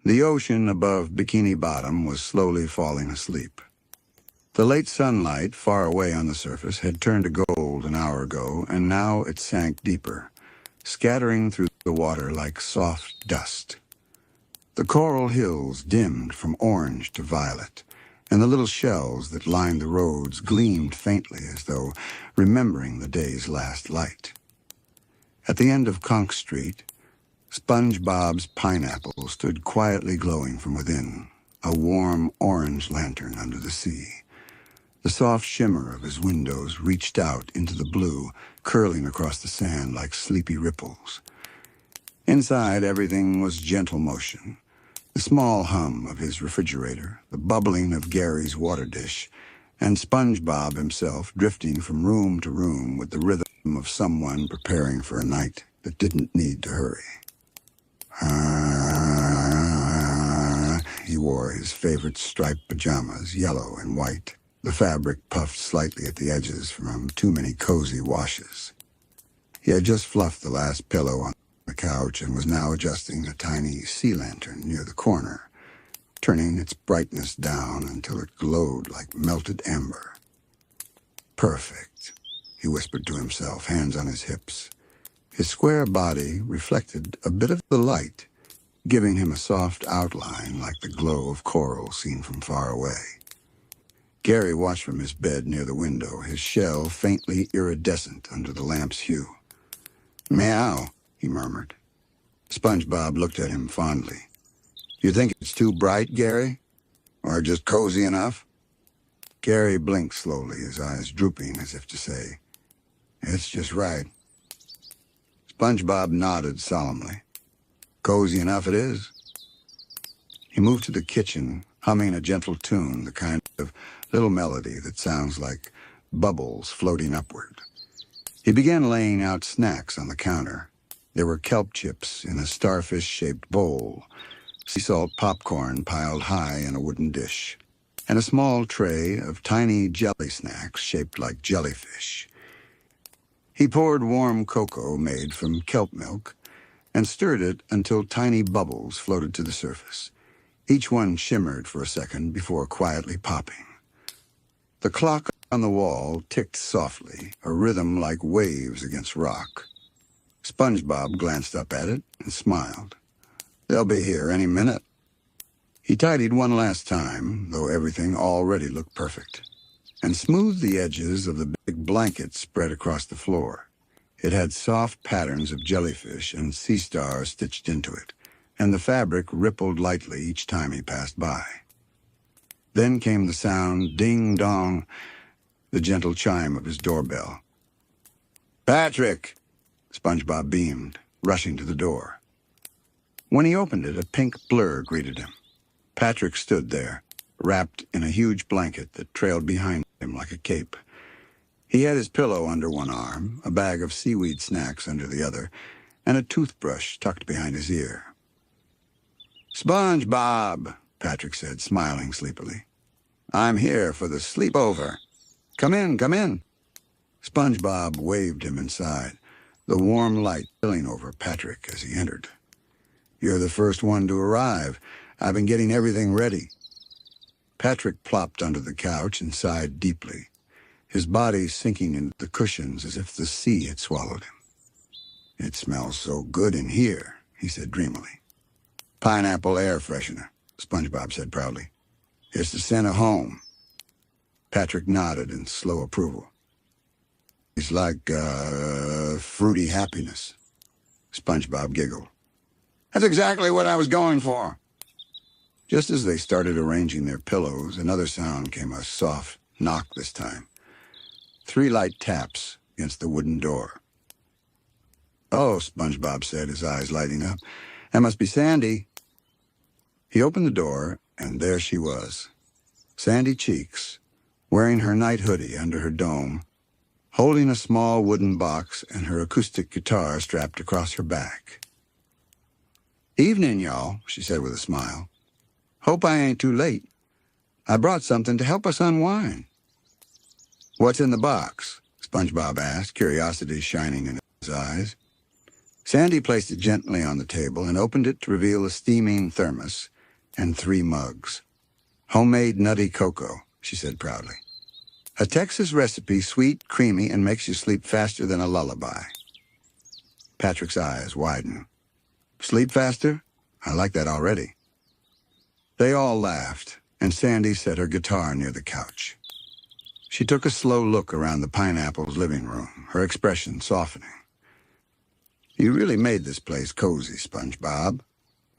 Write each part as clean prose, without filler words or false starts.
The ocean above Bikini Bottom was slowly falling asleep. The late sunlight far away on the surface had turned to gold an hour ago, and now it sank deeper, scattering through the water like soft dust. The coral hills dimmed from orange to violet, and the little shells that lined the roads gleamed faintly as though remembering the day's last light. At the end of Conch Street, SpongeBob's pineapple stood quietly glowing from within, a warm orange lantern under the sea. The soft shimmer of his windows reached out into the blue, curling across the sand like sleepy ripples. Inside, everything was gentle motion. The small hum of his refrigerator, the bubbling of Gary's water dish, and SpongeBob himself drifting from room to room with the rhythm of someone preparing for a night that didn't need to hurry. He wore his favorite striped pajamas, yellow and white. The fabric puffed slightly at the edges from too many cozy washes. He had just fluffed the last pillow on the couch and was now adjusting a tiny sea lantern near the corner, turning its brightness down until it glowed like melted amber. Perfect, he whispered to himself, hands on his hips. His square body reflected a bit of the light, giving him a soft outline like the glow of coral seen from far away. Gary watched from his bed near the window, his shell faintly iridescent under the lamp's hue. "Meow," he murmured. SpongeBob looked at him fondly. "You think it's too bright, Gary? Or just cozy enough?" Gary blinked slowly, his eyes drooping as if to say, "It's just right." SpongeBob nodded solemnly. "Cozy enough it is." He moved to the kitchen, humming a gentle tune, the kind of little melody that sounds like bubbles floating upward. He began laying out snacks on the counter. There were kelp chips in a starfish-shaped bowl, sea salt popcorn piled high in a wooden dish, and a small tray of tiny jelly snacks shaped like jellyfish. He poured warm cocoa made from kelp milk and stirred it until tiny bubbles floated to the surface. Each one shimmered for a second before quietly popping. The clock on the wall ticked softly, a rhythm like waves against rock. SpongeBob glanced up at it and smiled. "They'll be here any minute." He tidied one last time, though everything already looked perfect, and smoothed the edges of the big blanket spread across the floor. It had soft patterns of jellyfish and sea stars stitched into it, and the fabric rippled lightly each time he passed by. Then came the sound, ding-dong, the gentle chime of his doorbell. "Patrick!" SpongeBob beamed, rushing to the door. When he opened it, a pink blur greeted him. Patrick stood there, wrapped in a huge blanket that trailed behind him like a cape. He had his pillow under one arm, a bag of seaweed snacks under the other, and a toothbrush tucked behind his ear. "SpongeBob," Patrick said, smiling sleepily. "I'm here for the sleepover. Come in, come in." SpongeBob waved him inside, the warm light spilling over Patrick as he entered. "You're the first one to arrive. I've been getting everything ready." Patrick plopped onto the couch and sighed deeply, his body sinking into the cushions as if the sea had swallowed him. "It smells so good in here," he said dreamily. "Pineapple air freshener," SpongeBob said proudly. "It's the scent of home." Patrick nodded in slow approval. "It's like, fruity happiness." SpongeBob giggled. "That's exactly what I was going for." Just as they started arranging their pillows, another sound came, a soft knock this time. 3 light taps against the wooden door. "Oh," SpongeBob said, his eyes lighting up. "That must be Sandy." He opened the door, and there she was, Sandy Cheeks, wearing her night hoodie under her dome, holding a small wooden box and her acoustic guitar strapped across her back. "Evening, y'all," she said with a smile. "Hope I ain't too late. I brought something to help us unwind." "What's in the box?" SpongeBob asked, curiosity shining in his eyes. Sandy placed it gently on the table and opened it to reveal a steaming thermos, and 3 mugs. "Homemade nutty cocoa," she said proudly. "A Texas recipe, sweet, creamy, and makes you sleep faster than a lullaby." Patrick's eyes widened. "Sleep faster? I like that already." They all laughed, and Sandy set her guitar near the couch. She took a slow look around the Pineapple's living room, her expression softening. "You really made this place cozy, SpongeBob.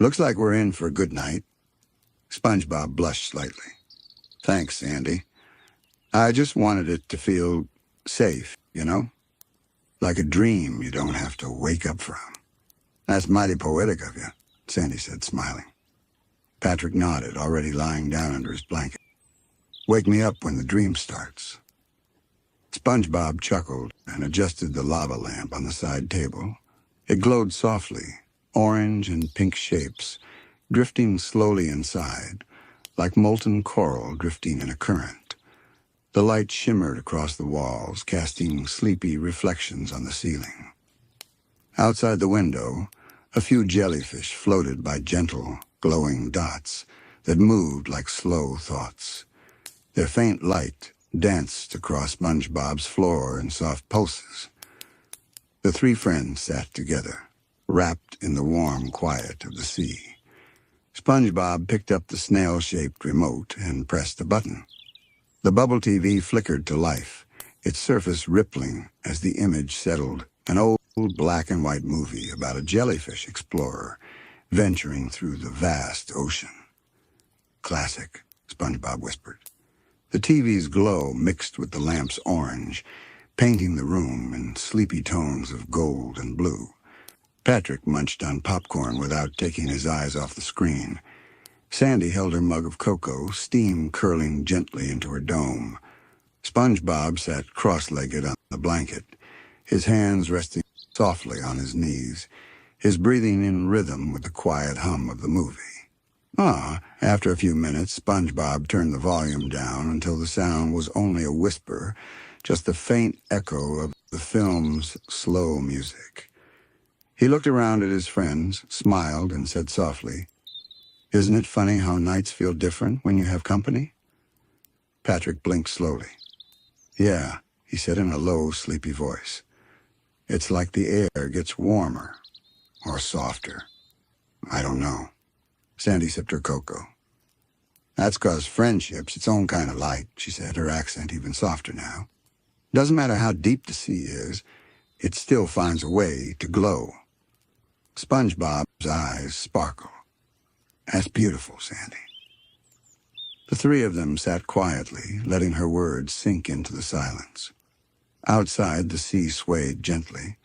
Looks like we're in for a good night." SpongeBob blushed slightly. "Thanks, Sandy. I just wanted it to feel safe, you know? Like a dream you don't have to wake up from." "That's mighty poetic of you," Sandy said, smiling. Patrick nodded, already lying down under his blanket. "Wake me up when the dream starts." SpongeBob chuckled and adjusted the lava lamp on the side table. It glowed softly, orange and pink shapes, drifting slowly inside, like molten coral drifting in a current. The light shimmered across the walls, casting sleepy reflections on the ceiling. Outside the window, a few jellyfish floated by gentle, glowing dots that moved like slow thoughts. Their faint light danced across SpongeBob's floor in soft pulses. The 3 friends sat together, wrapped in the warm quiet of the sea. SpongeBob picked up the snail-shaped remote and pressed a button. The bubble TV flickered to life, its surface rippling as the image settled, an old black and white movie about a jellyfish explorer venturing through the vast ocean. "Classic," SpongeBob whispered. The TV's glow mixed with the lamp's orange, painting the room in sleepy tones of gold and blue. Patrick munched on popcorn without taking his eyes off the screen. Sandy held her mug of cocoa, steam curling gently into her dome. SpongeBob sat cross-legged on the blanket, his hands resting softly on his knees, his breathing in rhythm with the quiet hum of the movie. After a few minutes, SpongeBob turned the volume down until the sound was only a whisper, just the faint echo of the film's slow music. He looked around at his friends, smiled, and said softly, "Isn't it funny how nights feel different when you have company?" Patrick blinked slowly. "Yeah," he said in a low, sleepy voice. "It's like the air gets warmer, or softer. I don't know." Sandy sipped her cocoa. "That's 'cause friendship's its own kind of light," she said, her accent even softer now. "Doesn't matter how deep the sea is, it still finds a way to glow." SpongeBob's eyes sparkled. "That's beautiful, Sandy." The 3 of them sat quietly, letting her words sink into the silence. Outside, the sea swayed gently,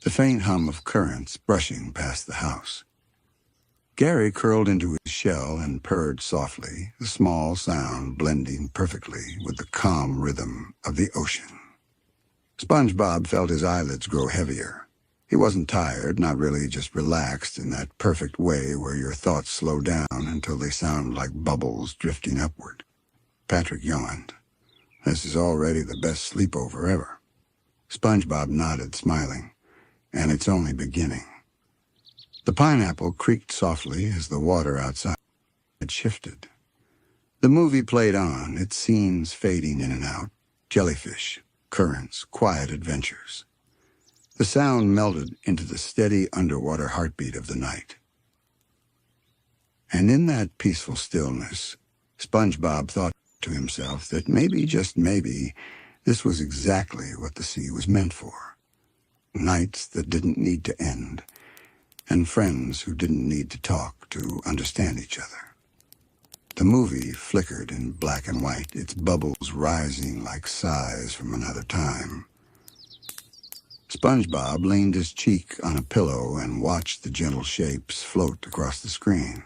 the faint hum of currents brushing past the house. Gary curled into his shell and purred softly, the small sound blending perfectly with the calm rhythm of the ocean. SpongeBob felt his eyelids grow heavier. He wasn't tired, not really, just relaxed in that perfect way where your thoughts slow down until they sound like bubbles drifting upward. Patrick yawned. "This is already the best sleepover ever." SpongeBob nodded, smiling. "And it's only beginning." The pineapple creaked softly as the water outside shifted. The movie played on, its scenes fading in and out, jellyfish, currents, quiet adventures. The sound melted into the steady underwater heartbeat of the night. And in that peaceful stillness, SpongeBob thought to himself that maybe, just maybe, this was exactly what the sea was meant for. Nights that didn't need to end, and friends who didn't need to talk to understand each other. The movie flickered in black and white, its bubbles rising like sighs from another time. SpongeBob leaned his cheek on a pillow and watched the gentle shapes float across the screen.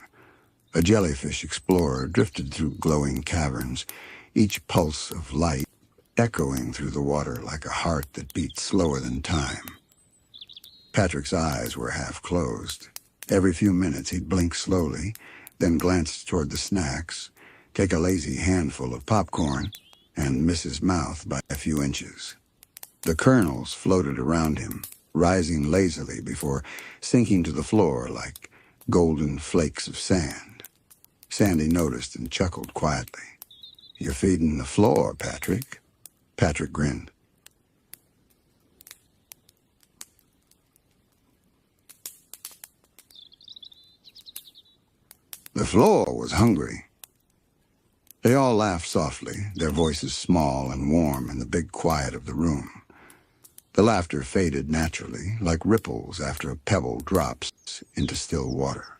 A jellyfish explorer drifted through glowing caverns, each pulse of light echoing through the water like a heart that beat slower than time. Patrick's eyes were half closed. Every few minutes he'd blink slowly, then glance toward the snacks, take a lazy handful of popcorn, and miss his mouth by a few inches. The kernels floated around him, rising lazily before sinking to the floor like golden flakes of sand. Sandy noticed and chuckled quietly. "You're feeding the floor, Patrick." Patrick grinned. The floor was hungry. They all laughed softly, their voices small and warm in the big quiet of the room. The laughter faded naturally, like ripples after a pebble drops into still water.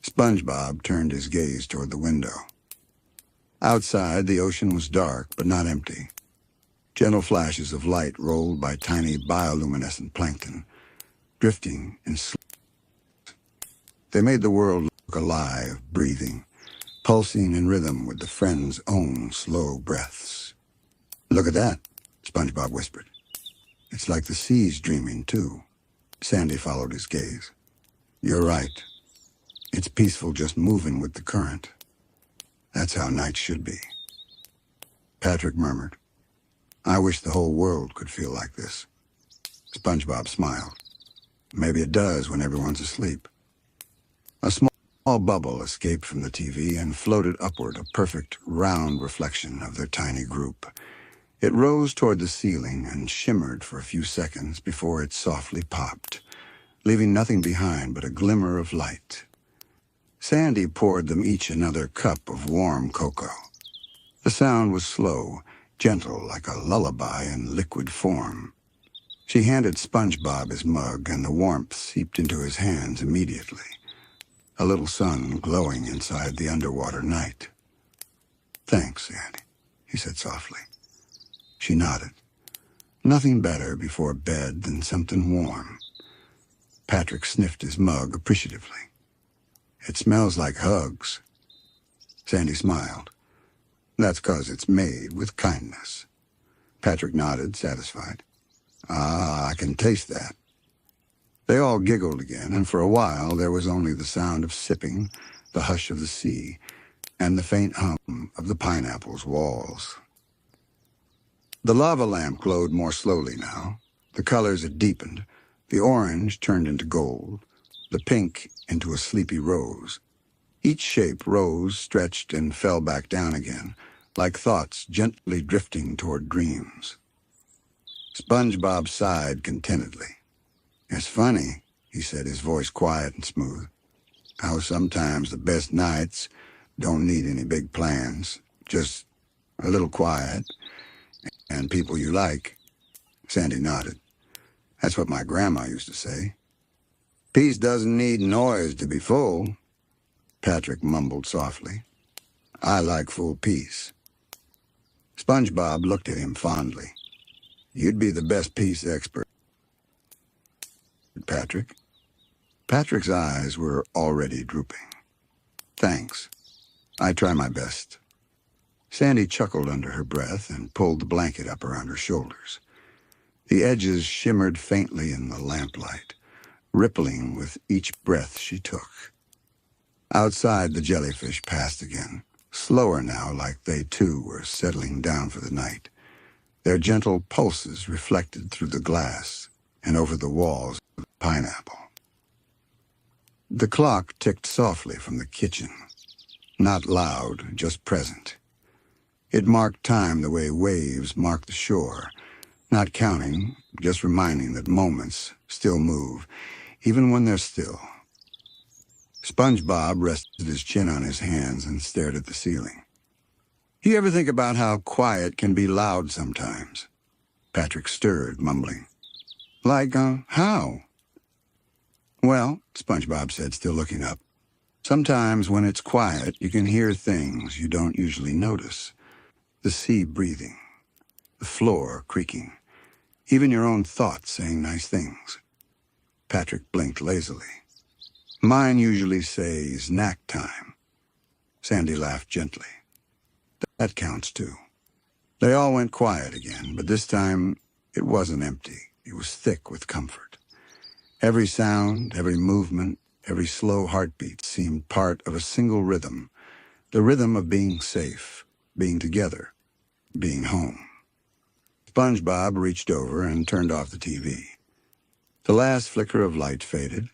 SpongeBob turned his gaze toward the window. Outside, the ocean was dark, but not empty. Gentle flashes of light rolled by tiny bioluminescent plankton, drifting in sleep. They made the world look alive, breathing, pulsing in rhythm with the friends' own slow breaths. "Look at that," SpongeBob whispered. "It's like the sea's dreaming, too." Sandy followed his gaze. "You're right. It's peaceful, just moving with the current. That's how nights should be." Patrick murmured, "I wish the whole world could feel like this." SpongeBob smiled. "Maybe it does when everyone's asleep." A small bubble escaped from the TV and floated upward, a perfect, round reflection of their tiny group. It rose toward the ceiling and shimmered for a few seconds before it softly popped, leaving nothing behind but a glimmer of light. Sandy poured them each another cup of warm cocoa. The sound was slow, gentle like a lullaby in liquid form. She handed SpongeBob his mug, and the warmth seeped into his hands immediately, a little sun glowing inside the underwater night. "Thanks, Sandy," he said softly. She nodded. Nothing better before bed than something warm. Patrick sniffed his mug appreciatively. "It smells like hugs." Sandy smiled. "That's 'cause it's made with kindness." Patrick nodded, satisfied. "Ah, I can taste that." They all giggled again, and for a while there was only the sound of sipping, the hush of the sea, and the faint hum of the pineapple's walls. The lava lamp glowed more slowly now. The colors had deepened. The orange turned into gold, the pink into a sleepy rose. Each shape rose, stretched, and fell back down again, like thoughts gently drifting toward dreams. SpongeBob sighed contentedly. "It's funny," he said, his voice quiet and smooth, "how sometimes the best nights don't need any big plans, just a little quiet and people you like." Sandy nodded. "That's what my grandma used to say. Peace doesn't need noise to be full." Patrick mumbled softly. "I like full peace." SpongeBob looked at him fondly. "You'd be the best peace expert, Patrick." Patrick's eyes were already drooping. "Thanks. I try my best." Sandy chuckled under her breath and pulled the blanket up around her shoulders. The edges shimmered faintly in the lamplight, rippling with each breath she took. Outside, the jellyfish passed again, slower now, like they too were settling down for the night. Their gentle pulses reflected through the glass and over the walls of the pineapple. The clock ticked softly from the kitchen, not loud, just present. It marked time the way waves mark the shore, not counting, just reminding that moments still move, even when they're still. SpongeBob rested his chin on his hands and stared at the ceiling. "You ever think about how quiet can be loud sometimes?" Patrick stirred, mumbling. "Like, how?" "Well," SpongeBob said, still looking up, "sometimes when it's quiet, you can hear things you don't usually notice. The sea breathing, the floor creaking, even your own thoughts saying nice things." Patrick blinked lazily. "Mine usually say snack time." Sandy laughed gently. "That counts too." They all went quiet again, but this time it wasn't empty. It was thick with comfort. Every sound, every movement, every slow heartbeat seemed part of a single rhythm, the rhythm of being safe, being together, being home. SpongeBob reached over and turned off the TV. The last flicker of light faded,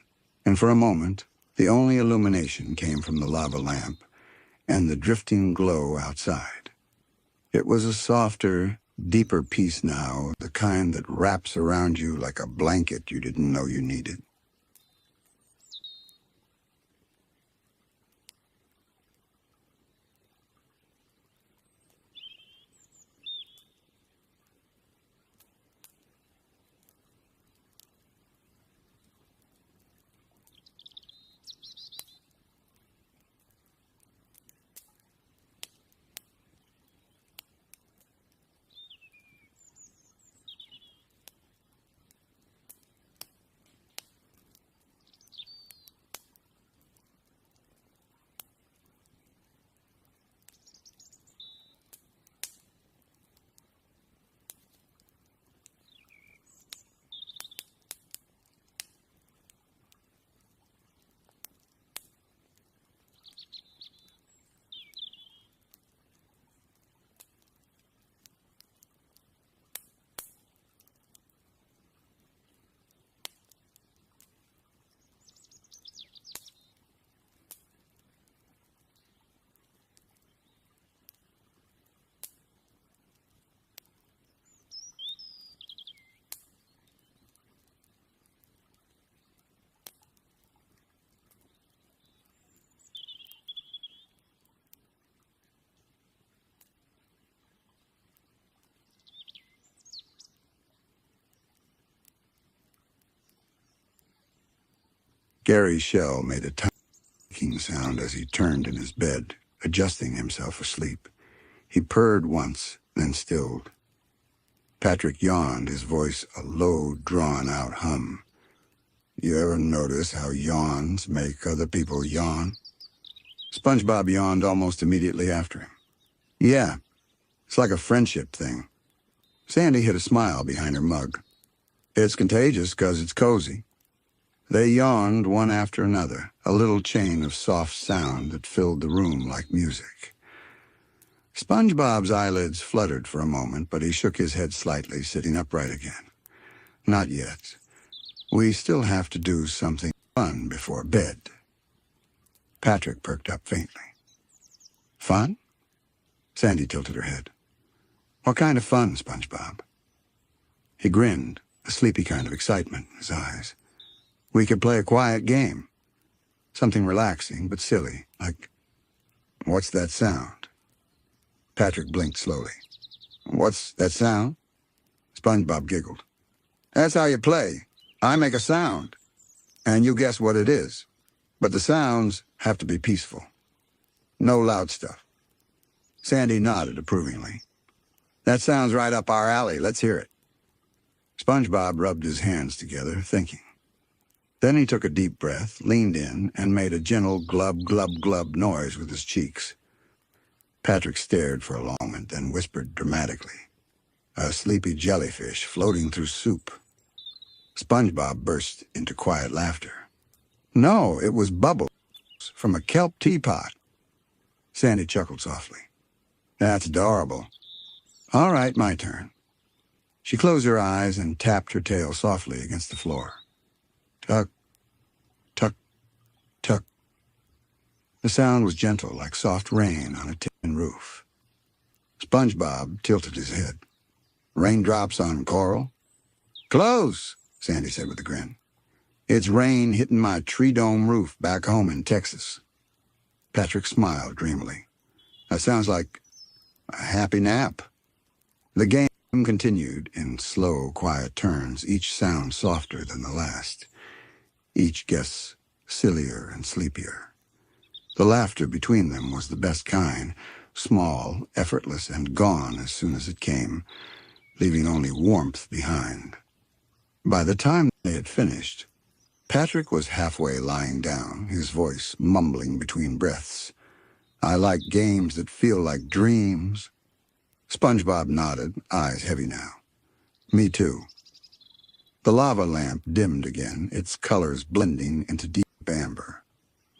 and for a moment, The only illumination came from the lava lamp and the drifting glow outside. It was a softer, deeper peace now, the kind that wraps around you like a blanket you didn't know you needed. Gary's shell made a ticking sound as he turned in his bed, adjusting himself for sleep. He purred once, then stilled. Patrick yawned, his voice a low, drawn-out hum. You ever notice how yawns make other people yawn? SpongeBob yawned almost immediately after him. Yeah, it's like a friendship thing. Sandy hid a smile behind her mug. It's contagious 'cause it's cozy. They yawned one after another, a little chain of soft sound that filled the room like music. SpongeBob's eyelids fluttered for a moment, but he shook his head slightly, sitting upright again. Not yet. We still have to do something fun before bed. Patrick perked up faintly. Fun? Sandy tilted her head. What kind of fun, SpongeBob? He grinned, a sleepy kind of excitement in his eyes. We could play a quiet game. Something relaxing but silly, like, what's that sound? Patrick blinked slowly. What's that sound? SpongeBob giggled. That's how you play. I make a sound, and you guess what it is. But the sounds have to be peaceful. No loud stuff. Sandy nodded approvingly. That sounds right up our alley. Let's hear it. SpongeBob rubbed his hands together, thinking. Then he took a deep breath, leaned in, and made a gentle glub, glub, glub noise with his cheeks. Patrick stared for a moment, then whispered dramatically. A sleepy jellyfish floating through soup. SpongeBob burst into quiet laughter. No, it was bubbles from a kelp teapot. Sandy chuckled softly. That's adorable. All right, my turn. She closed her eyes and tapped her tail softly against the floor. Tuck, tuck, tuck. The sound was gentle, like soft rain on a tin roof. SpongeBob tilted his head. Raindrops on coral? Close, Sandy said with a grin. It's rain hitting my tree dome roof back home in Texas. Patrick smiled dreamily. That sounds like a happy nap. The game continued in slow, quiet turns, each sound softer than the last. Each guess sillier and sleepier. The laughter between them was the best kind, small, effortless, and gone as soon as it came, leaving only warmth behind. By the time they had finished, Patrick was halfway lying down, his voice mumbling between breaths. I like games that feel like dreams. SpongeBob nodded, eyes heavy now. Me too. The lava lamp dimmed again, its colors blending into deep amber.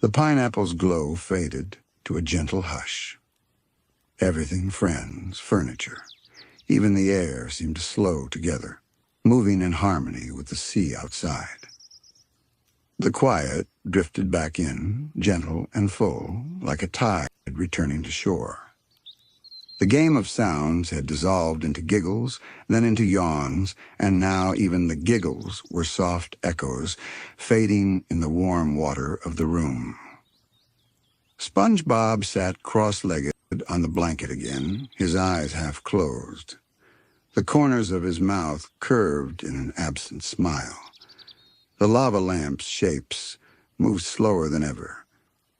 The pineapple's glow faded to a gentle hush. Everything friends, furniture, even the air seemed to slow together, moving in harmony with the sea outside. The quiet, drifted back in, gentle and full, like a tide returning to shore. The game of sounds had dissolved into giggles, then into yawns, and now even the giggles were soft echoes, fading in the warm water of the room. SpongeBob sat cross-legged on the blanket again, his eyes half closed. The corners of his mouth curved in an absent smile. The lava lamp's shapes moved slower than ever,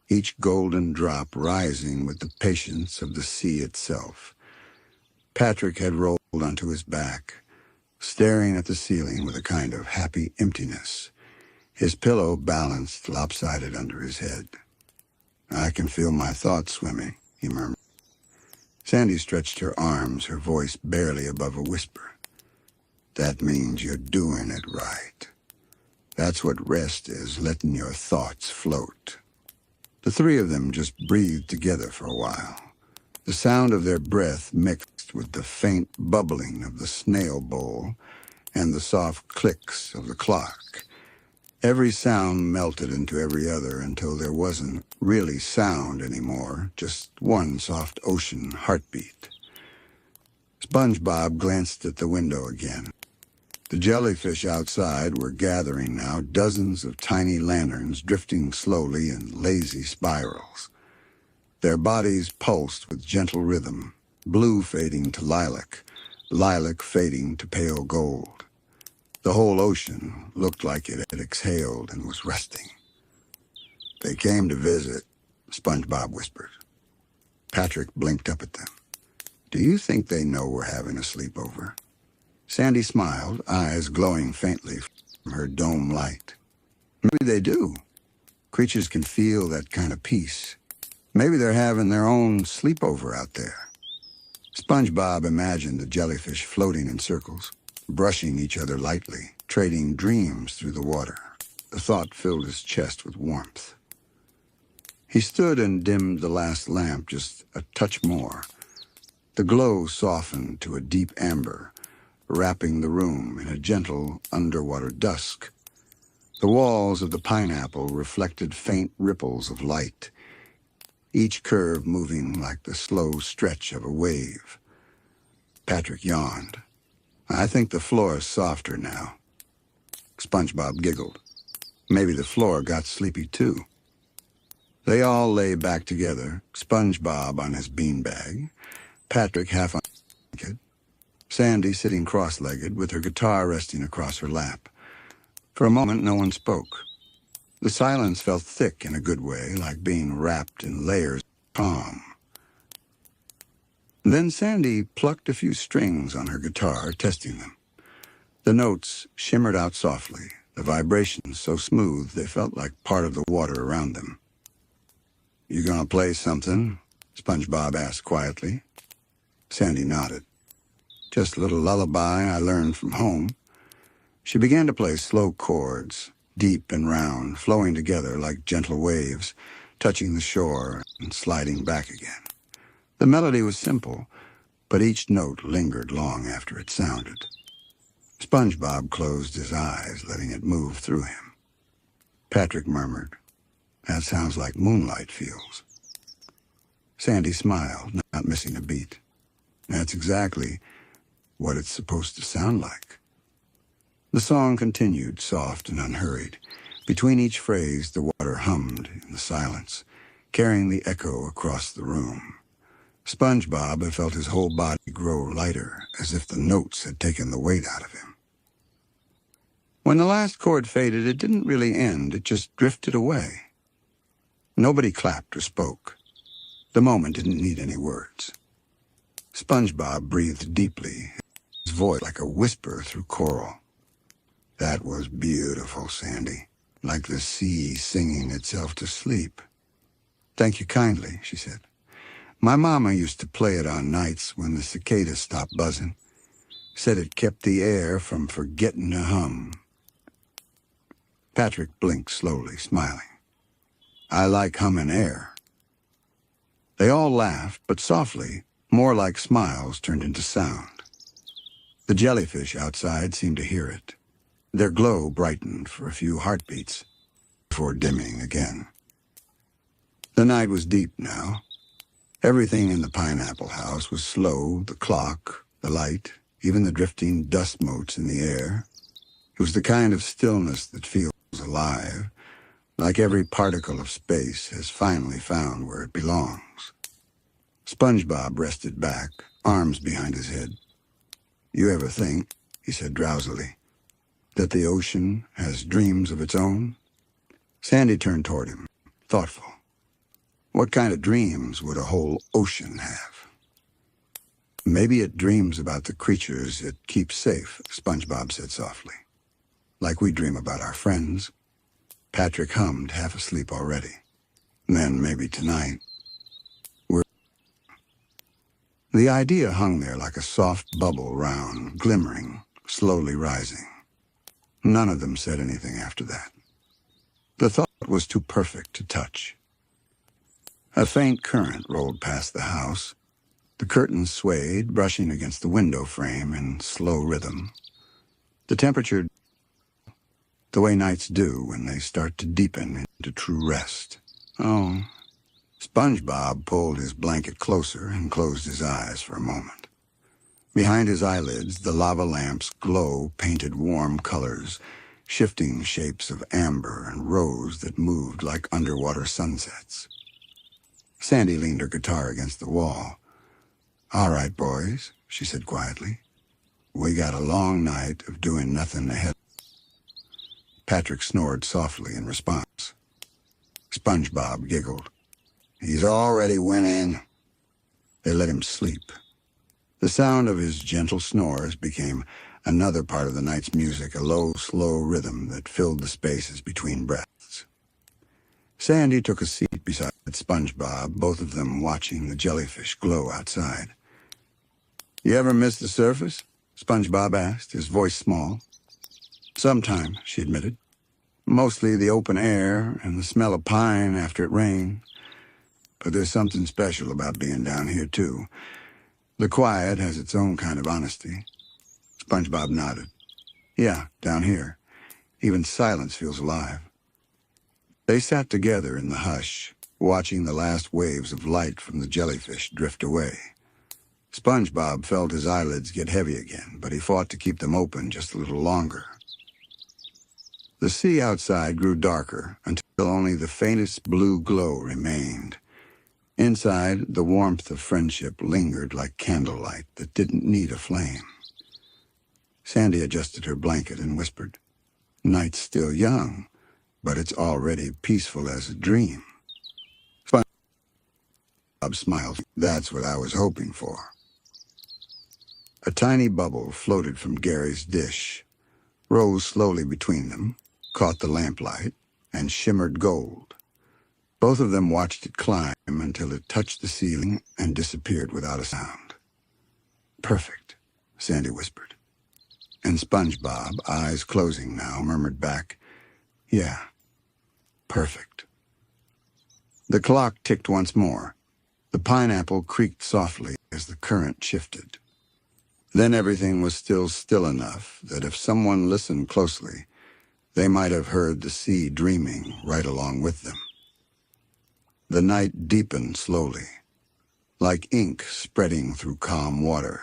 each golden drop rising with the patience of the sea itself. Patrick had rolled onto his back, staring at the ceiling with a kind of happy emptiness, his pillow balanced lopsided under his head. "I can feel my thoughts swimming," he murmured. Sandy stretched her arms, her voice barely above a whisper. "That means you're doing it right. That's what rest is, letting your thoughts float." The three of them just breathed together for a while. The sound of their breath mixed with the faint bubbling of the snail bowl and the soft clicks of the clock. Every sound melted into every other until there wasn't really sound anymore, just one soft ocean heartbeat. SpongeBob glanced at the window again. The jellyfish outside were gathering now, dozens of tiny lanterns drifting slowly in lazy spirals. Their bodies pulsed with gentle rhythm, blue fading to lilac, lilac fading to pale gold. The whole ocean looked like it had exhaled and was resting. "They came to visit," SpongeBob whispered. Patrick blinked up at them. "Do you think they know we're having a sleepover?" Sandy smiled, eyes glowing faintly from her dome light. "Maybe they do. Creatures can feel that kind of peace. Maybe they're having their own sleepover out there." SpongeBob imagined the jellyfish floating in circles, brushing each other lightly, trading dreams through the water. The thought filled his chest with warmth. He stood and dimmed the last lamp just a touch more. The glow softened to a deep amber, wrapping the room in a gentle underwater dusk. The walls of the pineapple reflected faint ripples of light, each curve moving like the slow stretch of a wave. Patrick yawned. "I think the floor is softer now." SpongeBob giggled. Maybe the floor got sleepy too. They all lay back together, SpongeBob on his beanbag, Patrick half on the blanket, Sandy sitting cross-legged with her guitar resting across her lap. For a moment, no one spoke. The silence felt thick in a good way, like being wrapped in layers of calm. Then Sandy plucked a few strings on her guitar, testing them. The notes shimmered out softly, the vibrations so smooth they felt like part of the water around them. "You gonna play something?" SpongeBob asked quietly. Sandy nodded. "Just a little lullaby I learned from home." She began to play slow chords, deep and round, flowing together like gentle waves, touching the shore and sliding back again. The melody was simple, but each note lingered long after it sounded. SpongeBob closed his eyes, letting it move through him. Patrick murmured, "That sounds like moonlight feels." Sandy smiled, not missing a beat. "That's exactly what it's supposed to sound like." The song continued, soft and unhurried. Between each phrase, the water hummed in the silence, carrying the echo across the room. SpongeBob had felt his whole body grow lighter, as if the notes had taken the weight out of him. When the last chord faded, it didn't really end, it just drifted away. Nobody clapped or spoke. The moment didn't need any words. SpongeBob breathed deeply, his voice like a whisper through coral. "That was beautiful, Sandy, like the sea singing itself to sleep." "Thank you kindly," she said. "My mama used to play it on nights when the cicadas stopped buzzing. Said it kept the air from forgetting to hum." Patrick blinked slowly, smiling. "I like humming air." They all laughed, but softly, more like smiles turned into sound. The jellyfish outside seemed to hear it. Their glow brightened for a few heartbeats. before dimming again. The night was deep now. Everything in the pineapple house was slow, the clock, the light, even the drifting dust motes in the air. It was the kind of stillness that feels alive, like every particle of space has finally found where it belongs. SpongeBob rested back, arms behind his head. "You ever think," he said drowsily, "that the ocean has dreams of its own?" Sandy turned toward him, thoughtful. What kind of dreams would a whole ocean have? "Maybe it dreams about the creatures it keeps safe," SpongeBob said softly. "Like we dream about our friends." Patrick hummed, half asleep already. "Then maybe tonight The idea hung there like a soft bubble round, glimmering, slowly rising. None of them said anything after that. The thought was too perfect to touch. A faint current rolled past the house. The curtains swayed, brushing against the window frame in slow rhythm. The temperature, the way nights do when they start to deepen into true rest. Oh, SpongeBob pulled his blanket closer and closed his eyes for a moment. Behind his eyelids, the lava lamp's glow painted warm colors, shifting shapes of amber and rose that moved like underwater sunsets. Sandy leaned her guitar against the wall. "All right, boys," she said quietly. "We got a long night of doing nothing ahead." Patrick snored softly in response. SpongeBob giggled. "He's already winning." They let him sleep. The sound of his gentle snores became another part of the night's music, a low, slow rhythm that filled the spaces between breaths. Sandy took a seat beside SpongeBob, both of them watching the jellyfish glow outside. "You ever miss the surface?" SpongeBob asked, his voice small. "Sometime," she admitted. "Mostly the open air and the smell of pine after it rained. But there's something special about being down here, too. The quiet has its own kind of honesty." SpongeBob nodded. "Yeah, down here. Even silence feels alive." They sat together in the hush, watching the last waves of light from the jellyfish drift away. SpongeBob felt his eyelids get heavy again, but he fought to keep them open just a little longer. The sea outside grew darker until only the faintest blue glow remained. Inside, the warmth of friendship lingered like candlelight that didn't need a flame. Sandy adjusted her blanket and whispered, "Night's still young, but it's already peaceful as a dream." SpongeBob smiled. "That's what I was hoping for." A tiny bubble floated from Gary's dish, rose slowly between them, caught the lamplight, and shimmered gold. Both of them watched it climb until it touched the ceiling and disappeared without a sound. "Perfect," Sandy whispered. And SpongeBob, eyes closing now, murmured back, "Yeah, perfect." The clock ticked once more. The pineapple creaked softly as the current shifted. Then everything was still enough that if someone listened closely, they might have heard the sea dreaming right along with them. The night deepened slowly, like ink spreading through calm water.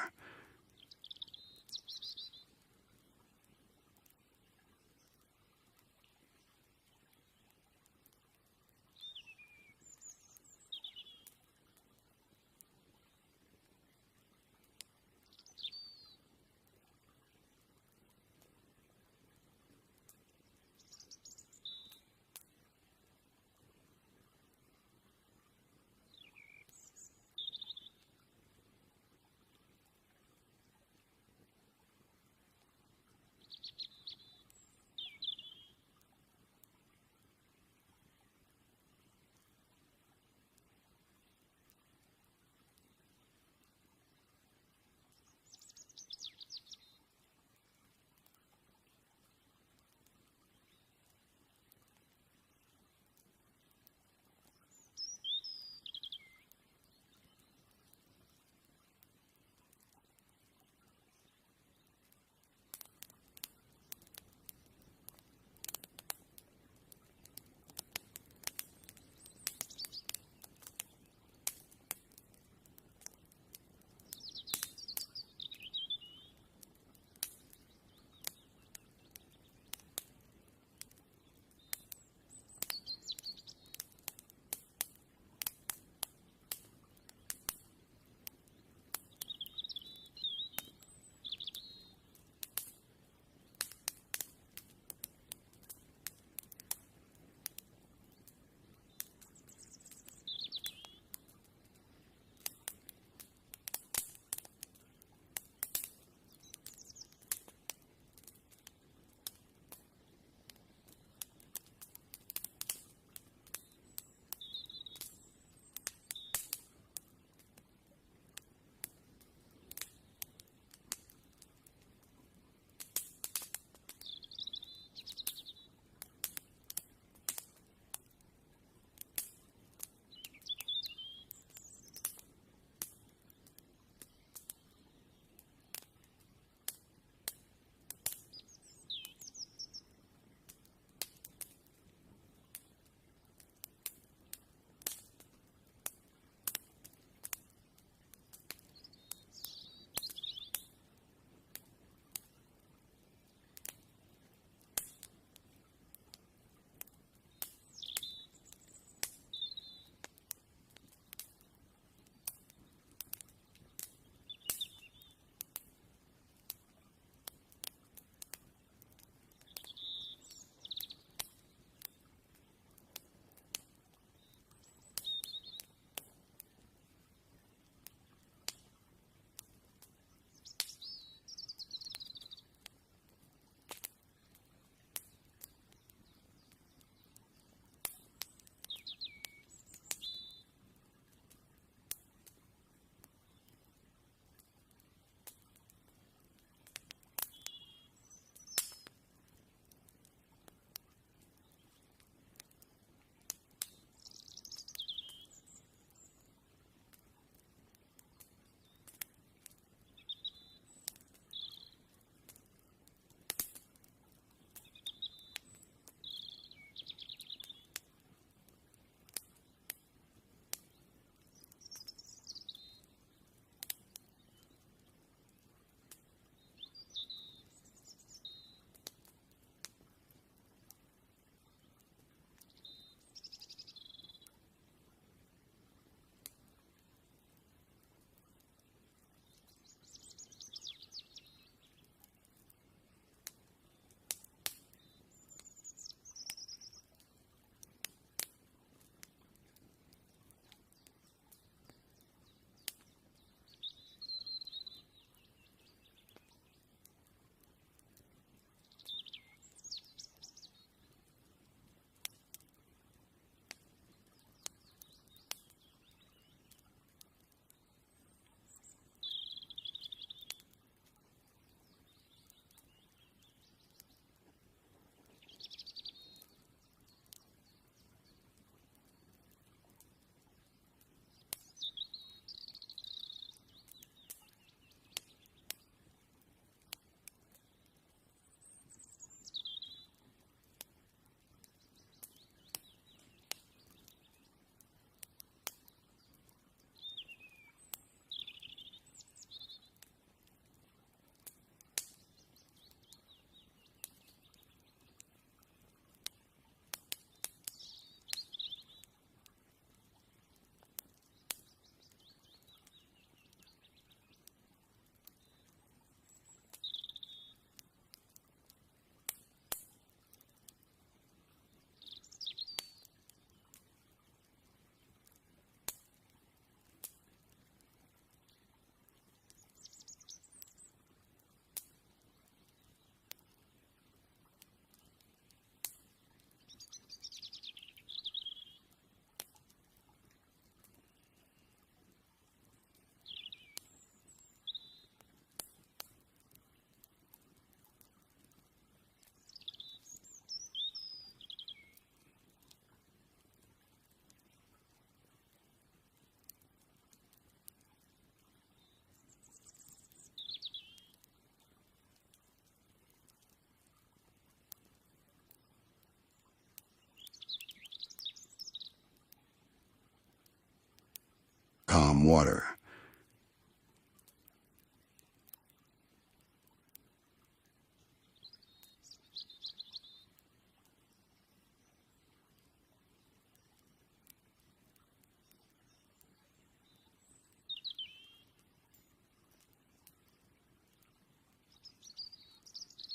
calm water.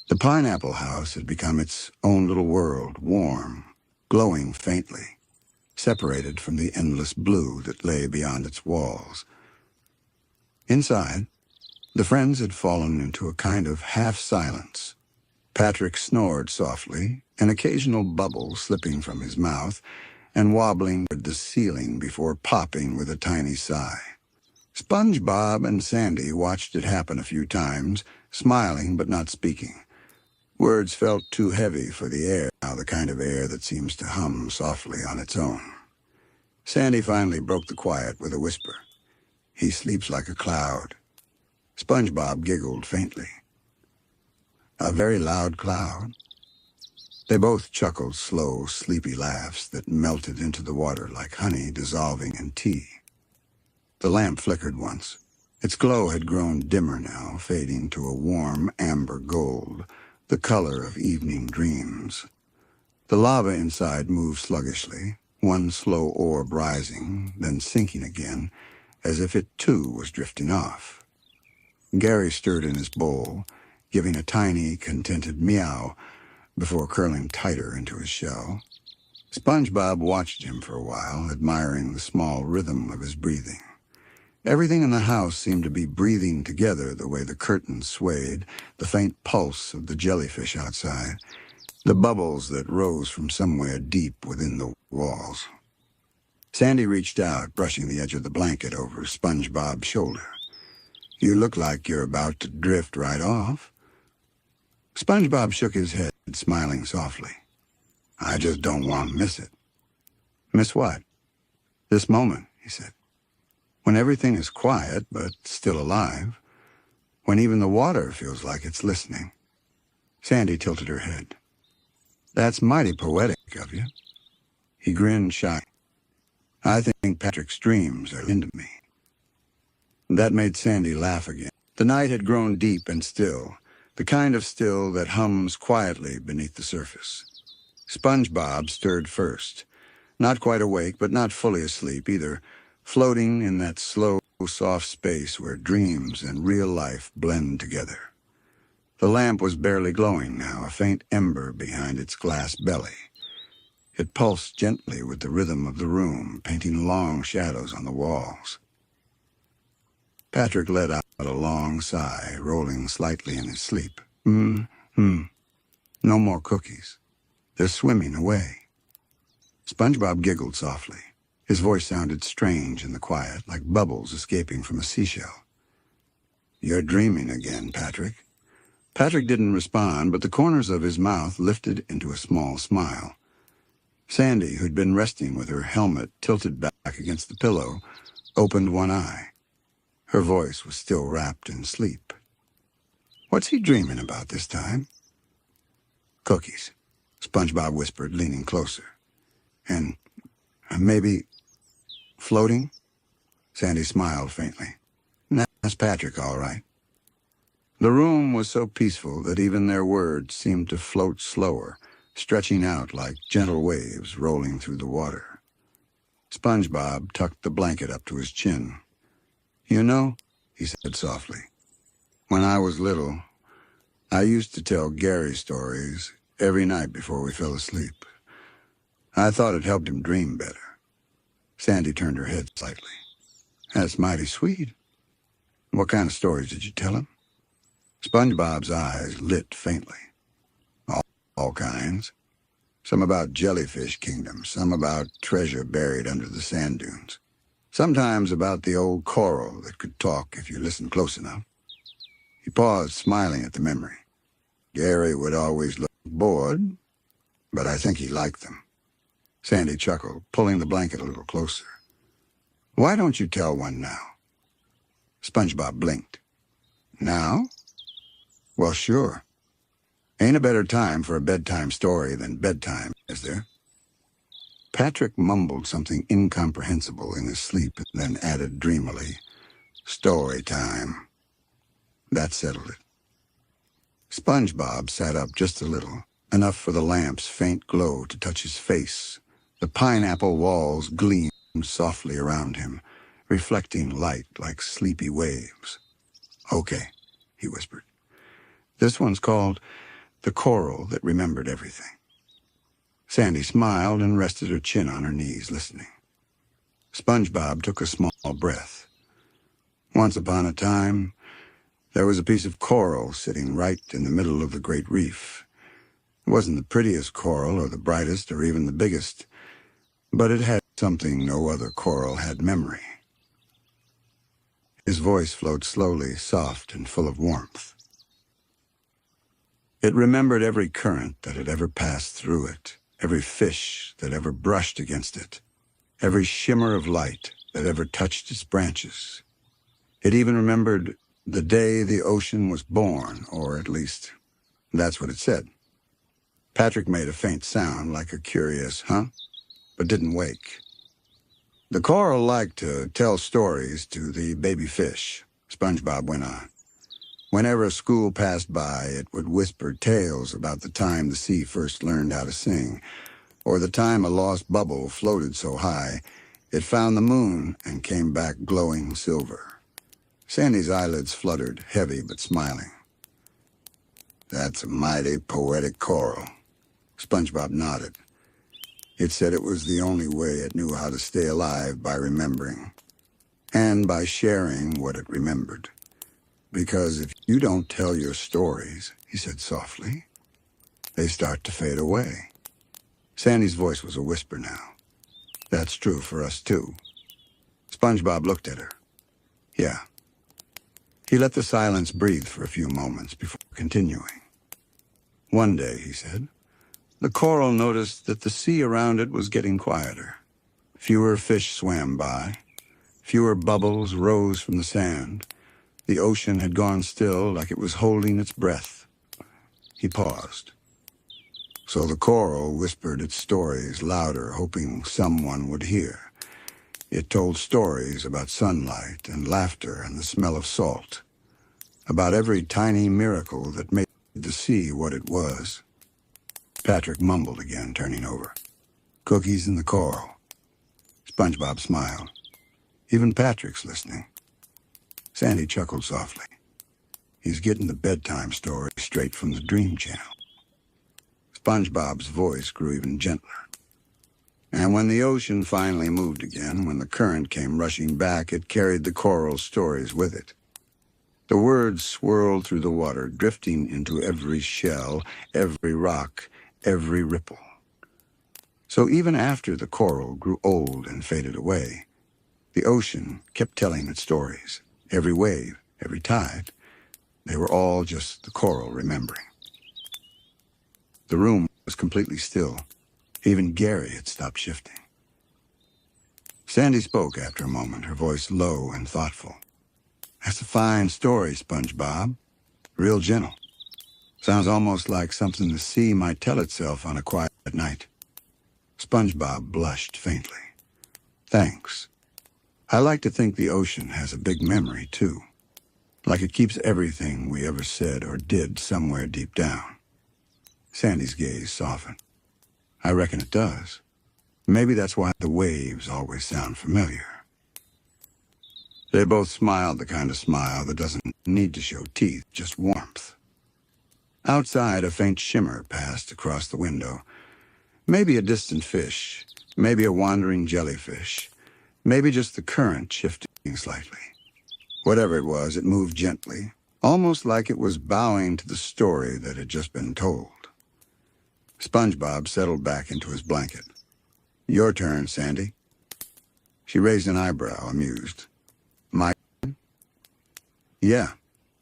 The pineapple house had become its own little world, warm, glowing faintly, separated from the endless blue that lay beyond its walls. Inside, the friends had fallen into a kind of half-silence. Patrick snored softly, an occasional bubble slipping from his mouth and wobbling toward the ceiling before popping with a tiny sigh. SpongeBob and Sandy watched it happen a few times, smiling but not speaking. Words felt too heavy for the air, now the kind of air that seems to hum softly on its own. Sandy finally broke the quiet with a whisper. "He sleeps like a cloud." SpongeBob giggled faintly. "A very loud cloud?" They both chuckled slow, sleepy laughs that melted into the water like honey dissolving in tea. The lamp flickered once. Its glow had grown dimmer now, fading to a warm amber gold, the color of evening dreams. The lava inside moved sluggishly, one slow orb rising, then sinking again, as if it too was drifting off. Gary stirred in his bowl, giving a tiny, contented meow before curling tighter into his shell. SpongeBob watched him for a while, admiring the small rhythm of his breathing. Everything in the house seemed to be breathing together, the way the curtains swayed, the faint pulse of the jellyfish outside, the bubbles that rose from somewhere deep within the walls. Sandy reached out, brushing the edge of the blanket over SpongeBob's shoulder. "You look like you're about to drift right off." SpongeBob shook his head, smiling softly. "I just don't want to miss it." "Miss what?" "This moment," he said. "When everything is quiet but still alive. When even the water feels like it's listening." Sandy tilted her head. "That's mighty poetic of you." He grinned shyly. "I think Patrick's dreams are into me." That made Sandy laugh again. The night had grown deep and still, the kind of still that hums quietly beneath the surface. SpongeBob stirred first, not quite awake but not fully asleep either, floating in that slow, soft space where dreams and real life blend together. The lamp was barely glowing now, a faint ember behind its glass belly. It pulsed gently with the rhythm of the room, painting long shadows on the walls. Patrick let out a long sigh, rolling slightly in his sleep. No more cookies. They're swimming away." SpongeBob giggled softly. His voice sounded strange in the quiet, like bubbles escaping from a seashell. "You're dreaming again, Patrick." Patrick didn't respond, but the corners of his mouth lifted into a small smile. Sandy, who'd been resting with her helmet tilted back against the pillow, opened one eye. Her voice was still wrapped in sleep. "What's he dreaming about this time?" "Cookies," SpongeBob whispered, leaning closer. "And maybe floating?" Sandy smiled faintly. "That's Patrick, all right." The room was so peaceful that even their words seemed to float slower, stretching out like gentle waves rolling through the water. SpongeBob tucked the blanket up to his chin. "You know," he said softly, "when I was little, I used to tell Gary stories every night before we fell asleep. I thought it helped him dream better." Sandy turned her head slightly. "That's mighty sweet. What kind of stories did you tell him?" SpongeBob's eyes lit faintly. All kinds. Some about jellyfish kingdoms, some about treasure buried under the sand dunes. Sometimes about the old coral that could talk if you listened close enough." He paused, smiling at the memory. "Gary would always look bored, but I think he liked them." Sandy chuckled, pulling the blanket a little closer. "Why don't you tell one now?" SpongeBob blinked. "Now? Well, sure. Ain't a better time for a bedtime story than bedtime, is there?" Patrick mumbled something incomprehensible in his sleep and then added dreamily, "Story time." That settled it. SpongeBob sat up just a little, enough for the lamp's faint glow to touch his face. The pineapple walls gleamed softly around him, reflecting light like sleepy waves. "Okay," he whispered. "This one's called The Coral That Remembered Everything." Sandy smiled and rested her chin on her knees, listening. SpongeBob took a small breath. "Once upon a time, there was a piece of coral sitting right in the middle of the great reef. It wasn't the prettiest coral or the brightest or even the biggest, but it had something no other coral had: memory." His voice flowed slowly, soft and full of warmth. It remembered every current that had ever passed through it, every fish that ever brushed against it, every shimmer of light that ever touched its branches. It even remembered the day the ocean was born, or at least that's what it said. Patrick made a faint sound like a curious "huh?" but didn't wake. "The coral liked to tell stories to the baby fish," SpongeBob went on. "Whenever a school passed by, it would whisper tales about the time the sea first learned how to sing, or the time a lost bubble floated so high it found the moon and came back glowing silver." Sandy's eyelids fluttered, heavy but smiling. "That's a mighty poetic coral." SpongeBob nodded. "It said it was the only way it knew how to stay alive, by remembering, and by sharing what it remembered. Because if you don't tell your stories," he said softly, "they start to fade away." Sandy's voice was a whisper now. "That's true for us, too." SpongeBob looked at her. "Yeah." He let the silence breathe for a few moments before continuing. "One day," he said, "the coral noticed that the sea around it was getting quieter. Fewer fish swam by. Fewer bubbles rose from the sand. The ocean had gone still, like it was holding its breath." He paused. "So the coral whispered its stories louder, hoping someone would hear. It told stories about sunlight and laughter and the smell of salt, about every tiny miracle that made the sea what it was." Patrick mumbled again, turning over. "Cookies in the coral." SpongeBob smiled. "Even Patrick's listening." Sandy chuckled softly. "He's getting the bedtime story straight from the Dream Channel." SpongeBob's voice grew even gentler. "And when the ocean finally moved again, when the current came rushing back, it carried the coral stories with it. The words swirled through the water, drifting into every shell, every rock, every ripple. So even after the coral grew old and faded away, the ocean kept telling its stories. Every wave, every tide, they were all just the coral remembering." The room was completely still. Even Gary had stopped shifting. Sandy spoke after a moment, her voice low and thoughtful. "That's a fine story, SpongeBob. Real gentle. Sounds almost like something the sea might tell itself on a quiet night." SpongeBob blushed faintly. "Thanks. I like to think the ocean has a big memory, too. Like it keeps everything we ever said or did somewhere deep down." Sandy's gaze softened. "I reckon it does. Maybe that's why the waves always sound familiar." They both smiled the kind of smile that doesn't need to show teeth, just warmth. Outside, a faint shimmer passed across the window. Maybe a distant fish, maybe a wandering jellyfish, maybe just the current shifting slightly. Whatever it was, it moved gently, almost like it was bowing to the story that had just been told. SpongeBob settled back into his blanket. "Your turn, Sandy." She raised an eyebrow, amused. "My turn?" "Yeah,"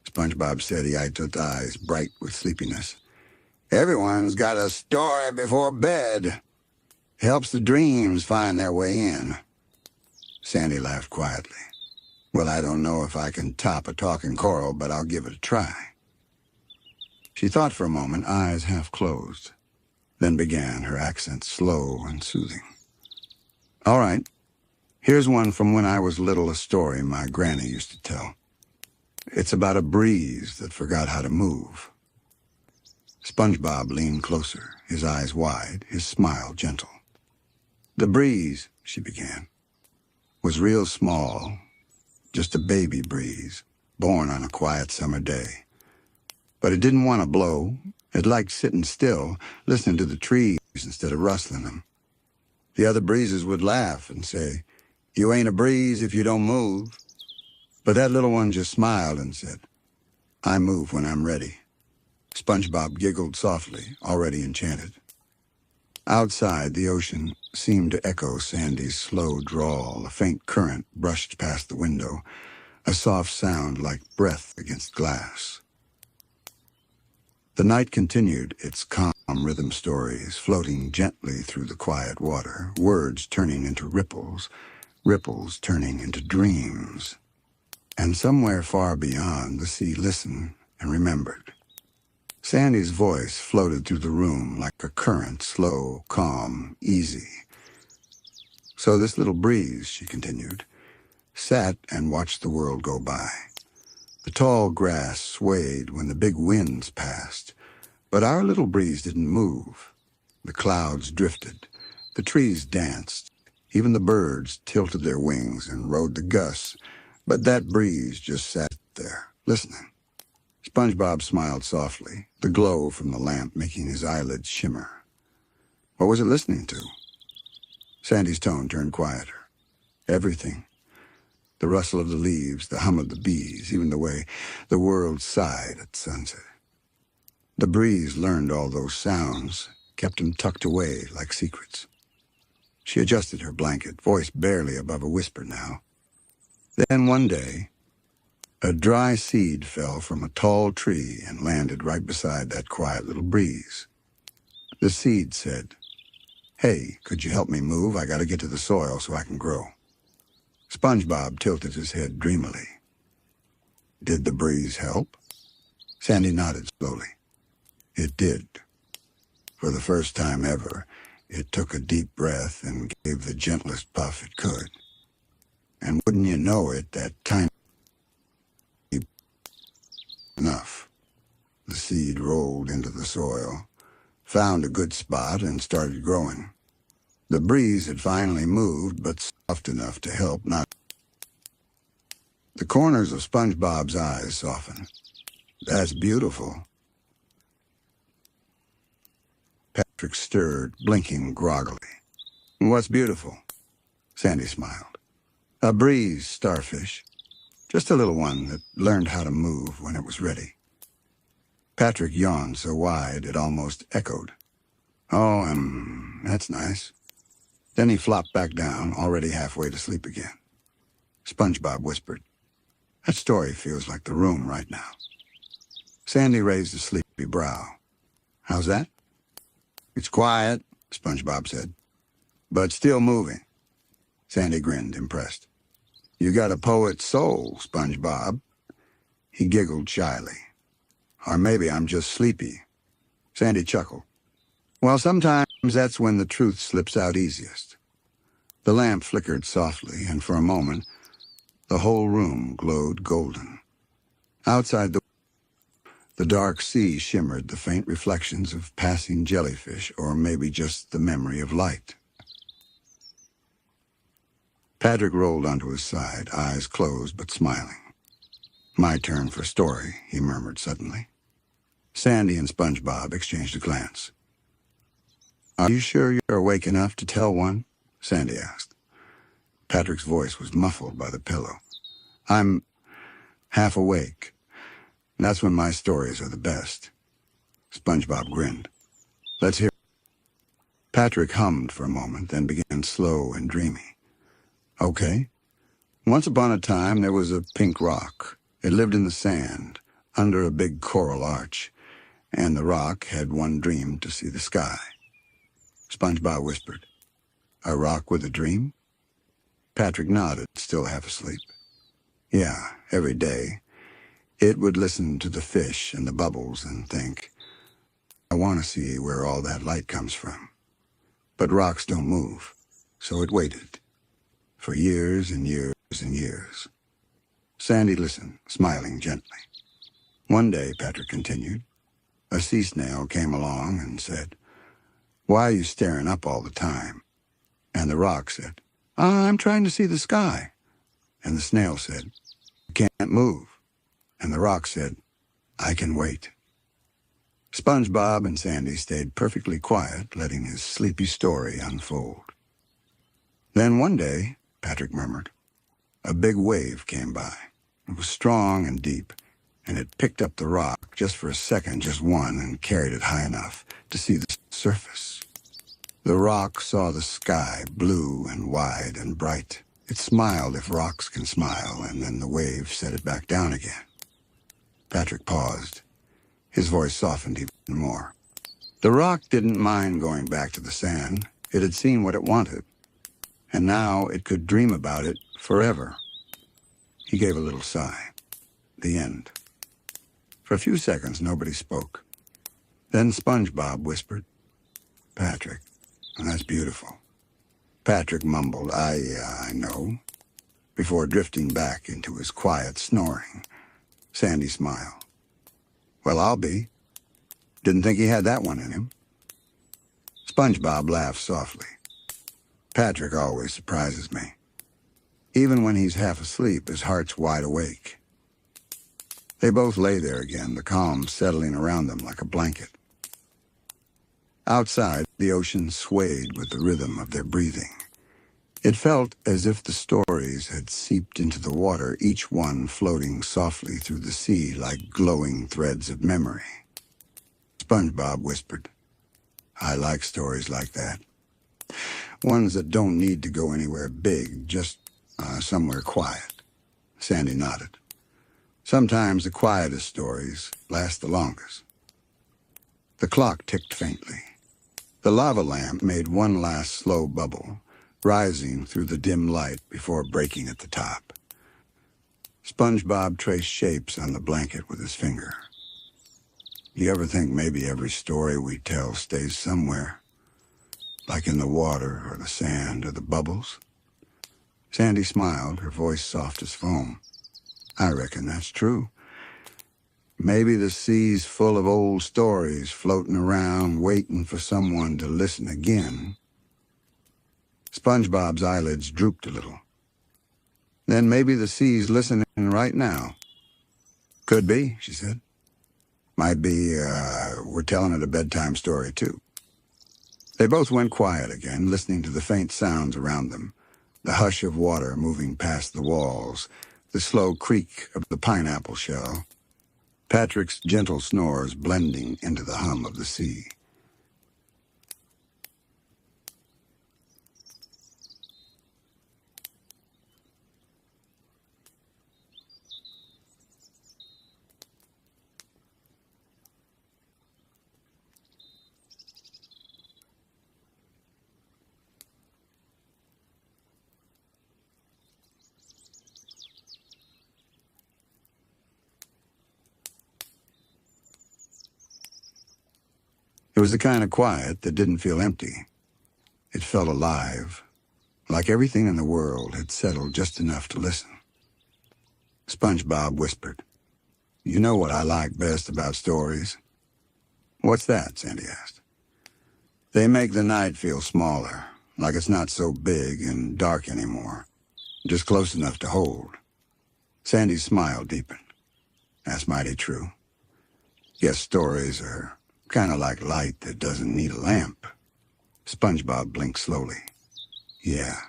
SpongeBob said, his eyes bright with sleepiness. "Everyone's got a story before bed. Helps the dreams find their way in." Sandy laughed quietly. "Well, I don't know if I can top a talking coral, but I'll give it a try." She thought for a moment, eyes half closed, then began, her accent slow and soothing. All right, here's one from when I was little, a story my granny used to tell. It's about a breeze that forgot how to move. SpongeBob leaned closer, his eyes wide, his smile gentle. The breeze, she began, was real small, just a baby breeze, born on a quiet summer day. But it didn't want to blow. It liked sitting still, listening to the trees instead of rustling them. The other breezes would laugh and say, "You ain't a breeze if you don't move." But that little one just smiled and said, "I move when I'm ready." SpongeBob giggled softly, already enchanted. Outside, the ocean seemed to echo Sandy's slow drawl. A faint current brushed past the window, a soft sound like breath against glass. The night continued its calm rhythm stories, floating gently through the quiet water, words turning into ripples, ripples turning into dreams. And somewhere far beyond, the sea listened and remembered. Sandy's voice floated through the room like a current, slow, calm, easy. So this little breeze, she continued, sat and watched the world go by. The tall grass swayed when the big winds passed, but our little breeze didn't move. The clouds drifted, the trees danced, even the birds tilted their wings and rode the gusts, but that breeze just sat there, listening. SpongeBob smiled softly, the glow from the lamp making his eyelids shimmer. What was it listening to? Sandy's tone turned quieter. Everything. The rustle of the leaves, the hum of the bees, even the way the world sighed at sunset. The breeze learned all those sounds, kept them tucked away like secrets. She adjusted her blanket, voice barely above a whisper now. Then one day, a dry seed fell from a tall tree and landed right beside that quiet little breeze. The seed said, "Hey, could you help me move? I gotta get to the soil so I can grow." SpongeBob tilted his head dreamily. Did the breeze help? Sandy nodded slowly. It did. For the first time ever, it took a deep breath and gave the gentlest puff it could. And wouldn't you know it, that tiny enough. The seed rolled into the soil, found a good spot, and started growing. The breeze had finally moved, but soft enough to help not. The corners of SpongeBob's eyes softened. That's beautiful. Patrick stirred, blinking groggily. What's beautiful? Sandy smiled. A breeze, Starfish. Just a little one that learned how to move when it was ready. Patrick yawned so wide it almost echoed. Oh, that's nice. Then he flopped back down, already halfway to sleep again. SpongeBob whispered, "That story feels like the room right now." Sandy raised a sleepy brow. How's that? It's quiet, SpongeBob said, but still moving. Sandy grinned, impressed. You got a poet's soul, SpongeBob. He giggled shyly. Or maybe I'm just sleepy. Sandy chuckled. Well, sometimes that's when the truth slips out easiest. The lamp flickered softly, and for a moment, the whole room glowed golden. Outside the dark sea shimmered the faint reflections of passing jellyfish, or maybe just the memory of light. Patrick rolled onto his side, eyes closed but smiling. My turn for story, he murmured suddenly. Sandy and SpongeBob exchanged a glance. Are you sure you're awake enough to tell one? Sandy asked. Patrick's voice was muffled by the pillow. I'm half awake. That's when my stories are the best. SpongeBob grinned. Let's hear. Patrick hummed for a moment, then began slow and dreamy. Okay. Once upon a time, there was a pink rock. It lived in the sand, under a big coral arch, and the rock had one dream: to see the sky. SpongeBob whispered, A rock with a dream? Patrick nodded, still half asleep. Yeah, every day. It would listen to the fish and the bubbles and think, I want to see where all that light comes from. But rocks don't move, So it waited, for years and years and years. Sandy listened, smiling gently. One day, Patrick continued, a sea snail came along and said, "Why are you staring up all the time?" And the rock said, "I'm trying to see the sky." And the snail said, "You can't move." And the rock said, "I can wait." SpongeBob and Sandy stayed perfectly quiet, letting his sleepy story unfold. Then one day, Patrick murmured, a big wave came by. It was strong and deep, and it picked up the rock just for a second, just one, and carried it high enough to see the surface. The rock saw the sky, blue and wide and bright. It smiled if rocks can smile, and then the wave set it back down again. Patrick paused. His voice softened even more. The rock didn't mind going back to the sand. It had seen what it wanted, and now it could dream about it forever. He gave a little sigh. The end. For a few seconds, nobody spoke. Then SpongeBob whispered, "Patrick, that's beautiful." Patrick mumbled, I know," before drifting back into his quiet snoring. Sandy smiled. "Well, I'll be. Didn't think he had that one in him." SpongeBob laughed softly. "Patrick always surprises me. Even when he's half asleep, his heart's wide awake." They both lay there again, the calm settling around them like a blanket. Outside, the ocean swayed with the rhythm of their breathing. It felt as if the stories had seeped into the water, each one floating softly through the sea like glowing threads of memory. SpongeBob whispered, "I like stories like that. Ones that don't need to go anywhere big, just somewhere quiet." Sandy nodded. Sometimes the quietest stories last the longest. The clock ticked faintly. The lava lamp made one last slow bubble, rising through the dim light before breaking at the top. SpongeBob traced shapes on the blanket with his finger. "You ever think maybe every story we tell stays somewhere? Like in the water or the sand or the bubbles?" Sandy smiled, her voice soft as foam. "I reckon that's true. Maybe the sea's full of old stories floating around, waiting for someone to listen again." SpongeBob's eyelids drooped a little. "Then maybe the sea's listening right now." "Could be," she said. "Might be we're telling it a bedtime story, too." They both went quiet again, listening to the faint sounds around them, the hush of water moving past the walls, the slow creak of the pineapple shell, Patrick's gentle snores blending into the hum of the sea. It was the kind of quiet that didn't feel empty. It felt alive, like everything in the world had settled just enough to listen. SpongeBob whispered, "You know what I like best about stories?" "What's that?" Sandy asked. "They make the night feel smaller, like it's not so big and dark anymore, just close enough to hold." Sandy's smile deepened. "That's mighty true. Guess stories are kind of like light that doesn't need a lamp." SpongeBob blinked slowly. "Yeah,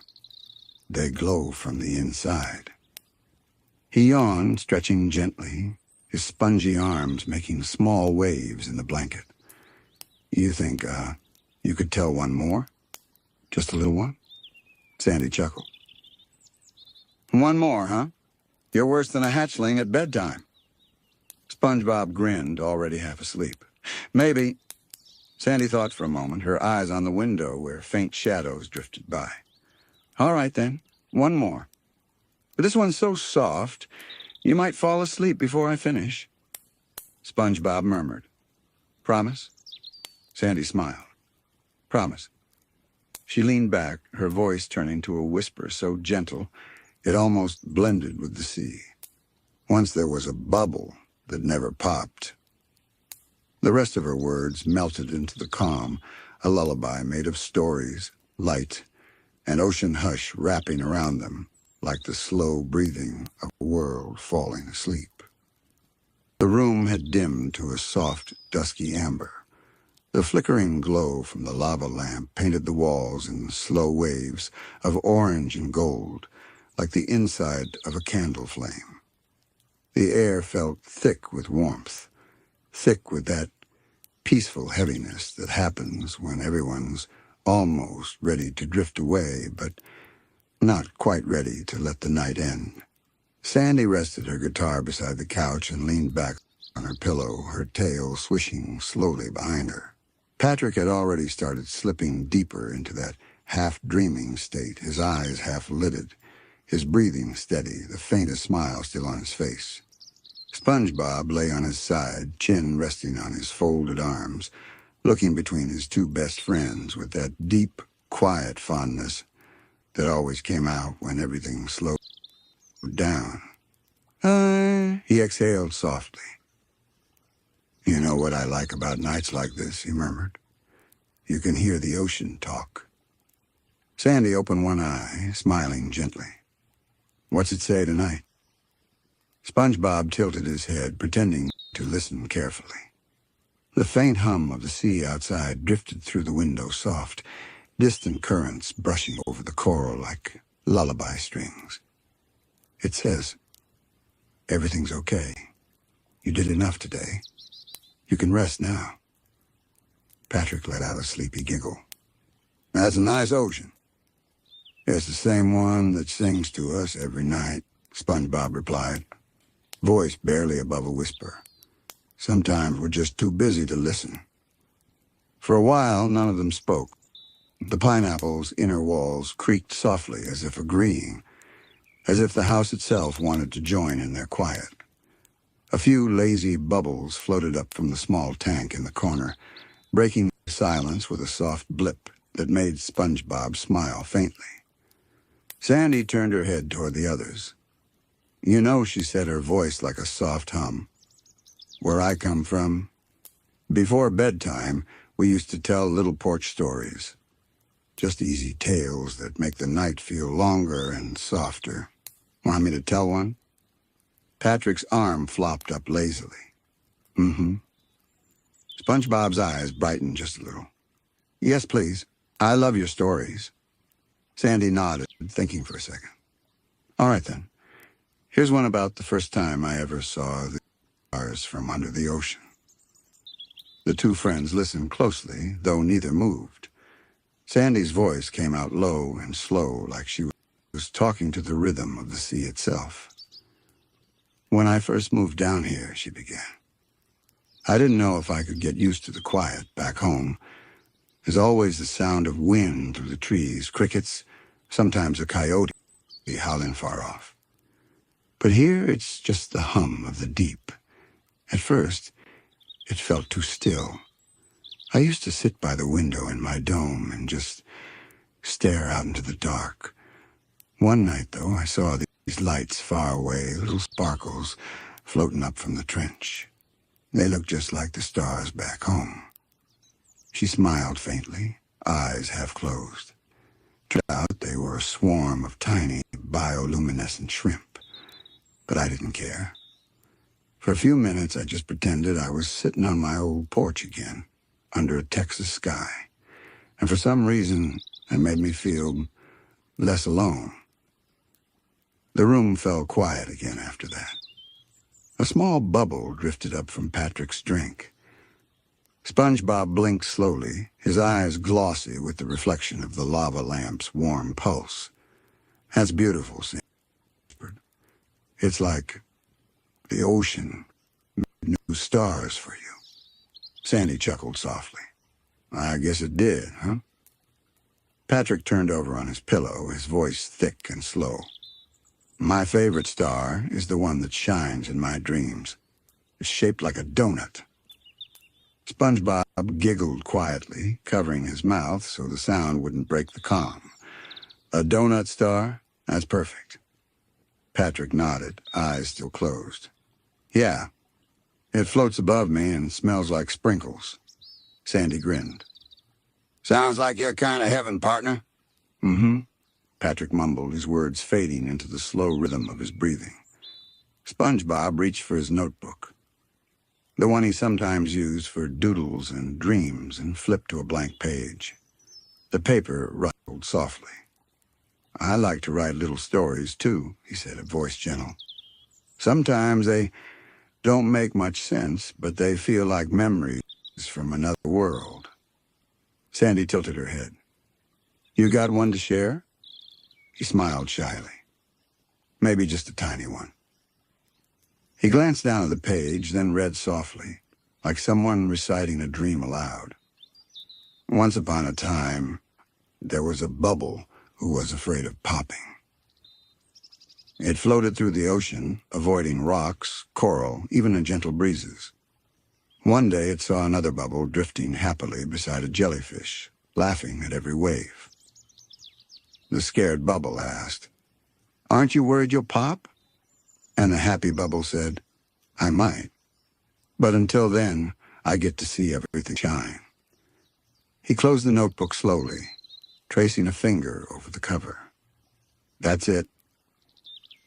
they glow from the inside." He yawned, stretching gently, his spongy arms making small waves in the blanket. "You think, you could tell one more? Just a little one?" Sandy chuckled. "One more, huh? You're worse than a hatchling at bedtime." SpongeBob grinned, already half asleep. "Maybe." Sandy thought for a moment, her eyes on the window where faint shadows drifted by. "All right, then. One more. But this one's so soft, you might fall asleep before I finish." SpongeBob murmured, "Promise?" Sandy smiled. "Promise." She leaned back, her voice turning to a whisper so gentle it almost blended with the sea. Once there was a bubble that never popped. The rest of her words melted into the calm, a lullaby made of stories, light, and ocean hush wrapping around them like the slow breathing of a world falling asleep. The room had dimmed to a soft, dusky amber. The flickering glow from the lava lamp painted the walls in slow waves of orange and gold, like the inside of a candle flame. The air felt thick with warmth, thick with that peaceful heaviness that happens when everyone's almost ready to drift away, but not quite ready to let the night end. Sandy rested her guitar beside the couch and leaned back on her pillow, her tail swishing slowly behind her. Patrick had already started slipping deeper into that half-dreaming state, his eyes half-lidded, his breathing steady, the faintest smile still on his face. SpongeBob lay on his side, chin resting on his folded arms, looking between his two best friends with that deep, quiet fondness that always came out when everything slowed down. He exhaled softly. You know what I like about nights like this, he murmured. You can hear the ocean talk. Sandy opened one eye, smiling gently. What's it say tonight? SpongeBob tilted his head, pretending to listen carefully. The faint hum of the sea outside drifted through the window, soft, distant currents brushing over the coral like lullaby strings. It says, everything's okay. You did enough today. You can rest now. Patrick let out a sleepy giggle. That's a nice ocean. It's the same one that sings to us every night, SpongeBob replied, voice barely above a whisper. Sometimes we're just too busy to listen. For a while, none of them spoke. The pineapple's inner walls creaked softly as if agreeing, as if the house itself wanted to join in their quiet. A few lazy bubbles floated up from the small tank in the corner, breaking the silence with a soft blip that made SpongeBob smile faintly. Sandy turned her head toward the others. You know, she said, her voice like a soft hum. Where I come from, before bedtime, we used to tell little porch stories. Just easy tales that make the night feel longer and softer. Want me to tell one? Patrick's arm flopped up lazily. Mm-hmm. SpongeBob's eyes brightened just a little. Yes, please. I love your stories. Sandy nodded, thinking for a second. All right, then. Here's one about the first time I ever saw the stars from under the ocean. The two friends listened closely, though neither moved. Sandy's voice came out low and slow, like she was talking to the rhythm of the sea itself. When I first moved down here, she began, I didn't know if I could get used to the quiet back home. There's always the sound of wind through the trees, crickets, sometimes a coyote howling far off. But here it's just the hum of the deep. At first, it felt too still. I used to sit by the window in my dome and just stare out into the dark. One night, though, I saw these lights far away, little sparkles floating up from the trench. They looked just like the stars back home. She smiled faintly, eyes half closed. Turned out they were a swarm of tiny bioluminescent shrimp. But I didn't care. For a few minutes, I just pretended I was sitting on my old porch again, under a Texas sky. And for some reason, it made me feel less alone. The room fell quiet again after that. A small bubble drifted up from Patrick's drink. SpongeBob blinked slowly, his eyes glossy with the reflection of the lava lamp's warm pulse. That's beautiful, Sandy whispered. It's like the ocean made new stars for you. Sandy chuckled softly. I guess it did, huh? Patrick turned over on his pillow, his voice thick and slow. My favorite star is the one that shines in my dreams. It's shaped like a donut. SpongeBob giggled quietly, covering his mouth so the sound wouldn't break the calm. A donut star? That's perfect. Patrick nodded, eyes still closed. Yeah, it floats above me and smells like sprinkles. Sandy grinned. Sounds like you're kind of heaven, partner. Mm-hmm. Patrick mumbled, his words fading into the slow rhythm of his breathing. SpongeBob reached for his notebook, the one he sometimes used for doodles and dreams, and flipped to a blank page. The paper rustled softly. I like to write little stories, too, he said, a voice gentle. Sometimes they don't make much sense, but they feel like memories from another world. Sandy tilted her head. You got one to share? He smiled shyly. Maybe just a tiny one. He glanced down at the page, then read softly, like someone reciting a dream aloud. Once upon a time, there was a bubble who was afraid of popping. It floated through the ocean, avoiding rocks, coral, even the gentle breezes. One day it saw another bubble drifting happily beside a jellyfish, laughing at every wave. The scared bubble asked, Aren't you worried you'll pop? And the happy bubble said, I might. But until then, I get to see everything shine. He closed the notebook slowly, tracing a finger over the cover. That's it.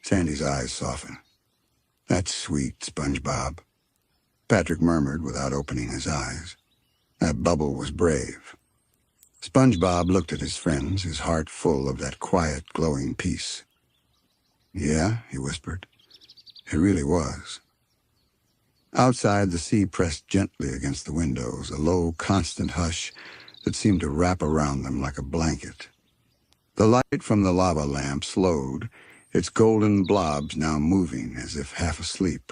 Sandy's eyes softened. That's sweet, SpongeBob. Patrick murmured without opening his eyes. That bubble was brave. SpongeBob looked at his friends, his heart full of that quiet, glowing peace. Yeah, he whispered. It really was. Outside, the sea pressed gently against the windows, a low, constant hush that seemed to wrap around them like a blanket. The light from the lava lamp slowed, its golden blobs now moving as if half asleep.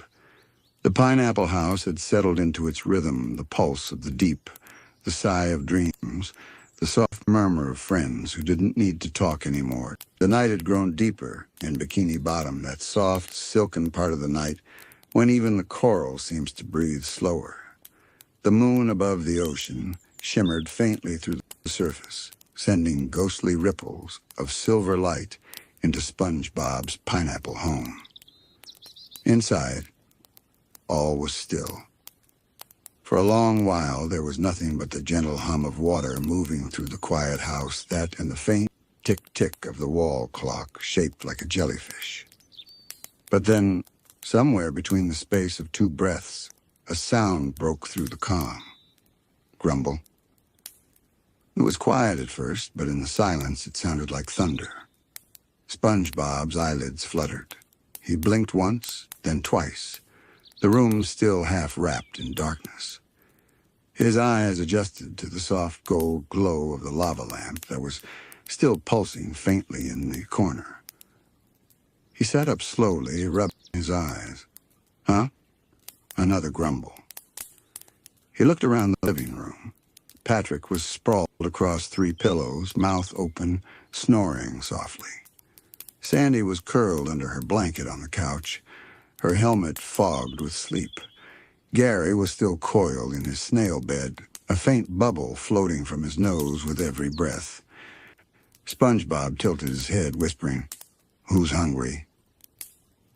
The pineapple house had settled into its rhythm, the pulse of the deep, the sigh of dreams, the soft murmur of friends who didn't need to talk anymore. The night had grown deeper in Bikini Bottom, that soft, silken part of the night when even the coral seems to breathe slower. The moon above the ocean shimmered faintly through the surface, sending ghostly ripples of silver light into SpongeBob's pineapple home. Inside, all was still. For a long while, there was nothing but the gentle hum of water moving through the quiet house, that and the faint tick-tick of the wall clock shaped like a jellyfish. But then, somewhere between the space of two breaths, a sound broke through the calm. Grumble. It was quiet at first, but in the silence it sounded like thunder. SpongeBob's eyelids fluttered. He blinked once, then twice, the room still half wrapped in darkness. His eyes adjusted to the soft gold glow of the lava lamp that was still pulsing faintly in the corner. He sat up slowly, rubbing his eyes. Huh? Another grumble. He looked around the living room. Patrick was sprawled across 3 pillows, mouth open, snoring softly. Sandy was curled under her blanket on the couch, her helmet fogged with sleep. Gary was still coiled in his snail bed, a faint bubble floating from his nose with every breath. SpongeBob tilted his head, whispering, Who's hungry?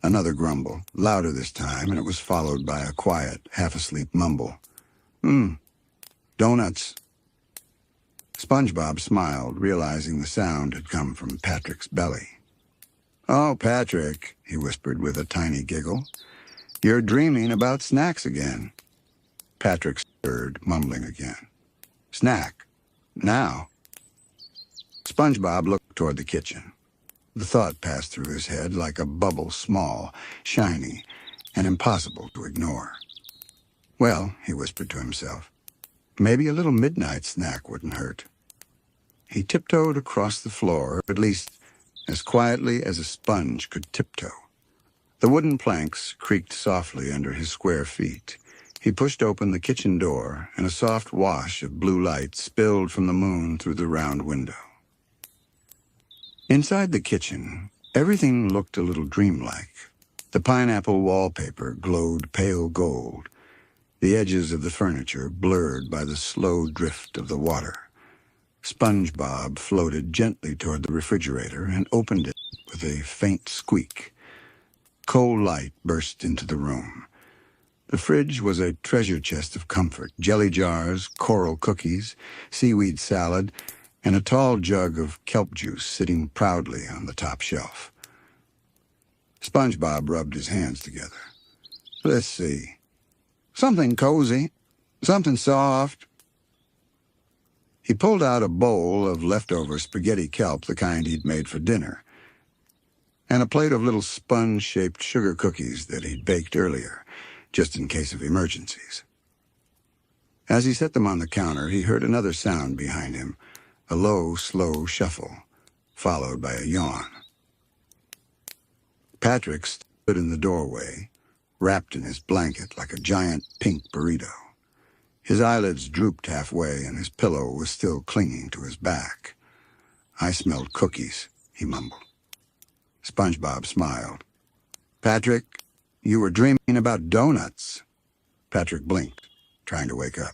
Another grumble, louder this time, and it was followed by a quiet, half-asleep mumble. Donuts. SpongeBob smiled, realizing the sound had come from Patrick's belly. Oh, Patrick, he whispered with a tiny giggle. You're dreaming about snacks again. Patrick stirred, mumbling again. Snack? Now? SpongeBob looked toward the kitchen. The thought passed through his head like a bubble, small, shiny, and impossible to ignore. Well, he whispered to himself, maybe a little midnight snack wouldn't hurt. He tiptoed across the floor, at least as quietly as a sponge could tiptoe. The wooden planks creaked softly under his square feet. He pushed open the kitchen door, and a soft wash of blue light spilled from the moon through the round window. Inside the kitchen, everything looked a little dreamlike. The pineapple wallpaper glowed pale gold. the edges of the furniture blurred by the slow drift of the water. SpongeBob floated gently toward the refrigerator and opened it with a faint squeak. Cold light burst into the room. The fridge was a treasure chest of comfort: jelly jars, coral cookies, seaweed salad, and a tall jug of kelp juice sitting proudly on the top shelf. SpongeBob rubbed his hands together. Let's see. Something cozy, something soft. He pulled out a bowl of leftover spaghetti kelp, the kind he'd made for dinner, and a plate of little sponge-shaped sugar cookies that he'd baked earlier, just in case of emergencies. As he set them on the counter, he heard another sound behind him, a low, slow shuffle, followed by a yawn. Patrick stood in the doorway, wrapped in his blanket like a giant pink burrito. His eyelids drooped halfway, and his pillow was still clinging to his back. I smelled cookies, he mumbled. SpongeBob smiled. Patrick, you were dreaming about donuts. Patrick blinked, trying to wake up.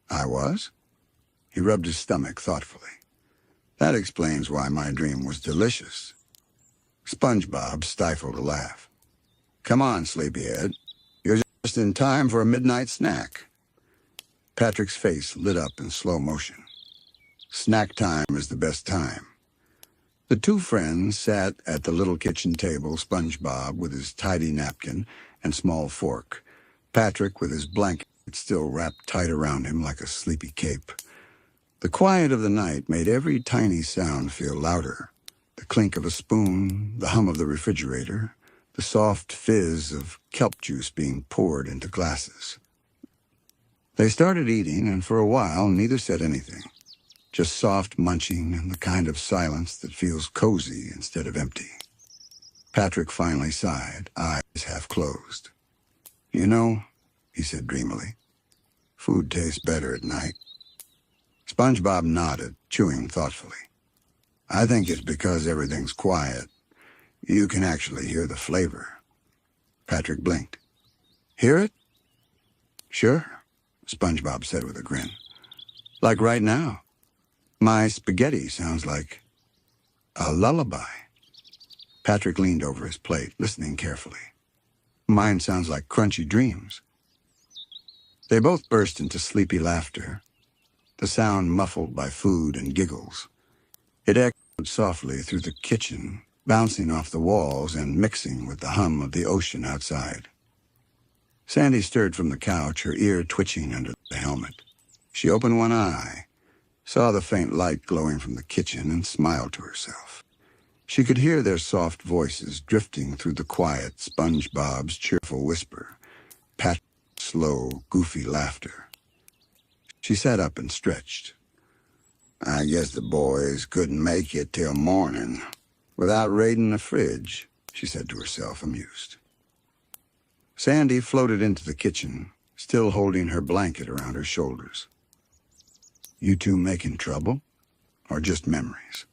I was? He rubbed his stomach thoughtfully. That explains why my dream was delicious. SpongeBob stifled a laugh. Come on, sleepyhead. You're just in time for a midnight snack. Patrick's face lit up in slow motion. Snack time is the best time. The two friends sat at the little kitchen table, SpongeBob with his tidy napkin and small fork, Patrick with his blanket still wrapped tight around him like a sleepy cape. The quiet of the night made every tiny sound feel louder: the clink of a spoon, the hum of the refrigerator, the soft fizz of kelp juice being poured into glasses. They started eating, and for a while neither said anything, just soft munching and the kind of silence that feels cozy instead of empty. Patrick finally sighed, eyes half closed. You know, he said dreamily, food tastes better at night. SpongeBob nodded, chewing thoughtfully. I think it's because everything's quiet. You can actually hear the flavor. Patrick blinked. Hear it? Sure, SpongeBob said with a grin. Like right now. My spaghetti sounds like a lullaby. Patrick leaned over his plate, listening carefully. Mine sounds like crunchy dreams. They both burst into sleepy laughter, the sound muffled by food and giggles. It echoed softly through the kitchen, bouncing off the walls and mixing with the hum of the ocean outside. Sandy stirred from the couch, her ear twitching under the helmet. She opened one eye, saw the faint light glowing from the kitchen, and smiled to herself. She could hear their soft voices drifting through the quiet, SpongeBob's cheerful whisper, Patrick's slow, goofy laughter. She sat up and stretched. I guess the boys couldn't make it till morning without raiding the fridge, she said to herself, amused. Sandy floated into the kitchen, still holding her blanket around her shoulders. You two making trouble, or just memories?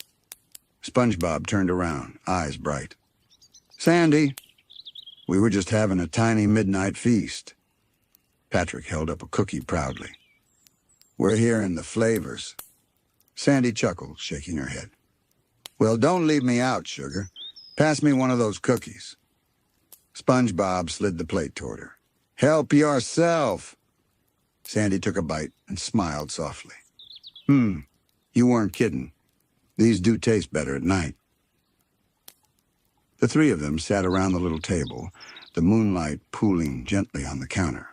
SpongeBob turned around, eyes bright. Sandy, we were just having a tiny midnight feast. Patrick held up a cookie proudly. We're hearing the flavors. Sandy chuckled, shaking her head. Well, don't leave me out, sugar. Pass me one of those cookies. SpongeBob slid the plate toward her. Help yourself. Sandy took a bite and smiled softly. You weren't kidding. These do taste better at night. The three of them sat around the little table, the moonlight pooling gently on the counter.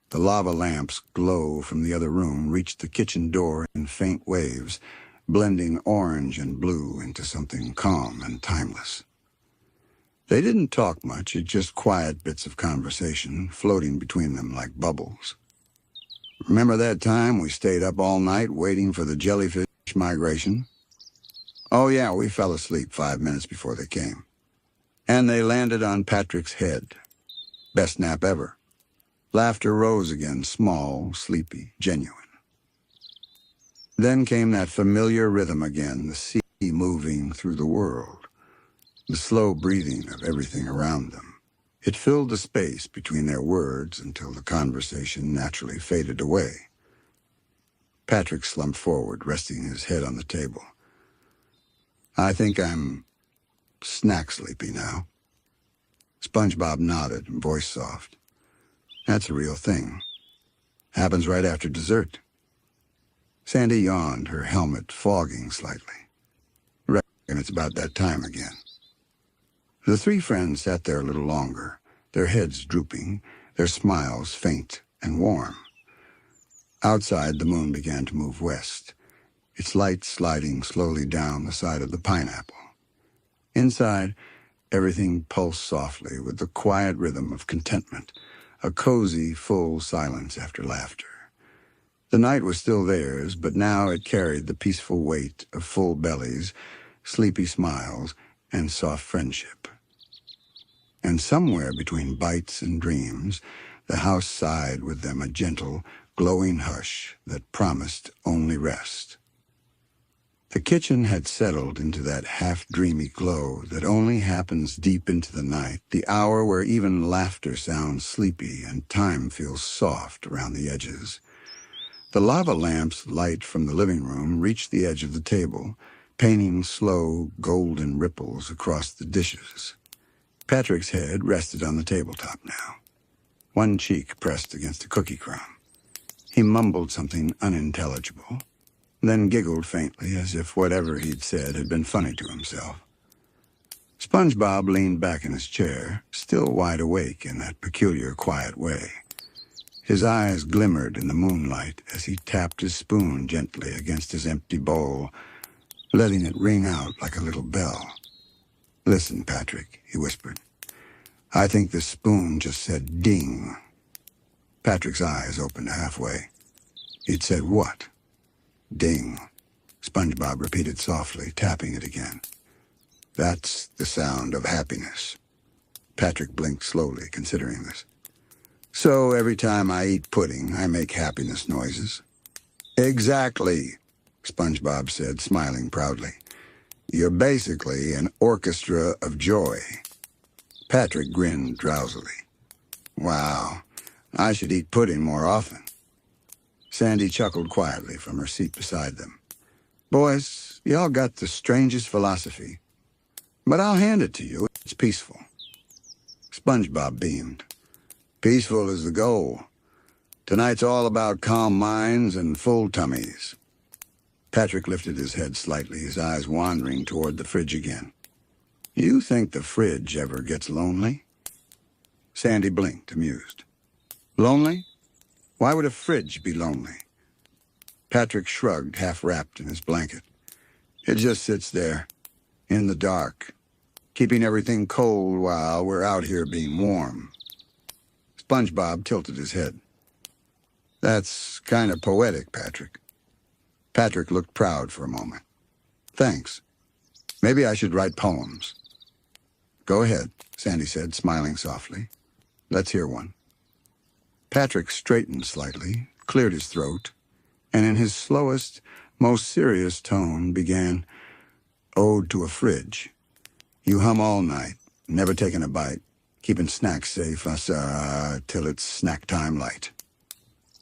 The lava lamp's glow from the other room reached the kitchen door in faint waves, blending orange and blue into something calm and timeless. They didn't talk much, just quiet bits of conversation floating between them like bubbles. Remember that time we stayed up all night waiting for the jellyfish migration? Oh yeah, we fell asleep 5 minutes before they came. And they landed on Patrick's head. Best nap ever. Laughter rose again, small, sleepy, genuine. Then came that familiar rhythm again, the sea moving through the world, the slow breathing of everything around them. It filled the space between their words until the conversation naturally faded away. Patrick slumped forward, resting his head on the table. I think I'm snack sleepy now. SpongeBob nodded, voice soft. That's a real thing. Happens right after dessert. Sandy yawned, her helmet fogging slightly. Reckon it's about that time again. The three friends sat there a little longer, their heads drooping, their smiles faint and warm. Outside, the moon began to move west, its light sliding slowly down the side of the pineapple. Inside, everything pulsed softly with the quiet rhythm of contentment, a cozy, full silence after laughter. The night was still theirs, but now it carried the peaceful weight of full bellies, sleepy smiles, and soft friendship. And somewhere between bites and dreams, the house sighed with them a gentle, glowing hush that promised only rest. The kitchen had settled into that half-dreamy glow that only happens deep into the night, the hour where even laughter sounds sleepy and time feels soft around the edges. The lava lamp's light from the living room reached the edge of the table, painting slow, golden ripples across the dishes. Patrick's head rested on the tabletop now, one cheek pressed against a cookie crumb. He mumbled something unintelligible, then giggled faintly as if whatever he'd said had been funny to himself. SpongeBob leaned back in his chair, still wide awake in that peculiar, quiet way. His eyes glimmered in the moonlight as he tapped his spoon gently against his empty bowl, letting it ring out like a little bell. Listen, Patrick, he whispered. I think the spoon just said ding. Patrick's eyes opened halfway. It said what? Ding. SpongeBob repeated softly, tapping it again. That's the sound of happiness. Patrick blinked slowly, considering this. So every time I eat pudding, I make happiness noises. Exactly, SpongeBob said, smiling proudly. You're basically an orchestra of joy. Patrick grinned drowsily. Wow, I should eat pudding more often. Sandy chuckled quietly from her seat beside them. Boys, y'all got the strangest philosophy. But I'll hand it to you. It's peaceful. SpongeBob beamed. Peaceful is the goal. Tonight's all about calm minds and full tummies. Patrick lifted his head slightly, his eyes wandering toward the fridge again. You think the fridge ever gets lonely? Sandy blinked, amused. Lonely? Why would a fridge be lonely? Patrick shrugged, half wrapped in his blanket. It just sits there, in the dark, keeping everything cold while we're out here being warm. SpongeBob tilted his head. That's kind of poetic, Patrick. Patrick looked proud for a moment. Thanks. Maybe I should write poems. Go ahead, Sandy said, smiling softly. Let's hear one. Patrick straightened slightly, cleared his throat, and in his slowest, most serious tone began, Ode to a Fridge. You hum all night, never taking a bite, keeping snacks safe, till it's snack time light.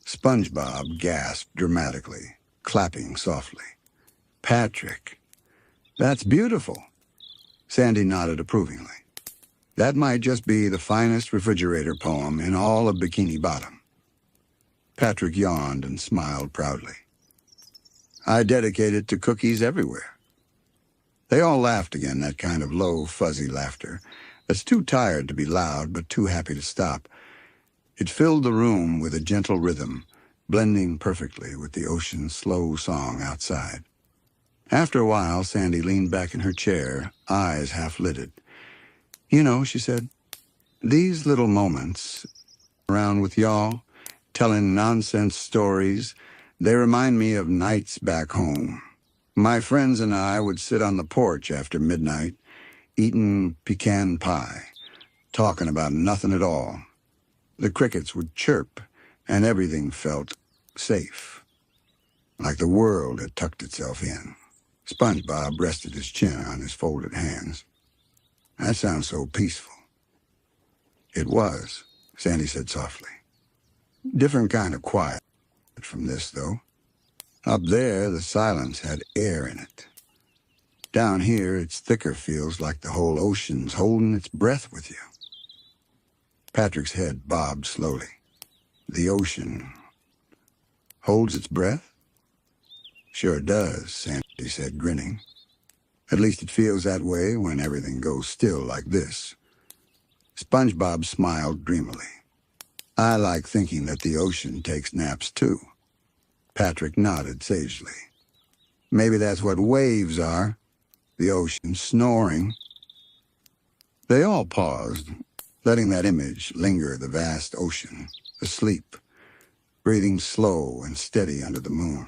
SpongeBob gasped dramatically, clapping softly. Patrick, that's beautiful. Sandy nodded approvingly. That might just be the finest refrigerator poem in all of Bikini Bottom. Patrick yawned and smiled proudly. I dedicate it to cookies everywhere. They all laughed again, that kind of low, fuzzy laughter that's too tired to be loud but too happy to stop. It filled the room with a gentle rhythm, blending perfectly with the ocean's slow song outside. After a while, Sandy leaned back in her chair, eyes half-lidded. You know, she said, these little moments around with y'all, telling nonsense stories, they remind me of nights back home. My friends and I would sit on the porch after midnight, eating pecan pie, talking about nothing at all. The crickets would chirp, and everything felt safe, like the world had tucked itself in. SpongeBob rested his chin on his folded hands. That sounds so peaceful. It It was, Sandy said softly. Different kind of quiet from this, though. Up there, the silence had air in it. Down here, its thicker feels like the whole ocean's holding its breath with you. Patrick's head bobbed slowly. The ocean holds its breath? Sure does, Sandy said, grinning. At least it feels that way when everything goes still like this. SpongeBob smiled dreamily. I like thinking that the ocean takes naps too. Patrick nodded sagely. Maybe that's what waves are. The ocean snoring. They all paused, letting that image linger, the vast ocean, asleep, breathing slow and steady under the moon.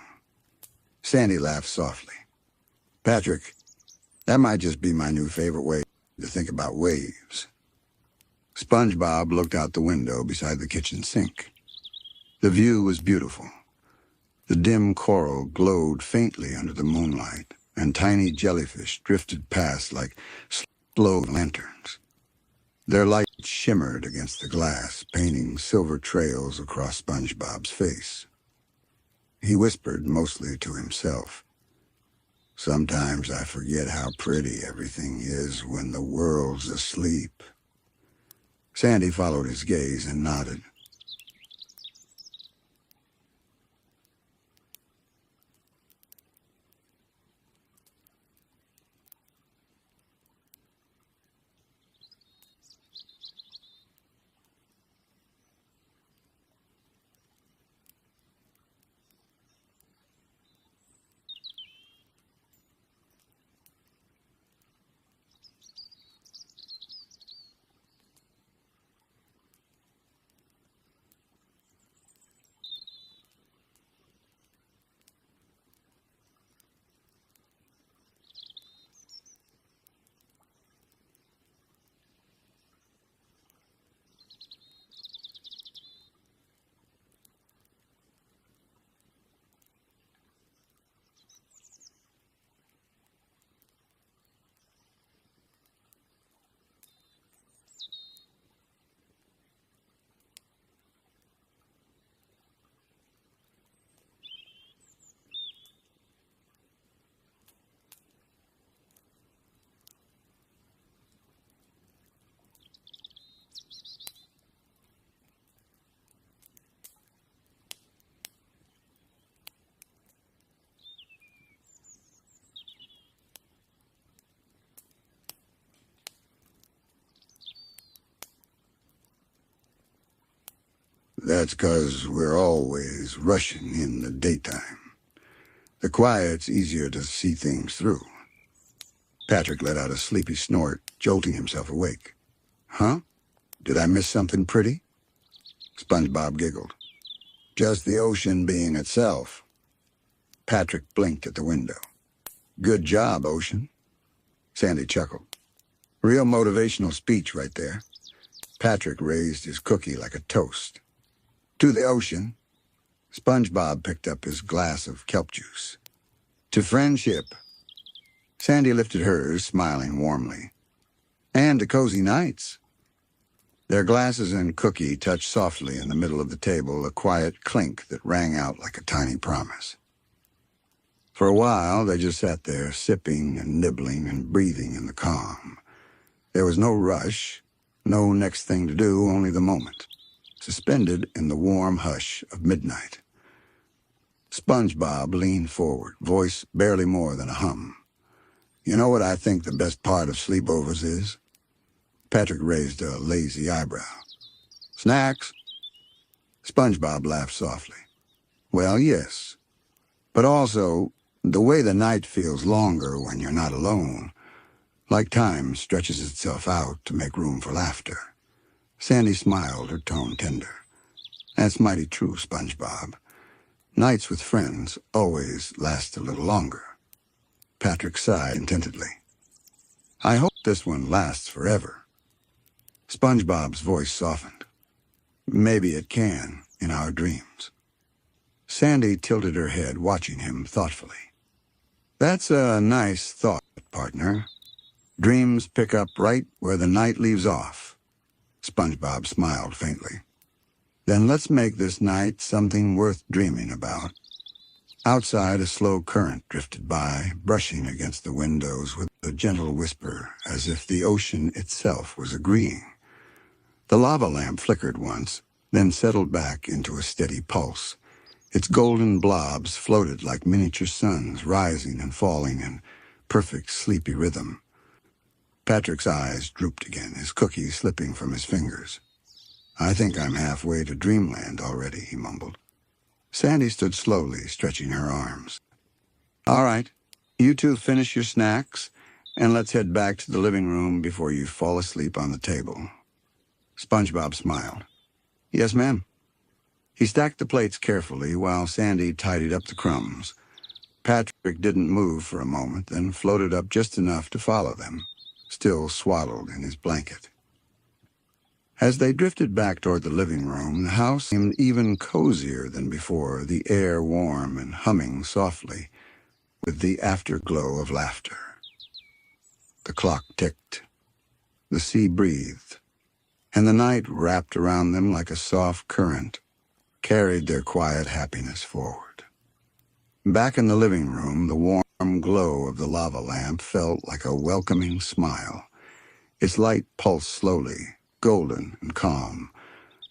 Sandy laughed softly. Patrick, that might just be my new favorite way to think about waves. SpongeBob looked out the window beside the kitchen sink. The view was beautiful. The dim coral glowed faintly under the moonlight, and tiny jellyfish drifted past like slow lanterns. Their light shimmered against the glass, painting silver trails across SpongeBob's face. He whispered, mostly to himself, Sometimes I forget how pretty everything is when the world's asleep. Sandy followed his gaze and nodded. That's 'cause we're always rushing in the daytime. The quiet's easier to see things through. Patrick let out a sleepy snort, jolting himself awake. Huh? Did I miss something pretty? SpongeBob giggled. Just the ocean being itself. Patrick blinked at the window. Good job, ocean. Sandy chuckled. Real motivational speech right there. Patrick raised his cookie like a toast. To the ocean. SpongeBob picked up his glass of kelp juice. To friendship. Sandy lifted hers, smiling warmly. And to cozy nights. Their glasses and cookie touched softly in the middle of the table, a quiet clink that rang out like a tiny promise. For a while, they just sat there, sipping and nibbling and breathing in the calm. There was no rush, no next thing to do, only the moment, suspended in the warm hush of midnight. SpongeBob leaned forward, voice barely more than a hum. You know what I think the best part of sleepovers is? Patrick raised a lazy eyebrow. Snacks? SpongeBob laughed softly. Well, yes. But also, the way the night feels longer when you're not alone, like time stretches itself out to make room for laughter. Sandy smiled, her tone tender. That's mighty true, SpongeBob. Nights with friends always last a little longer. Patrick sighed contentedly. I hope this one lasts forever. SpongeBob's voice softened. Maybe it can, in our dreams. Sandy tilted her head, watching him thoughtfully. That's a nice thought, partner. Dreams pick up right where the night leaves off. SpongeBob smiled faintly. Then let's make this night something worth dreaming about. Outside, a slow current drifted by, brushing against the windows with a gentle whisper, as if the ocean itself was agreeing. The lava lamp flickered once, then settled back into a steady pulse. Its golden blobs floated like miniature suns, rising and falling in perfect sleepy rhythm. Patrick's eyes drooped again, his cookie slipping from his fingers. "I think I'm halfway to dreamland already," he mumbled. Sandy stood slowly, stretching her arms. "All right, you two finish your snacks, and let's head back to the living room before you fall asleep on the table." SpongeBob smiled. "Yes, ma'am." He stacked the plates carefully while Sandy tidied up the crumbs. Patrick didn't move for a moment, then floated up just enough to follow them, still swaddled in his blanket. As they drifted back toward the living room, the house seemed even cozier than before, the air warm and humming softly, with the afterglow of laughter. The clock ticked, the sea breathed, and the night wrapped around them like a soft current, carried their quiet happiness forward. Back in the living room, the warm glow of the lava lamp felt like a welcoming smile. Its light pulsed slowly, golden and calm,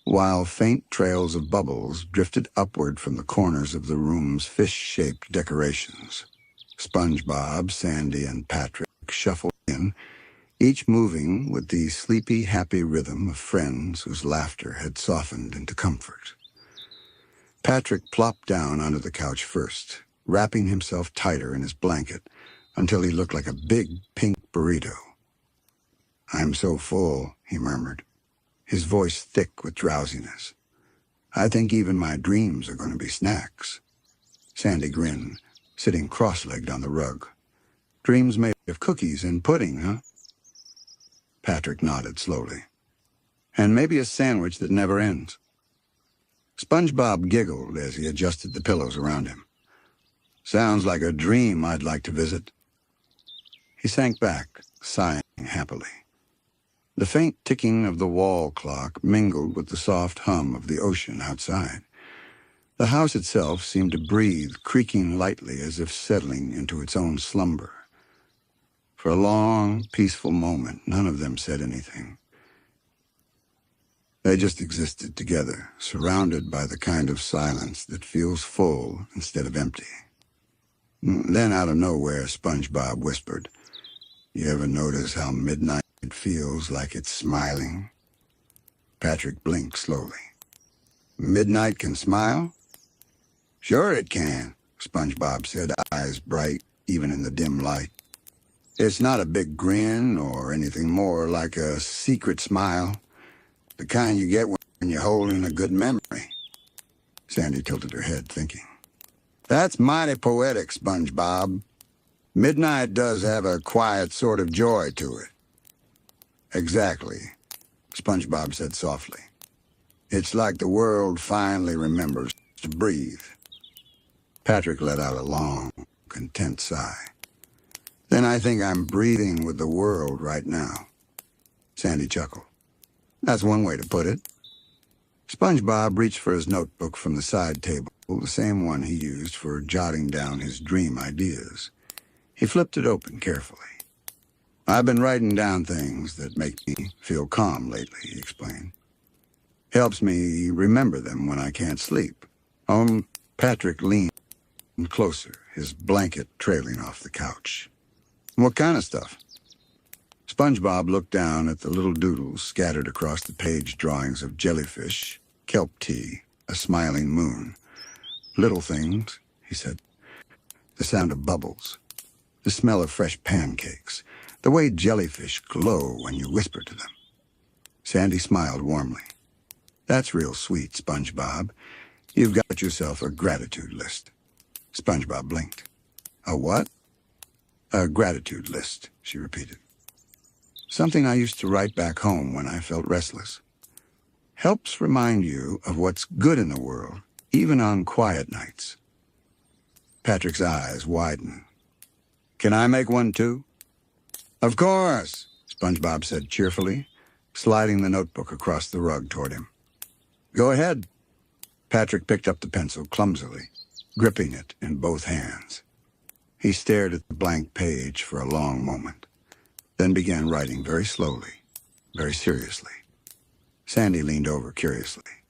while faint trails of bubbles drifted upward from the corners of the room's fish-shaped decorations. SpongeBob, Sandy, and Patrick shuffled in, each moving with the sleepy, happy rhythm of friends whose laughter had softened into comfort. Patrick plopped down onto the couch first, wrapping himself tighter in his blanket until he looked like a big pink burrito. "I'm so full," he murmured, his voice thick with drowsiness. "I think even my dreams are going to be snacks." Sandy grinned, sitting cross-legged on the rug. "Dreams made of cookies and pudding, huh?" Patrick nodded slowly. "And maybe a sandwich that never ends." SpongeBob giggled as he adjusted the pillows around him. "Sounds like a dream I'd like to visit." He sank back, sighing happily. The faint ticking of the wall clock mingled with the soft hum of the ocean outside. The house itself seemed to breathe, creaking lightly as if settling into its own slumber. For a long, peaceful moment, none of them said anything. They just existed together, surrounded by the kind of silence that feels full instead of empty. Then out of nowhere, SpongeBob whispered, "You ever notice how midnight feels like it's smiling?" Patrick blinked slowly. "Midnight can smile?" "Sure it can," SpongeBob said, eyes bright even in the dim light. "It's not a big grin or anything more like a secret smile, the kind you get when you're holding a good memory." Sandy tilted her head, thinking. "That's mighty poetic, SpongeBob. Midnight does have a quiet sort of joy to it." "Exactly," SpongeBob said softly. "It's like the world finally remembers to breathe." Patrick let out a long, content sigh. "Then I think I'm breathing with the world right now." Sandy chuckled. "That's one way to put it." SpongeBob reached for his notebook from the side table, the same one he used for jotting down his dream ideas. He flipped it open carefully. "I've been writing down things that make me feel calm lately," he explained. "Helps me remember them when I can't sleep." Patrick leaned closer, his blanket trailing off the couch. "What kind of stuff?" SpongeBob looked down at the little doodles scattered across the page, drawings of jellyfish, kelp tea, a smiling moon. "Little things," he said. "The sound of bubbles, the smell of fresh pancakes, the way jellyfish glow when you whisper to them." Sandy smiled warmly. "That's real sweet, SpongeBob. You've got yourself a gratitude list." SpongeBob blinked. "A what?" "A gratitude list," she repeated. "Something I used to write back home when I felt restless. Helps remind you of what's good in the world, even on quiet nights." Patrick's eyes widened. "Can I make one too?" "Of course," SpongeBob said cheerfully, sliding the notebook across the rug toward him. "Go ahead." Patrick picked up the pencil clumsily, gripping it in both hands. He stared at the blank page for a long moment, then began writing very slowly, very seriously. Sandy leaned over curiously.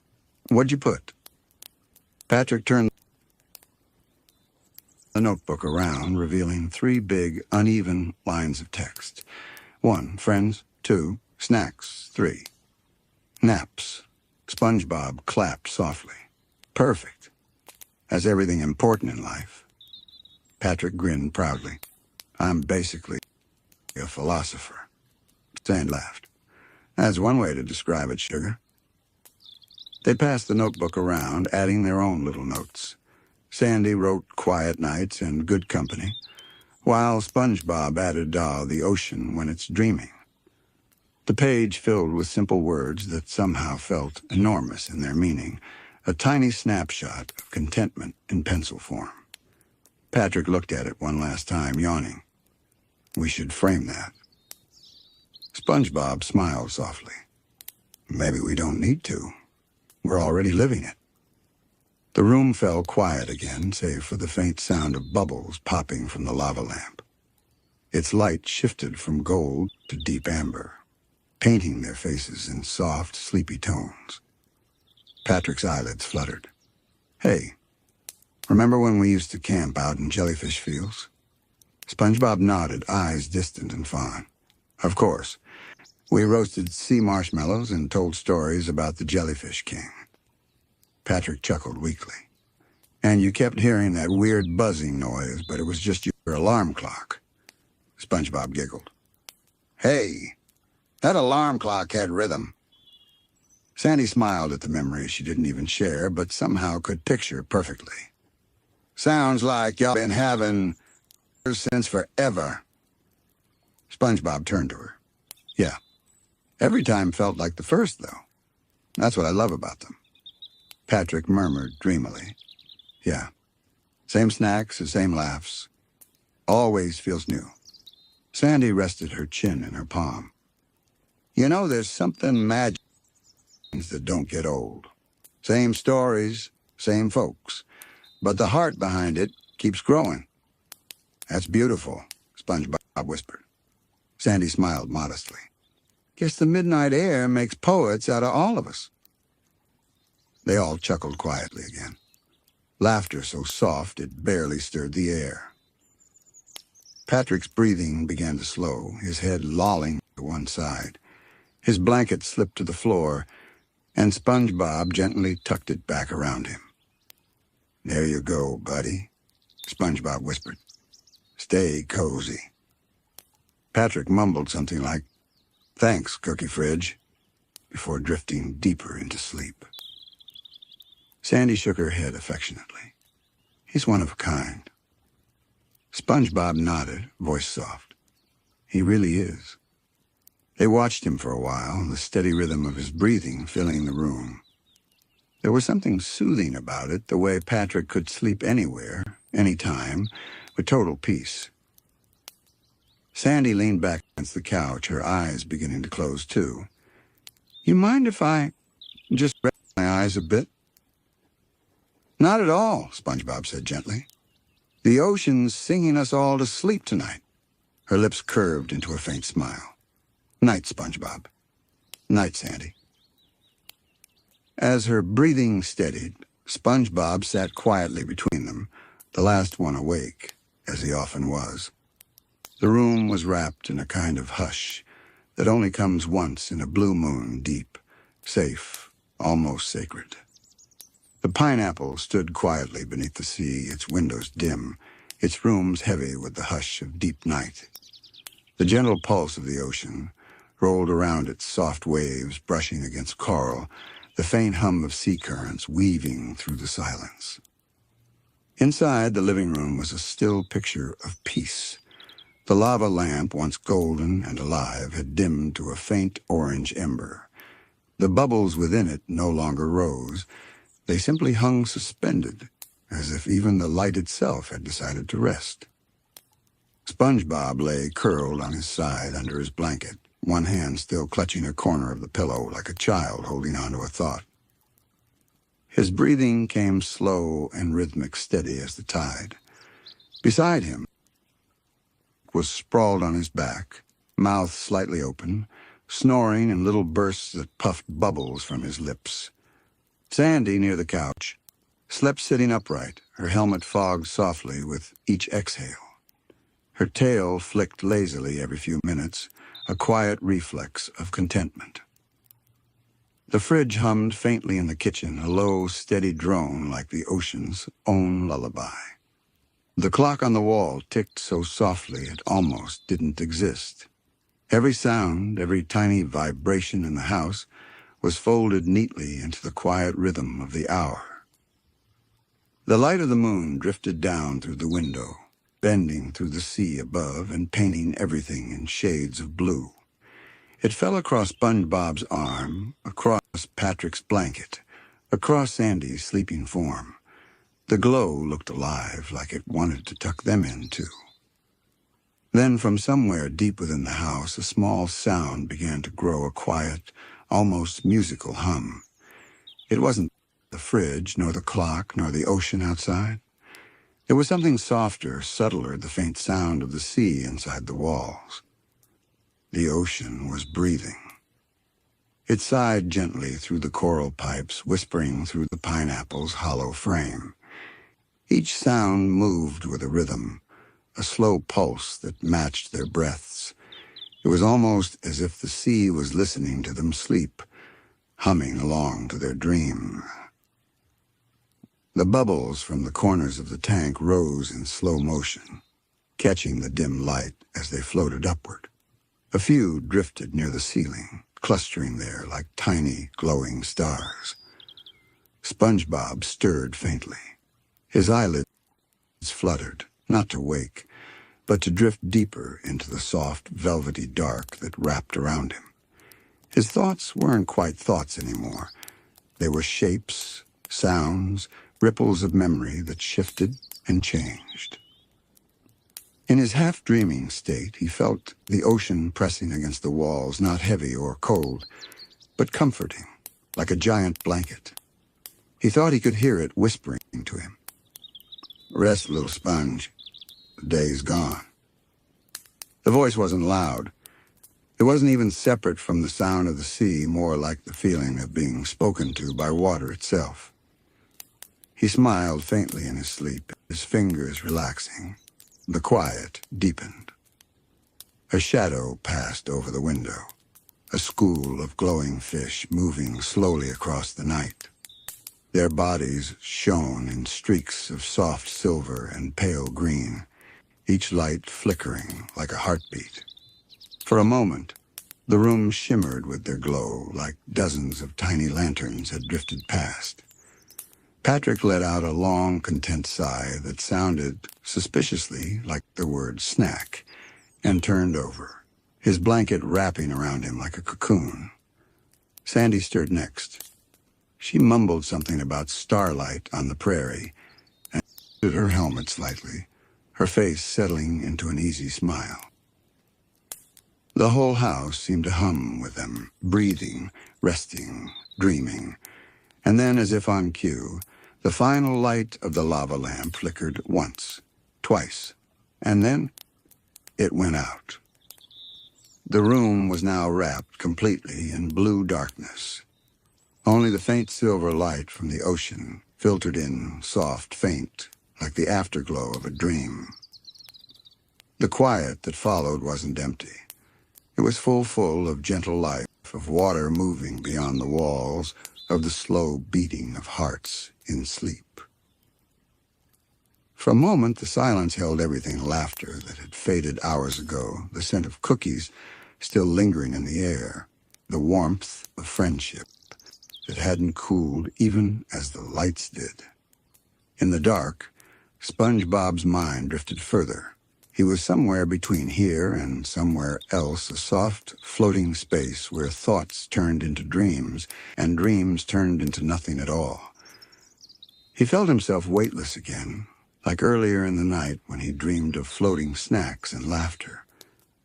"What'd you put?" Patrick turned the notebook around, revealing 3 big, uneven lines of text. 1, friends. 2, snacks. 3, naps. SpongeBob clapped softly. "Perfect. As everything important in life." Patrick grinned proudly. "I'm basically a philosopher." Sandy laughed. "That's one way to describe it, sugar." They passed the notebook around, adding their own little notes. Sandy wrote quiet nights and good company, while SpongeBob added the ocean when it's dreaming. The page filled with simple words that somehow felt enormous in their meaning, a tiny snapshot of contentment in pencil form. Patrick looked at it one last time, yawning. "We should frame that." SpongeBob smiled softly. "Maybe we don't need to. We're already living it." The room fell quiet again, save for the faint sound of bubbles popping from the lava lamp. Its light shifted from gold to deep amber, painting their faces in soft, sleepy tones. Patrick's eyelids fluttered. "Hey, remember when we used to camp out in jellyfish fields?" SpongeBob nodded, eyes distant and fond. "Of course. We roasted sea marshmallows and told stories about the jellyfish king." Patrick chuckled weakly. "And you kept hearing that weird buzzing noise, but it was just your alarm clock." SpongeBob giggled. "Hey, that alarm clock had rhythm." Sandy smiled at the memory she didn't even share, but somehow could picture perfectly. "Sounds like y'all been having since forever." SpongeBob turned to her. "Yeah. Every time felt like the first, though. That's what I love about them." Patrick murmured dreamily. "Yeah. Same snacks, the same laughs. Always feels new." Sandy rested her chin in her palm. "You know, there's something magic that don't get old. Same stories, same folks, but the heart behind it keeps growing." "That's beautiful," SpongeBob whispered. Sandy smiled modestly. "Guess the midnight air makes poets out of all of us." They all chuckled quietly again, laughter so soft it barely stirred the air. Patrick's breathing began to slow, his head lolling to one side. His blanket slipped to the floor, and SpongeBob gently tucked it back around him. "There you go, buddy," SpongeBob whispered. "Stay cozy." Patrick mumbled something like, "Thanks, Cookie Fridge," before drifting deeper into sleep. Sandy shook her head affectionately. "He's one of a kind." SpongeBob nodded, voice soft. "He really is." They watched him for a while, the steady rhythm of his breathing filling the room. There was something soothing about it, the way Patrick could sleep anywhere, anytime, with total peace. Sandy leaned back against the couch, her eyes beginning to close too. "You mind if I just rest my eyes a bit?" "Not at all," SpongeBob said gently. "The ocean's singing us all to sleep tonight." Her lips curved into a faint smile. "Night, SpongeBob." "Night, Sandy." As her breathing steadied, SpongeBob sat quietly between them, the last one awake, as he often was. The room was wrapped in a kind of hush that only comes once in a blue moon, deep, safe, almost sacred. The pineapple stood quietly beneath the sea, its windows dim, its rooms heavy with the hush of deep night. The gentle pulse of the ocean rolled around its soft waves brushing against coral, the faint hum of sea currents weaving through the silence. Inside the living room was a still picture of peace. The lava lamp, once golden and alive, had dimmed to a faint orange ember. The bubbles within it no longer rose. They simply hung suspended, as if even the light itself had decided to rest. SpongeBob lay curled on his side under his blanket, one hand still clutching a corner of the pillow like a child holding on to a thought. His breathing came slow and rhythmic, steady as the tide. Beside him was sprawled on his back, mouth slightly open, snoring in little bursts that puffed bubbles from his lips. Sandy, near the couch, slept sitting upright, her helmet fogged softly with each exhale. Her tail flicked lazily every few minutes, a quiet reflex of contentment. The fridge hummed faintly in the kitchen, a low, steady drone like the ocean's own lullaby. The clock on the wall ticked so softly it almost didn't exist. Every sound, every tiny vibration in the house was folded neatly into the quiet rhythm of the hour. The light of the moon drifted down through the window, bending through the sea above and painting everything in shades of blue. It fell across SpongeBob's arm, across Patrick's blanket, across Sandy's sleeping form. The glow looked alive, like it wanted to tuck them in, too. Then from somewhere deep within the house, a small sound began to grow, a quiet, almost musical hum. It wasn't the fridge, nor the clock, nor the ocean outside. There was something softer, subtler, the faint sound of the sea inside the walls. The ocean was breathing. It sighed gently through the coral pipes, whispering through the pineapple's hollow frame. Each sound moved with a rhythm, a slow pulse that matched their breaths. It was almost as if the sea was listening to them sleep, humming along to their dream. The bubbles from the corners of the tank rose in slow motion, catching the dim light as they floated upward. A few drifted near the ceiling, clustering there like tiny, glowing stars. SpongeBob stirred faintly. His eyelids fluttered, not to wake, but to drift deeper into the soft, velvety dark that wrapped around him. His thoughts weren't quite thoughts anymore. They were shapes, sounds, ripples of memory that shifted and changed. In his half-dreaming state, he felt the ocean pressing against the walls, not heavy or cold, but comforting, like a giant blanket. He thought he could hear it whispering to him. "Rest, little sponge. The day's gone." The voice wasn't loud. It wasn't even separate from the sound of the sea, more like the feeling of being spoken to by water itself. He smiled faintly in his sleep, his fingers relaxing. The quiet deepened. A shadow passed over the window, a school of glowing fish moving slowly across the night. Their bodies shone in streaks of soft silver and pale green, each light flickering like a heartbeat. For a moment, the room shimmered with their glow, like dozens of tiny lanterns had drifted past. Patrick let out a long, content sigh that sounded suspiciously like the word snack, and turned over, his blanket wrapping around him like a cocoon. Sandy stirred next. She mumbled something about starlight on the prairie and lifted her helmet slightly, her face settling into an easy smile. The whole house seemed to hum with them, breathing, resting, dreaming. And then, as if on cue, the final light of the lava lamp flickered once, twice, and then it went out. The room was now wrapped completely in blue darkness. Only the faint silver light from the ocean filtered in, soft, faint, like the afterglow of a dream. The quiet that followed wasn't empty. It was full of gentle life, of water moving beyond the walls, of the slow beating of hearts in sleep. For a moment, the silence held everything, laughter that had faded hours ago, the scent of cookies still lingering in the air, the warmth of friendship that hadn't cooled even as the lights did. In the dark, SpongeBob's mind drifted further. He was somewhere between here and somewhere else, a soft, floating space where thoughts turned into dreams, and dreams turned into nothing at all. He felt himself weightless again, like earlier in the night when he dreamed of floating snacks and laughter.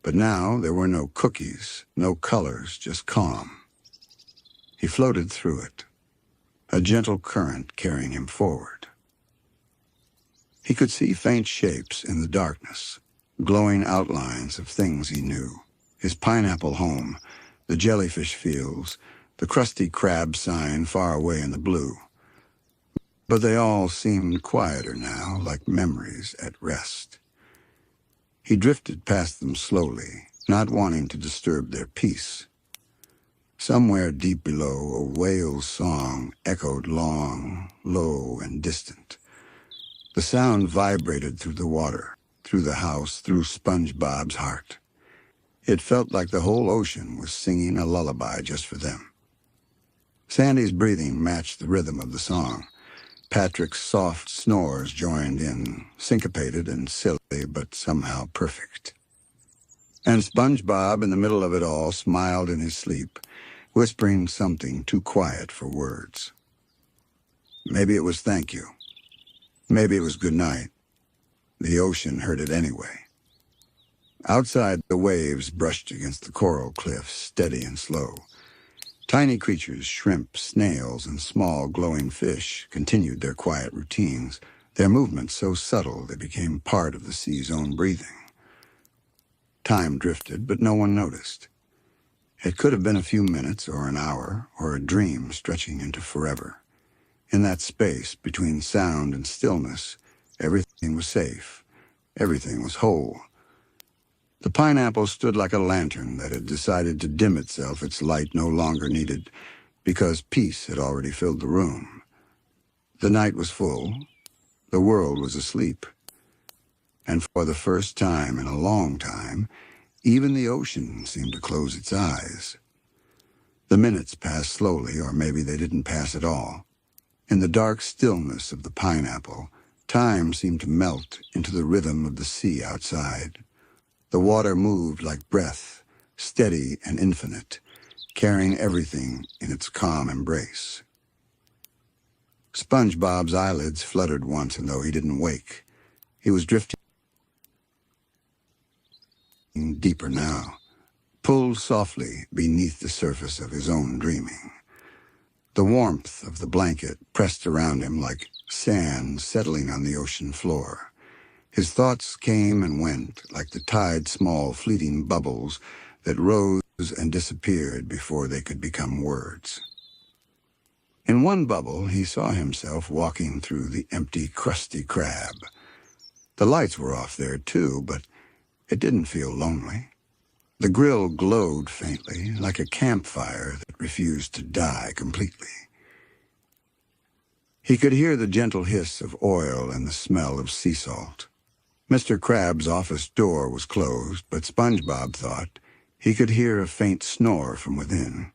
But now there were no cookies, no colors, just calm. He floated through it, a gentle current carrying him forward. He could see faint shapes in the darkness, glowing outlines of things he knew. His pineapple home, the jellyfish fields, the crusty crab sign far away in the blue. But they all seemed quieter now, like memories at rest. He drifted past them slowly, not wanting to disturb their peace. Somewhere deep below, a whale's song echoed long, low, and distant. The sound vibrated through the water, through the house, through SpongeBob's heart. It felt like the whole ocean was singing a lullaby just for them. Sandy's breathing matched the rhythm of the song. Patrick's soft snores joined in, syncopated and silly, but somehow perfect. And SpongeBob, in the middle of it all, smiled in his sleep, whispering something too quiet for words. Maybe it was thank you. Maybe it was good night. The ocean heard it anyway. Outside, the waves brushed against the coral cliffs, steady and slow. Tiny creatures, shrimp, snails, and small glowing fish, continued their quiet routines, their movements so subtle they became part of the sea's own breathing. Time drifted, but no one noticed. It could have been a few minutes or an hour, or a dream stretching into forever. In that space between sound and stillness, everything was safe. Everything was whole. The pineapple stood like a lantern that had decided to dim itself, its light no longer needed, because peace had already filled the room. The night was full. The world was asleep. And for the first time in a long time, even the ocean seemed to close its eyes. The minutes passed slowly, or maybe they didn't pass at all. In the dark stillness of the pineapple, time seemed to melt into the rhythm of the sea outside. The water moved like breath, steady and infinite, carrying everything in its calm embrace. SpongeBob's eyelids fluttered once, and though he didn't wake, he was drifting deeper now, pulled softly beneath the surface of his own dreaming. The warmth of the blanket pressed around him like sand settling on the ocean floor. His thoughts came and went like the tide's small fleeting bubbles that rose and disappeared before they could become words. In one bubble, he saw himself walking through the empty, crusty crab. The lights were off there too, but it didn't feel lonely. The grill glowed faintly, like a campfire that refused to die completely. He could hear the gentle hiss of oil and the smell of sea salt. Mr. Crab's office door was closed, but SpongeBob thought he could hear a faint snore from within.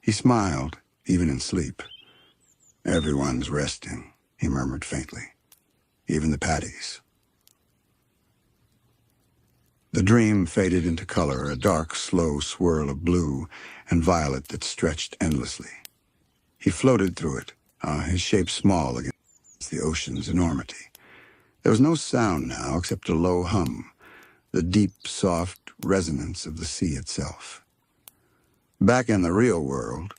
He smiled, even in sleep. "Everyone's resting," he murmured faintly. "Even the patties." The dream faded into color, a dark, slow swirl of blue and violet that stretched endlessly. He floated through it, his shape small against the ocean's enormity. There was no sound now except a low hum, the deep, soft resonance of the sea itself. Back in the real world,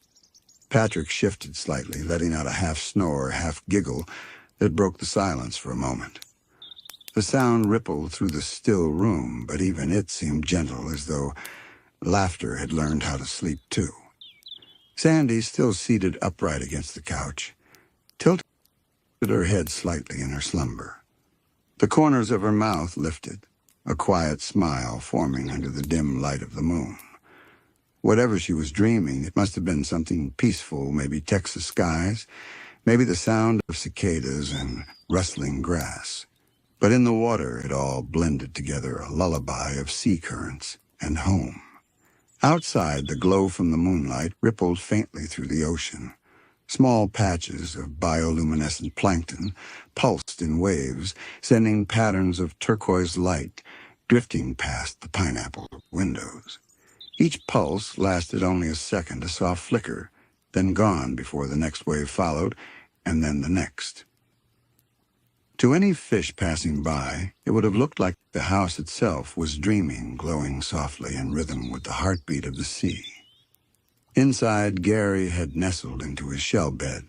Patrick shifted slightly, letting out a half-snore, half-giggle that broke the silence for a moment. The sound rippled through the still room, but even it seemed gentle, as though laughter had learned how to sleep too. Sandy, still seated upright against the couch, tilted her head slightly in her slumber. The corners of her mouth lifted, a quiet smile forming under the dim light of the moon. Whatever she was dreaming, it must have been something peaceful, maybe Texas skies, maybe the sound of cicadas and rustling grass. But in the water it all blended together, a lullaby of sea currents and home. Outside, the glow from the moonlight rippled faintly through the ocean. Small patches of bioluminescent plankton pulsed in waves, sending patterns of turquoise light drifting past the pineapple windows. Each pulse lasted only a second, a soft flicker, then gone before the next wave followed, and then the next. To any fish passing by, it would have looked like the house itself was dreaming, glowing softly in rhythm with the heartbeat of the sea. Inside, Gary had nestled into his shell bed.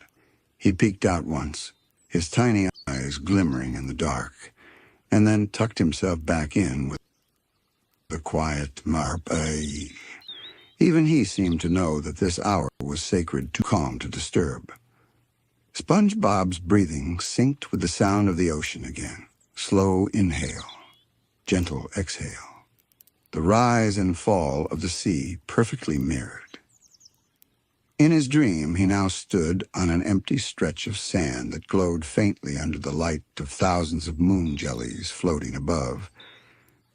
He peeked out once, his tiny eyes glimmering in the dark, and then tucked himself back in with a quiet marp. Even he seemed to know that this hour was sacred, too calm to disturb. SpongeBob's breathing synced with the sound of the ocean again. Slow inhale, gentle exhale. The rise and fall of the sea perfectly mirrored. In his dream, he now stood on an empty stretch of sand that glowed faintly under the light of thousands of moon jellies floating above.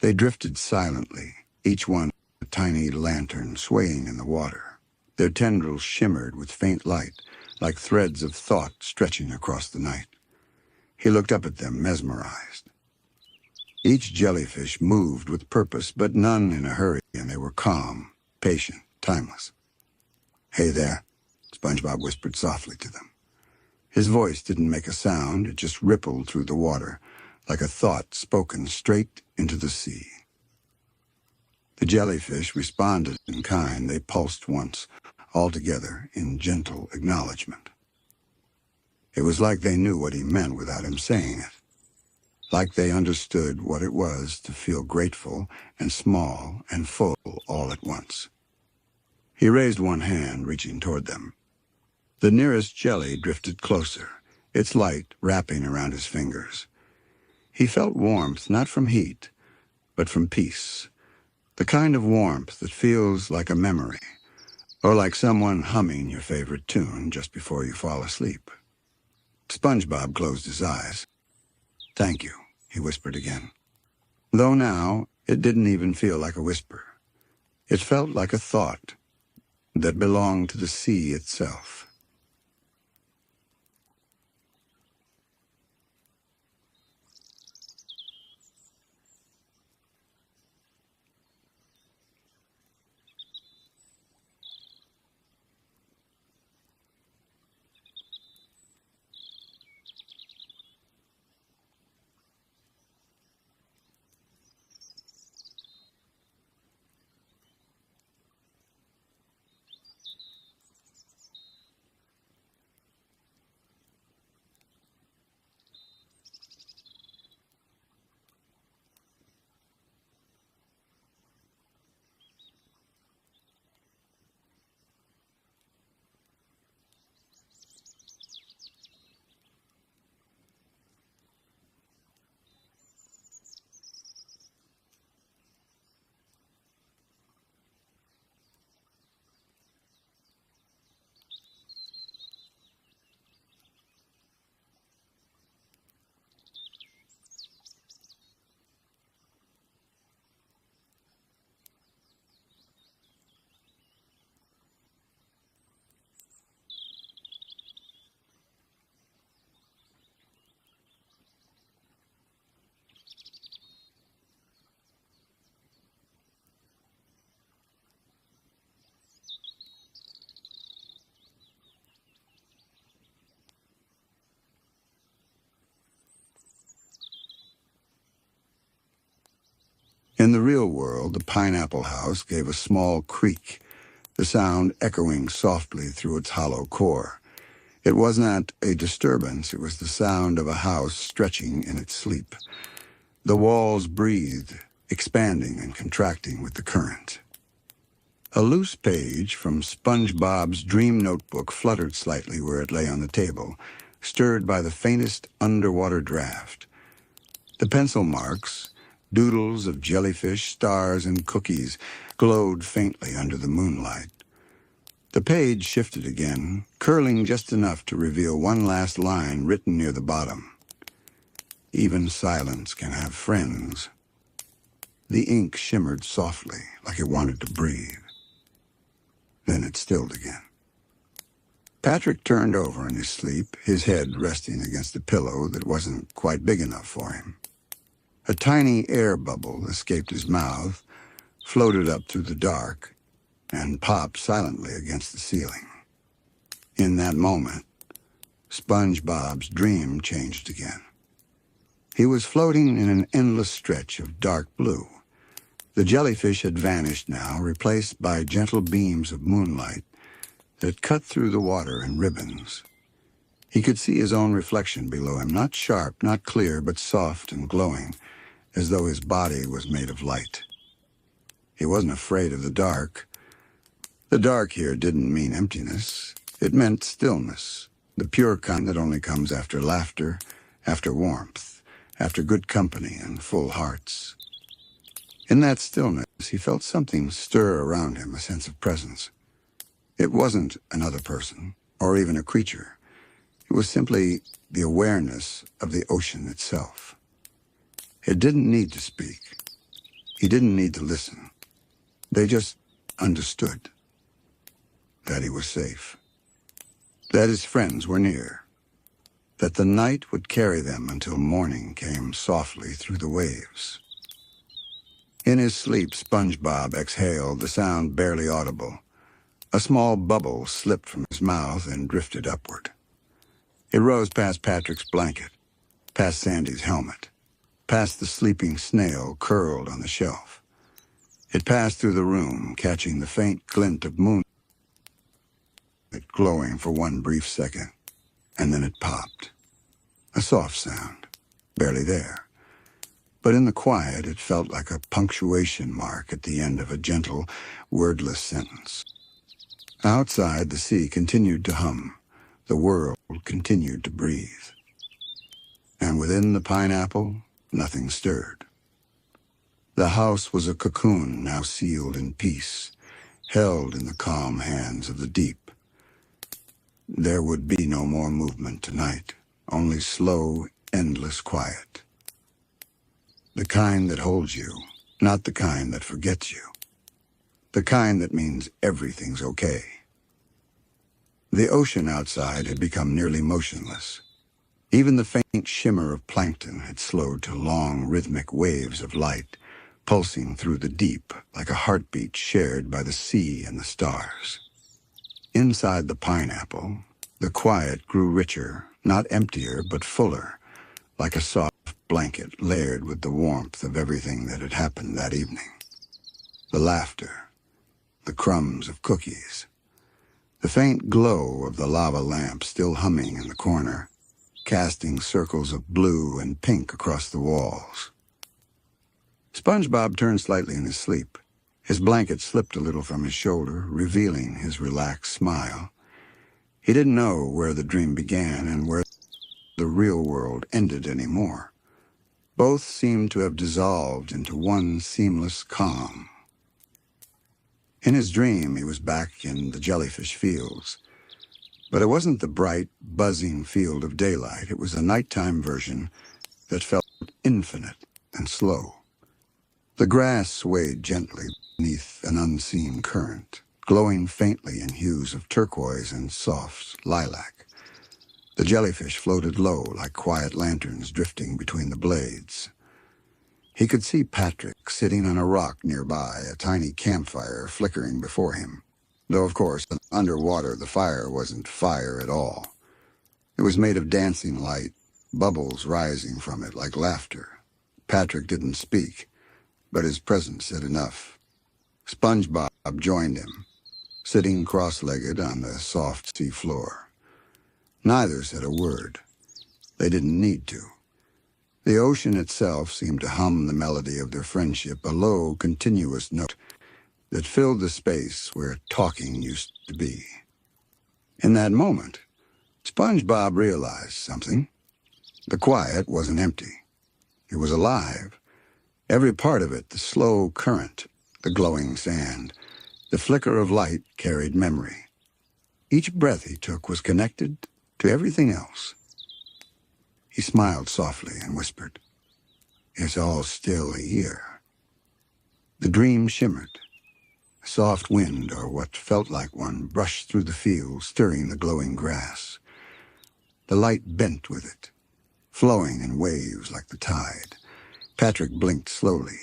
They drifted silently, each one a tiny lantern swaying in the water. Their tendrils shimmered with faint light, like threads of thought stretching across the night. He looked up at them, mesmerized. Each jellyfish moved with purpose, but none in a hurry, and they were calm, patient, timeless. "Hey there," SpongeBob whispered softly to them. His voice didn't make a sound, it just rippled through the water, like a thought spoken straight into the sea. The jellyfish responded in kind. They pulsed once, all together in gentle acknowledgement. It was like they knew what he meant without him saying it, like they understood what it was to feel grateful and small and full all at once. He raised one hand, reaching toward them. The nearest jelly drifted closer, its light wrapping around his fingers. He felt warmth, not from heat, but from peace, the kind of warmth that feels like a memory, or like someone humming your favorite tune just before you fall asleep. SpongeBob closed his eyes. "Thank you," he whispered again. Though now, it didn't even feel like a whisper. It felt like a thought that belonged to the sea itself. In the real world, the pineapple house gave a small creak, the sound echoing softly through its hollow core. It was not a disturbance, it was the sound of a house stretching in its sleep. The walls breathed, expanding and contracting with the current. A loose page from SpongeBob's dream notebook fluttered slightly where it lay on the table, stirred by the faintest underwater draft. The pencil marks, doodles of jellyfish, stars, and cookies, glowed faintly under the moonlight. The page shifted again, curling just enough to reveal one last line written near the bottom. "Even silence can have friends." The ink shimmered softly, like it wanted to breathe. Then it stilled again. Patrick turned over in his sleep, his head resting against a pillow that wasn't quite big enough for him. A tiny air bubble escaped his mouth, floated up through the dark, and popped silently against the ceiling. In that moment, SpongeBob's dream changed again. He was floating in an endless stretch of dark blue. The jellyfish had vanished now, replaced by gentle beams of moonlight that cut through the water in ribbons. He could see his own reflection below him, not sharp, not clear, but soft and glowing, as though his body was made of light. He wasn't afraid of the dark. The dark here didn't mean emptiness. It meant stillness, the pure kind that only comes after laughter, after warmth, after good company and full hearts. In that stillness, he felt something stir around him, a sense of presence. It wasn't another person, or even a creature. It was simply the awareness of the ocean itself. It didn't need to speak. He didn't need to listen. They just understood that he was safe, that his friends were near, that the night would carry them until morning came softly through the waves. In his sleep, SpongeBob exhaled, the sound barely audible. A small bubble slipped from his mouth and drifted upward. It rose past Patrick's blanket, past Sandy's helmet, past the sleeping snail curled on the shelf. It passed through the room, catching the faint glint of moonlight, glowing for one brief second, and then it popped. A soft sound, barely there. But in the quiet, it felt like a punctuation mark at the end of a gentle, wordless sentence. Outside, the sea continued to hum. The world continued to breathe. And within the pineapple, nothing stirred. The house was a cocoon now sealed in peace, held in the calm hands of the deep. There would be no more movement tonight, only slow, endless quiet. The kind that holds you, not the kind that forgets you. The kind that means everything's okay. The ocean outside had become nearly motionless. Even the faint shimmer of plankton had slowed to long, rhythmic waves of light, pulsing through the deep like a heartbeat shared by the sea and the stars. Inside the pineapple, the quiet grew richer, not emptier, but fuller, like a soft blanket layered with the warmth of everything that had happened that evening. The laughter, the crumbs of cookies, the faint glow of the lava lamp still humming in the corner, casting circles of blue and pink across the walls. SpongeBob turned slightly in his sleep. His blanket slipped a little from his shoulder, revealing his relaxed smile. He didn't know where the dream began and where the real world ended anymore. Both seemed to have dissolved into one seamless calm. In his dream, he was back in the jellyfish fields. But it wasn't the bright, buzzing field of daylight. It was a nighttime version that felt infinite and slow. The grass swayed gently beneath an unseen current, glowing faintly in hues of turquoise and soft lilac. The jellyfish floated low like quiet lanterns drifting between the blades. He could see Patrick sitting on a rock nearby, a tiny campfire flickering before him. Though, of course, underwater the fire wasn't fire at all. It was made of dancing light, bubbles rising from it like laughter. Patrick didn't speak, but his presence said enough. SpongeBob joined him, sitting cross-legged on the soft sea floor. Neither said a word. They didn't need to. The ocean itself seemed to hum the melody of their friendship, a low, continuous note that filled the space where talking used to be. In that moment, SpongeBob realized something. The quiet wasn't empty. It was alive. Every part of it, the slow current, the glowing sand, the flicker of light carried memory. Each breath he took was connected to everything else. He smiled softly and whispered, "It's all still here." The dream shimmered. A soft wind, or what felt like one, brushed through the field, stirring the glowing grass. The light bent with it, flowing in waves like the tide. Patrick blinked slowly,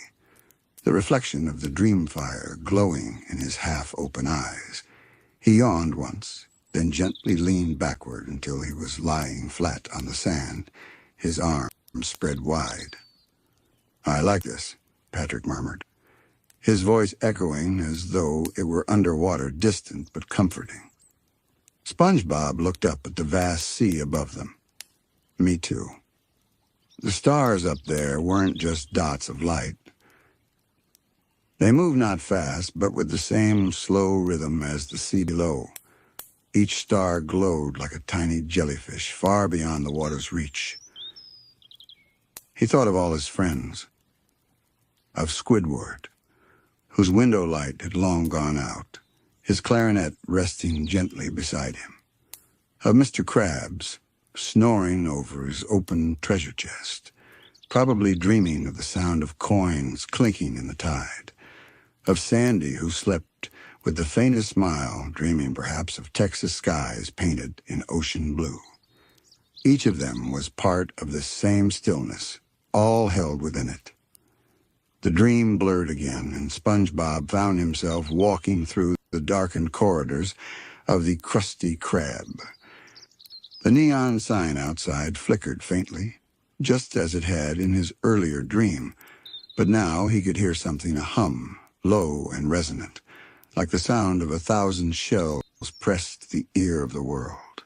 the reflection of the dream fire glowing in his half-open eyes. He yawned once, then gently leaned backward until he was lying flat on the sand, his arms spread wide. "I like this," Patrick murmured, his voice echoing as though it were underwater, distant but comforting. SpongeBob looked up at the vast sea above them. "Me too." The stars up there weren't just dots of light. They moved not fast, but with the same slow rhythm as the sea below. Each star glowed like a tiny jellyfish, far beyond the water's reach. He thought of all his friends, of Squidward, whose window light had long gone out, his clarinet resting gently beside him, of Mr. Krabs, snoring over his open treasure chest, probably dreaming of the sound of coins clinking in the tide, of Sandy, who slept with the faintest smile, dreaming perhaps of Texas skies painted in ocean blue. Each of them was part of this same stillness, all held within it. The dream blurred again, and SpongeBob found himself walking through the darkened corridors of the Krusty Krab. The neon sign outside flickered faintly, just as it had in his earlier dream, but now he could hear something hum, low and resonant, like the sound of 1,000 shells pressed to the ear of the world.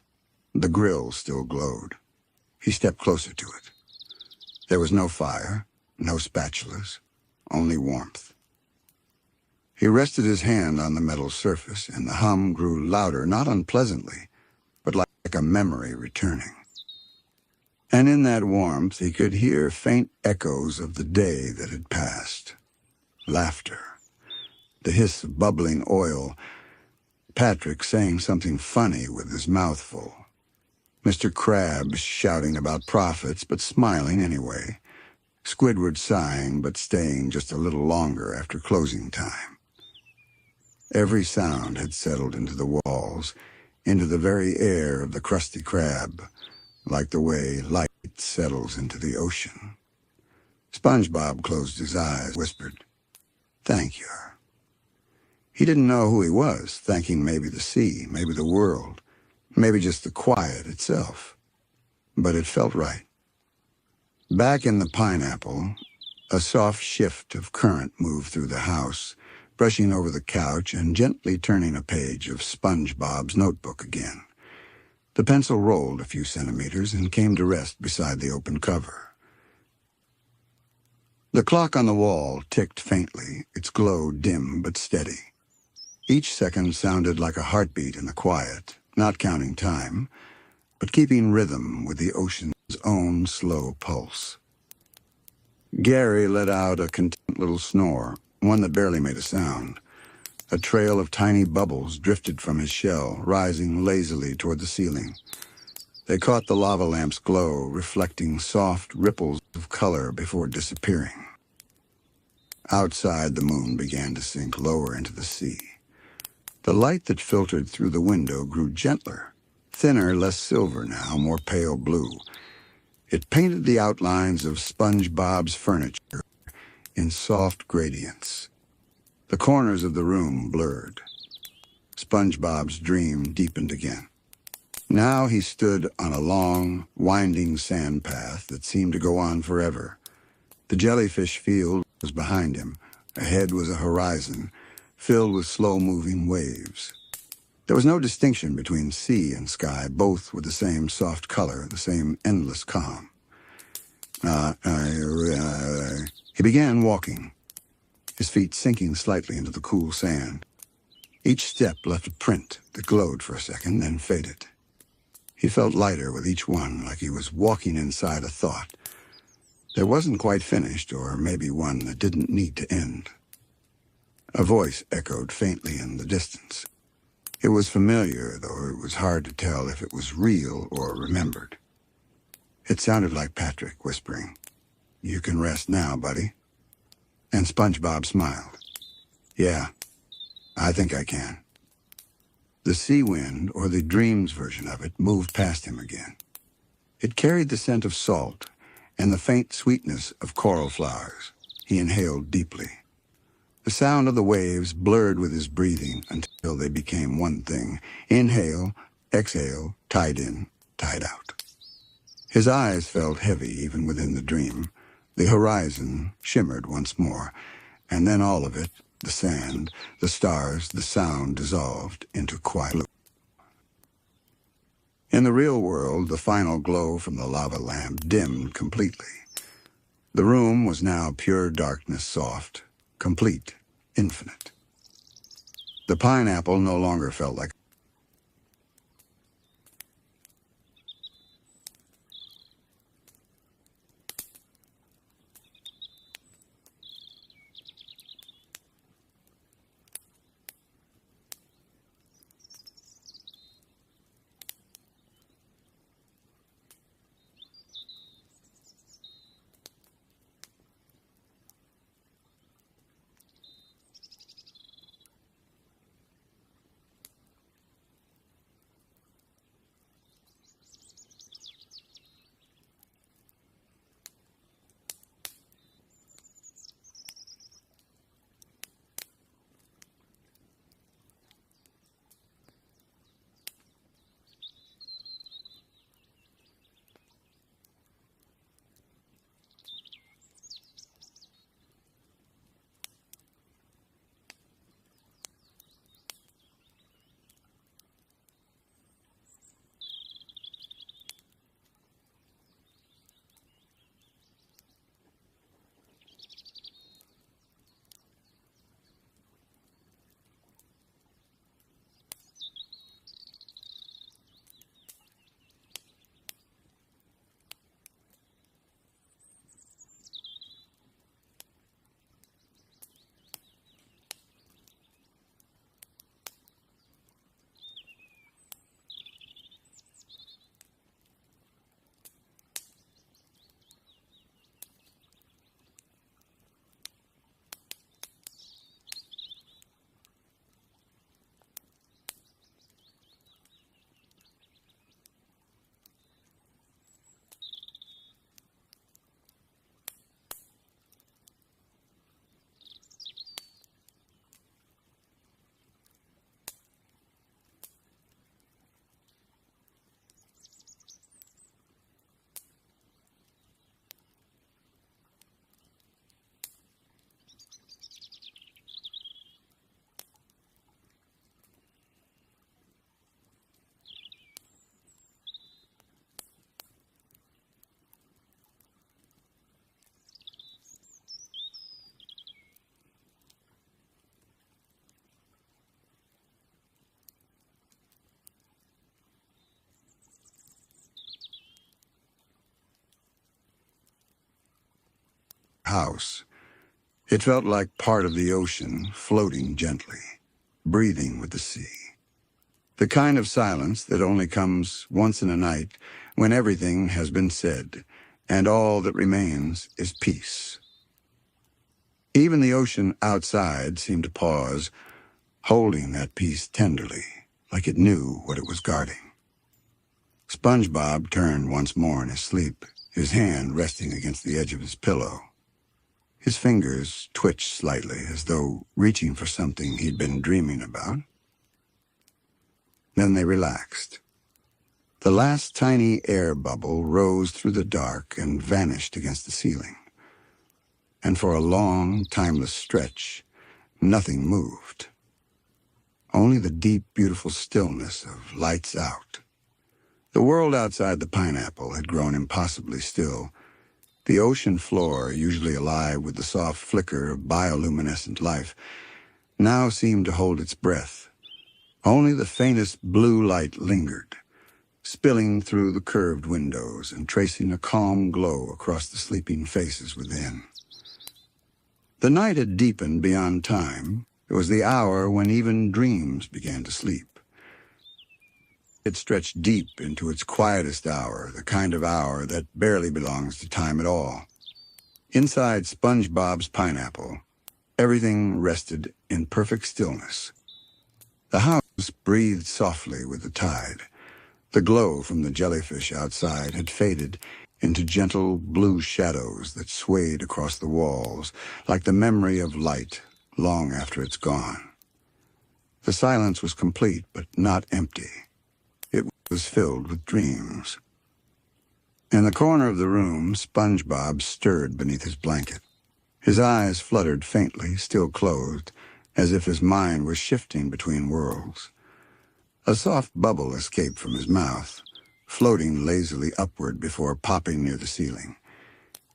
The grill still glowed. He stepped closer to it. There was no fire, no spatulas, only warmth. He rested his hand on the metal surface, and the hum grew louder, not unpleasantly, but like a memory returning. And in that warmth he could hear faint echoes of the day that had passed. Laughter, the hiss of bubbling oil, Patrick saying something funny with his mouth full, Mr. Krabs shouting about profits but smiling anyway, Squidward sighing but staying just a little longer after closing time. Every sound had settled into the walls, into the very air of the Krusty Krab, like the way light settles into the ocean. SpongeBob closed his eyes, whispered, "Thank you." He didn't know who he was, thanking maybe the sea, maybe the world, maybe just the quiet itself. But it felt right. Back in the pineapple, a soft shift of current moved through the house, brushing over the couch and gently turning a page of SpongeBob's notebook again. The pencil rolled a few centimeters and came to rest beside the open cover. The clock on the wall ticked faintly, its glow dim but steady. Each second sounded like a heartbeat in the quiet, not counting time, but keeping rhythm with the ocean's own slow pulse. Gary let out a content little snore, one that barely made a sound. A trail of tiny bubbles drifted from his shell, rising lazily toward the ceiling. They caught the lava lamp's glow, reflecting soft ripples of color before disappearing. Outside, the moon began to sink lower into the sea. The light that filtered through the window grew gentler, thinner, less silver now, more pale blue. It painted the outlines of SpongeBob's furniture in soft gradients. The corners of the room blurred. SpongeBob's dream deepened again. Now he stood on a long, winding sand path that seemed to go on forever. The jellyfish field was behind him. Ahead was a horizon, filled with slow-moving waves. There was no distinction between sea and sky, both with the same soft color, the same endless calm. He began walking, his feet sinking slightly into the cool sand. Each step left a print that glowed for a second, then faded. He felt lighter with each one, like he was walking inside a thought that wasn't quite finished, or maybe one that didn't need to end. A voice echoed faintly in the distance. It was familiar, though it was hard to tell if it was real or remembered. It sounded like Patrick whispering, "You can rest now, buddy." And SpongeBob smiled. "Yeah, I think I can." The sea wind, or the dreams version of it, moved past him again. It carried the scent of salt and the faint sweetness of coral flowers. He inhaled deeply. The sound of the waves blurred with his breathing until they became one thing. Inhale, exhale, tide in, tide out. His eyes felt heavy even within the dream. The horizon shimmered once more, and then all of it, the sand, the stars, the sound, dissolved into quiet blue. In the real world, the final glow from the lava lamp dimmed completely. The room was now pure darkness, soft, complete, infinite. The pineapple no longer felt like a house. It felt like part of the ocean, floating gently, breathing with the sea. The kind of silence that only comes once in a night when everything has been said, and all that remains is peace. Even the ocean outside seemed to pause, holding that peace tenderly, like it knew what it was guarding. SpongeBob turned once more in his sleep, his hand resting against the edge of his pillow. His fingers twitched slightly, as though reaching for something he'd been dreaming about. Then they relaxed. The last tiny air bubble rose through the dark and vanished against the ceiling. And for a long, timeless stretch, nothing moved. Only the deep, beautiful stillness of lights out. The world outside the pineapple had grown impossibly still. The ocean floor, usually alive with the soft flicker of bioluminescent life, now seemed to hold its breath. Only the faintest blue light lingered, spilling through the curved windows and tracing a calm glow across the sleeping faces within. The night had deepened beyond time. It was the hour when even dreams began to sleep. It stretched deep into its quietest hour, the kind of hour that barely belongs to time at all. Inside SpongeBob's pineapple, everything rested in perfect stillness. The house breathed softly with the tide. The glow from the jellyfish outside had faded into gentle blue shadows that swayed across the walls, like the memory of light long after it's gone. The silence was complete, but not empty. It was filled with dreams. In the corner of the room, SpongeBob stirred beneath his blanket. His eyes fluttered faintly, still closed, as if his mind was shifting between worlds. A soft bubble escaped from his mouth, floating lazily upward before popping near the ceiling.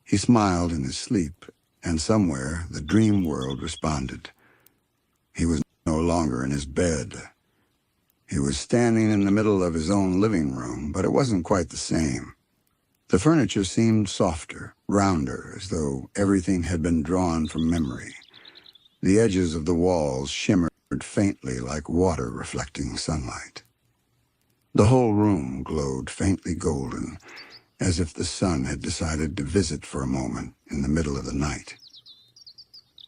He smiled in his sleep, and somewhere the dream world responded. He was no longer in his bed. He was standing in the middle of his own living room, but it wasn't quite the same. The furniture seemed softer, rounder, as though everything had been drawn from memory. The edges of the walls shimmered faintly like water reflecting sunlight. The whole room glowed faintly golden, as if the sun had decided to visit for a moment in the middle of the night.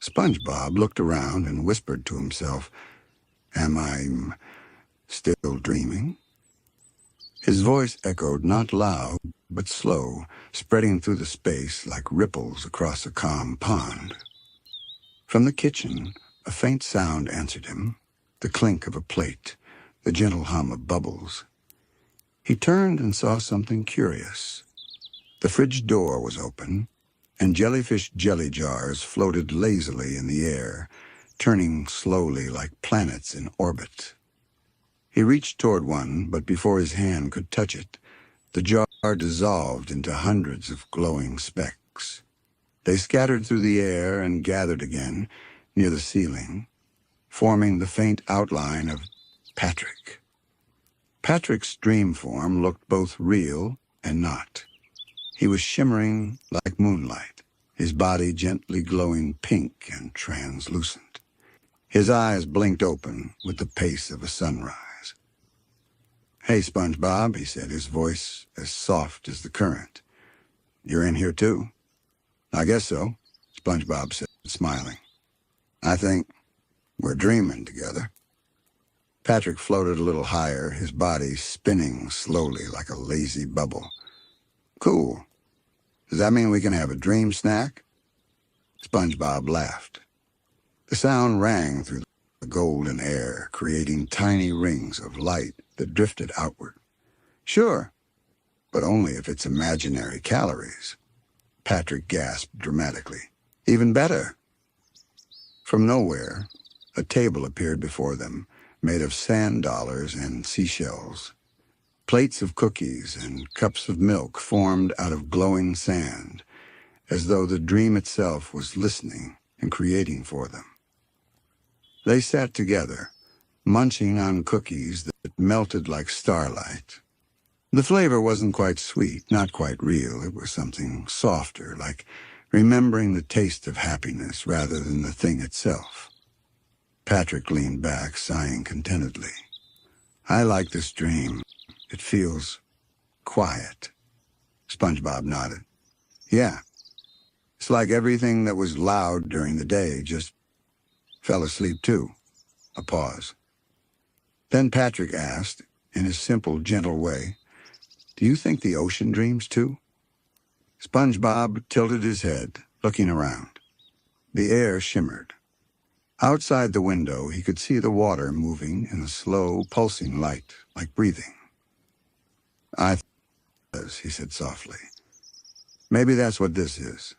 SpongeBob looked around and whispered to himself, "Am I still dreaming?" His voice echoed not loud, but slow, spreading through the space like ripples across a calm pond. From the kitchen, a faint sound answered him, the clink of a plate, the gentle hum of bubbles. He turned and saw something curious. The fridge door was open, and jellyfish jelly jars floated lazily in the air, turning slowly like planets in orbit. He reached toward one, but before his hand could touch it, the jar dissolved into hundreds of glowing specks. They scattered through the air and gathered again near the ceiling, forming the faint outline of Patrick. Patrick's dream form looked both real and not. He was shimmering like moonlight, his body gently glowing pink and translucent. His eyes blinked open with the pace of a sunrise. "Hey, SpongeBob," he said, his voice as soft as the current. "You're in here too?" "I guess so," SpongeBob said, smiling. "I think we're dreaming together." Patrick floated a little higher, his body spinning slowly like a lazy bubble. "Cool. Does that mean we can have a dream snack?" SpongeBob laughed. The sound rang through the golden air, creating tiny rings of light that drifted outward. "Sure, but only if it's imaginary calories." Patrick gasped dramatically. "Even better." From nowhere, a table appeared before them, made of sand dollars and seashells. Plates of cookies and cups of milk formed out of glowing sand, as though the dream itself was listening and creating for them. They sat together, munching on cookies that melted like starlight. The flavor wasn't quite sweet, not quite real. It was something softer, like remembering the taste of happiness rather than the thing itself. Patrick leaned back, sighing contentedly. "I like this dream. It feels quiet." SpongeBob nodded. "Yeah. It's like everything that was loud during the day just fell asleep too." A pause. Then Patrick asked, in his simple, gentle way, "Do you think the ocean dreams too?" SpongeBob tilted his head, looking around. The air shimmered. Outside the window, he could see the water moving in a slow, pulsing light, like breathing. "I think it does," he said softly. "Maybe that's what this is.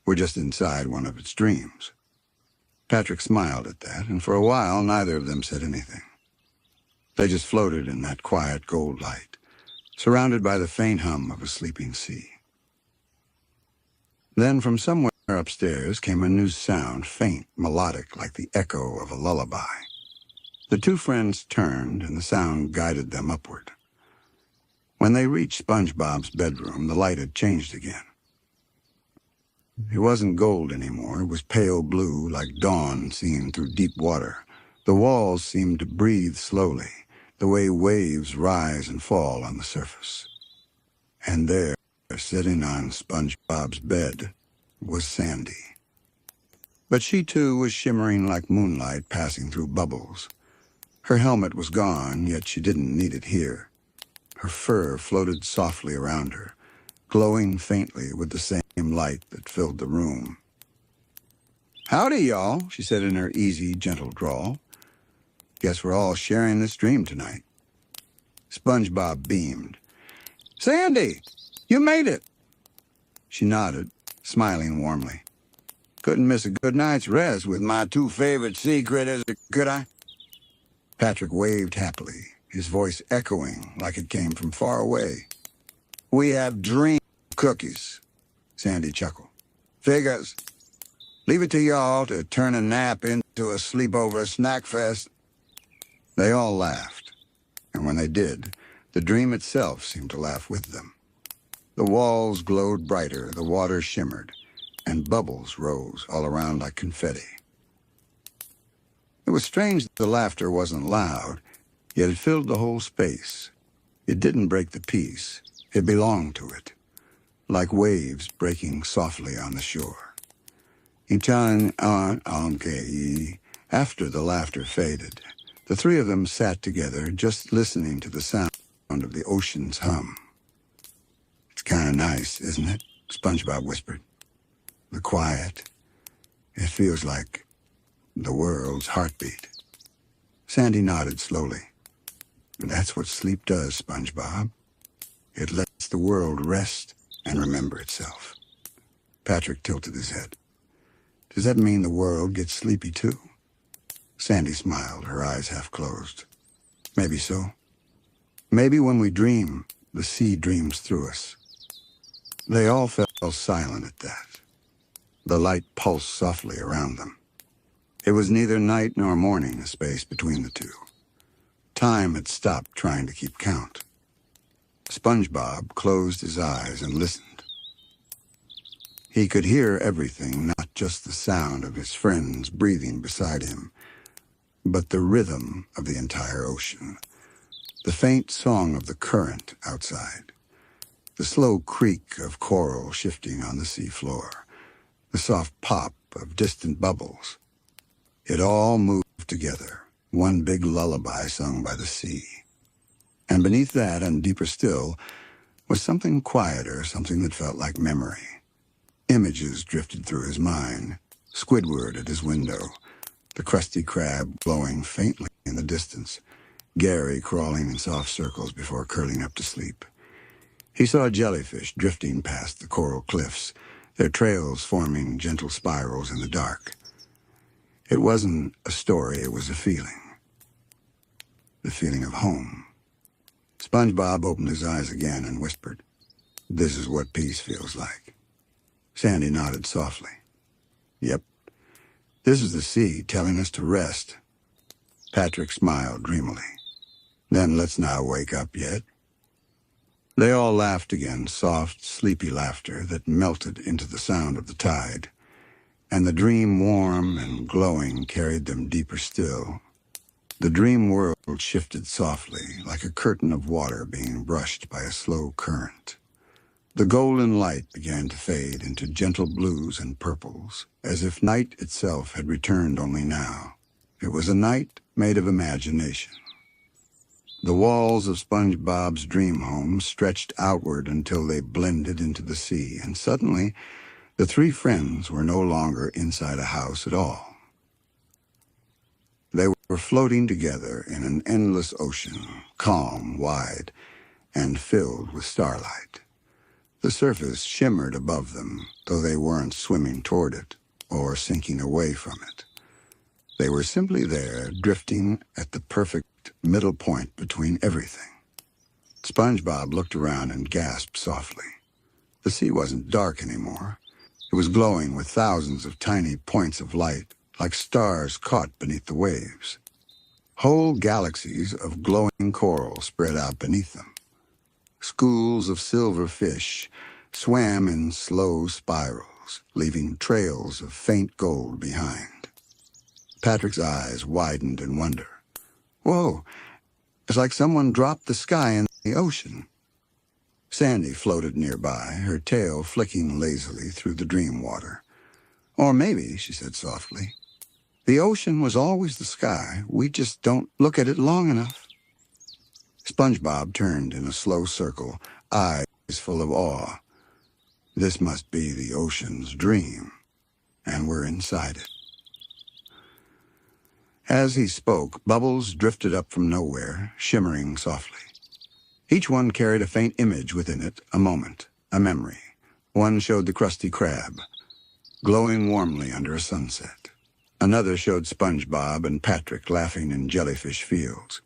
We're just inside one of its dreams." Patrick smiled at that, and for a while neither of them said anything. They just floated in that quiet gold light, surrounded by the faint hum of a sleeping sea. Then from somewhere upstairs came a new sound, faint, melodic, like the echo of a lullaby. The two friends turned, and the sound guided them upward. When they reached SpongeBob's bedroom, the light had changed again. It wasn't gold anymore. It was pale blue, like dawn seen through deep water. The walls seemed to breathe slowly, the way waves rise and fall on the surface. And there, sitting on SpongeBob's bed, was Sandy. But she too was shimmering like moonlight passing through bubbles. Her helmet was gone, yet she didn't need it here. Her fur floated softly around her, glowing faintly with the same light that filled the room. "Howdy, y'all," she said in her easy, gentle drawl. "Guess we're all sharing this dream tonight." SpongeBob beamed. "Sandy, You made it! She nodded, smiling warmly. Couldn't miss a good night's rest with my two favorite sea critters, could I? Patrick waved happily, his voice echoing like it came from far away. We have dream cookies, Sandy chuckled. Figures. Leave it to y'all to turn a nap into a sleepover snack fest. They all laughed, and when they did, the dream itself seemed to laugh with them. The walls glowed brighter, the water shimmered, and bubbles rose all around like confetti. It was strange that the laughter wasn't loud, yet it filled the whole space. It didn't break the peace. It belonged to it, like waves breaking softly on the shore. After the laughter faded, the three of them sat together, just listening to the sound of the ocean's hum. It's kind of nice, isn't it? SpongeBob whispered. The quiet. It feels like the world's heartbeat. Sandy nodded slowly. That's what sleep does, SpongeBob. It lets the world rest and remember itself. Patrick tilted his head. Does that mean the world gets sleepy too? Sandy smiled, her eyes half closed. Maybe so. Maybe when we dream, the sea dreams through us. They all fell silent at that. The light pulsed softly around them. It was neither night nor morning, the space between the two. Time had stopped trying to keep count. SpongeBob closed his eyes and listened. He could hear everything, not just the sound of his friends breathing beside him, but the rhythm of the entire ocean, the faint song of the current outside, the slow creak of coral shifting on the seafloor, the soft pop of distant bubbles. It all moved together, one big lullaby sung by the sea. And beneath that, and deeper still, was something quieter, something that felt like memory. Images drifted through his mind, Squidward at his window, the Krusty Krab glowing faintly in the distance, Gary crawling in soft circles before curling up to sleep. He saw jellyfish drifting past the coral cliffs, their trails forming gentle spirals in the dark. It wasn't a story, it was a feeling. The feeling of home. SpongeBob opened his eyes again and whispered, "This is what peace feels like." Sandy nodded softly. "Yep. This is the sea telling us to rest." Patrick smiled dreamily. "Then let's not wake up yet." They all laughed again, soft, sleepy laughter that melted into the sound of the tide. And the dream, warm and glowing, carried them deeper still. The dream world shifted softly, like a curtain of water being brushed by a slow current. The golden light began to fade into gentle blues and purples, as if night itself had returned only now. It was a night made of imagination. The walls of SpongeBob's dream home stretched outward until they blended into the sea, and suddenly the three friends were no longer inside a house at all. They were floating together in an endless ocean, calm, wide, and filled with starlight. The surface shimmered above them, though they weren't swimming toward it or sinking away from it. They were simply there, drifting at the perfect middle point between everything. SpongeBob looked around and gasped softly. The sea wasn't dark anymore. It was glowing with thousands of tiny points of light, like stars caught beneath the waves. Whole galaxies of glowing coral spread out beneath them. Schools of silver fish swam in slow spirals, leaving trails of faint gold behind. Patrick's eyes widened in wonder. Whoa, it's like someone dropped the sky in the ocean. Sandy floated nearby, her tail flicking lazily through the dream water. Or maybe, she said softly, the ocean was always the sky. We just don't look at it long enough. SpongeBob turned in a slow circle, eyes full of awe. This must be the ocean's dream, and we're inside it. As he spoke, bubbles drifted up from nowhere, shimmering softly. Each one carried a faint image within it, a moment, a memory. One showed the Krusty Krab, glowing warmly under a sunset. Another showed SpongeBob and Patrick laughing in jellyfish fields.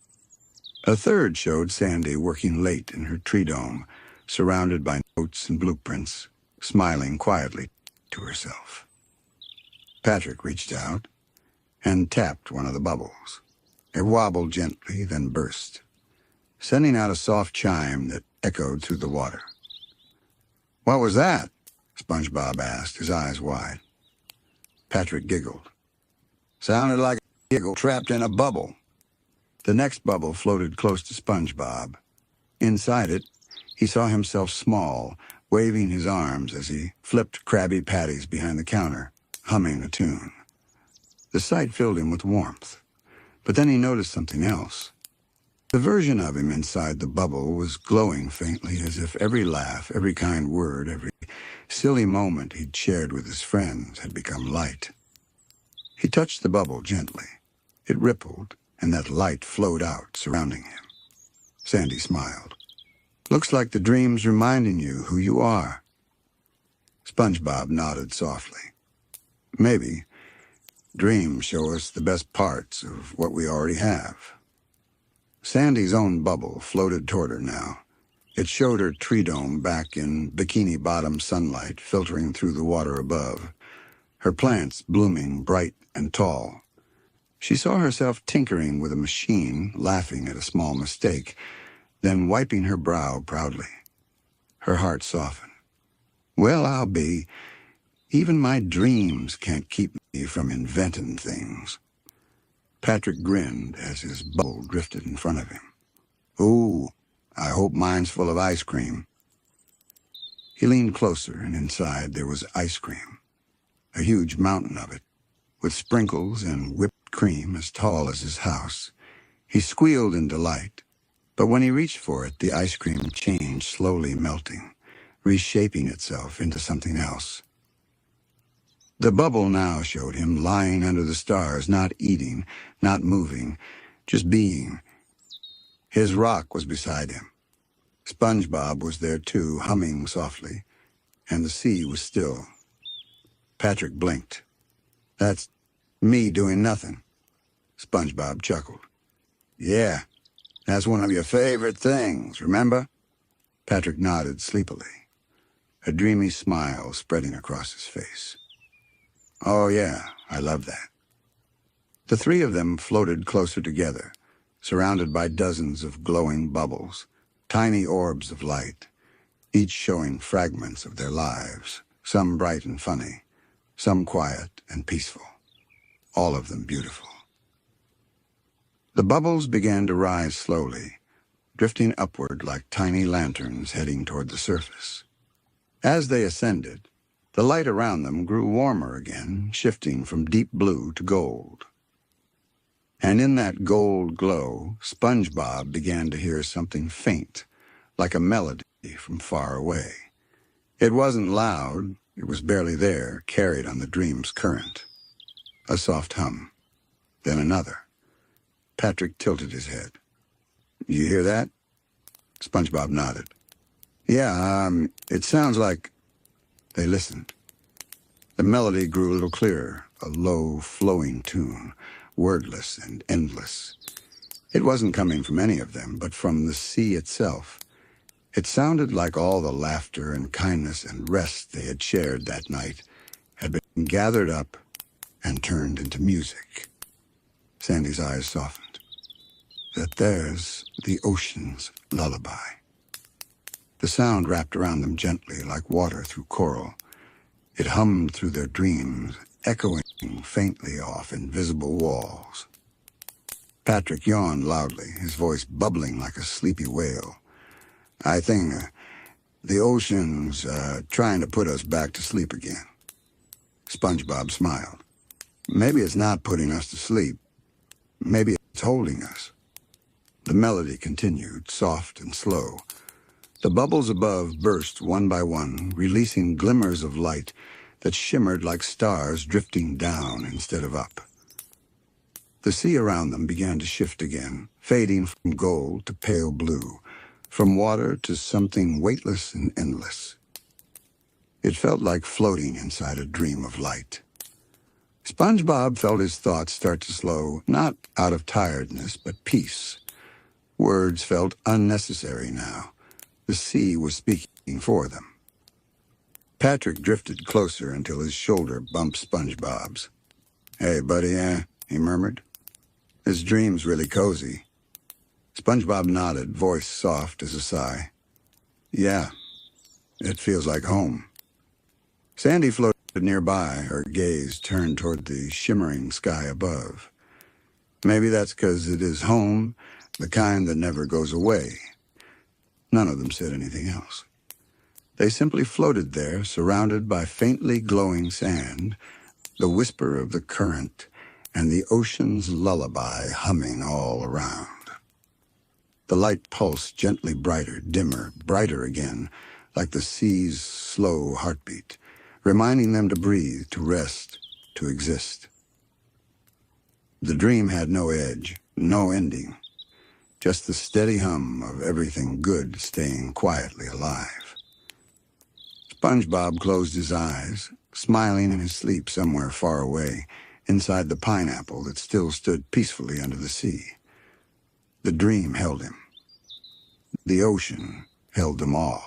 A third showed Sandy working late in her tree dome, surrounded by notes and blueprints, smiling quietly to herself. Patrick reached out and tapped one of the bubbles. It wobbled gently, then burst, sending out a soft chime that echoed through the water. "What was that?" SpongeBob asked, his eyes wide. Patrick giggled. "Sounded like a giggle trapped in a bubble." The next bubble floated close to SpongeBob. Inside it, he saw himself small, waving his arms as he flipped Krabby Patties behind the counter, humming a tune. The sight filled him with warmth, but then he noticed something else. The version of him inside the bubble was glowing faintly, as if every laugh, every kind word, every silly moment he'd shared with his friends had become light. He touched the bubble gently. It rippled, and that light flowed out, surrounding him. Sandy smiled. "Looks like the dream's reminding you who you are." SpongeBob nodded softly. "Maybe. Dreams show us the best parts of what we already have." Sandy's own bubble floated toward her now. It showed her tree dome back in bikini-bottom sunlight filtering through the water above, her plants blooming bright and tall. She saw herself tinkering with a machine, laughing at a small mistake, then wiping her brow proudly. Her heart softened. "Well, I'll be. Even my dreams can't keep me from inventing things." Patrick grinned as his bubble drifted in front of him. "Ooh, I hope mine's full of ice cream." He leaned closer, and inside there was ice cream, a huge mountain of it, with sprinkles and whipped cream as tall as his house. He squealed in delight, but when he reached for it, the ice cream changed, slowly melting, reshaping itself into something else. The bubble now showed him lying under the stars, not eating, not moving, just being. His rock was beside him. SpongeBob was there too, humming softly, and the sea was still. Patrick blinked. "That's me doing nothing." SpongeBob chuckled. "Yeah, that's one of your favorite things, remember?" Patrick nodded sleepily, a dreamy smile spreading across his face. "Oh yeah, I love that." The three of them floated closer together, surrounded by dozens of glowing bubbles, tiny orbs of light, each showing fragments of their lives, some bright and funny, some quiet and peaceful, all of them beautiful. The bubbles began to rise slowly, drifting upward like tiny lanterns heading toward the surface. As they ascended, the light around them grew warmer again, shifting from deep blue to gold. And in that gold glow, SpongeBob began to hear something faint, like a melody from far away. It wasn't loud, it was barely there, carried on the dream's current. A soft hum, then another. Patrick tilted his head. "You hear that?" SpongeBob nodded. "Yeah, it sounds like..." They listened. The melody grew a little clearer, a low, flowing tune, wordless and endless. It wasn't coming from any of them, but from the sea itself. It sounded like all the laughter and kindness and rest they had shared that night had been gathered up and turned into music. Sandy's eyes softened. "That there's the ocean's lullaby." The sound wrapped around them gently like water through coral. It hummed through their dreams, echoing faintly off invisible walls. Patrick yawned loudly, his voice bubbling like a sleepy whale. "I think the ocean's trying to put us back to sleep again." SpongeBob smiled. "Maybe it's not putting us to sleep. Maybe it's holding us." The melody continued, soft and slow. The bubbles above burst one by one, releasing glimmers of light that shimmered like stars drifting down instead of up. The sea around them began to shift again, fading from gold to pale blue, from water to something weightless and endless. It felt like floating inside a dream of light. SpongeBob felt his thoughts start to slow, not out of tiredness, but peace. Words felt unnecessary now. The sea was speaking for them. Patrick drifted closer until his shoulder bumped SpongeBob's. "Hey, buddy, he murmured. "This dream's really cozy." SpongeBob nodded, voice soft as a sigh. "Yeah, it feels like home." Sandy floated nearby, her gaze turned toward the shimmering sky above. "Maybe that's 'cause it is home, the kind that never goes away." None of them said anything else. They simply floated there, surrounded by faintly glowing sand, the whisper of the current, and the ocean's lullaby humming all around. The light pulsed gently brighter, dimmer, brighter again, like the sea's slow heartbeat, reminding them to breathe, to rest, to exist. The dream had no edge, no ending, just the steady hum of everything good staying quietly alive. SpongeBob closed his eyes, smiling in his sleep somewhere far away, inside the pineapple that still stood peacefully under the sea. The dream held him. The ocean held them all.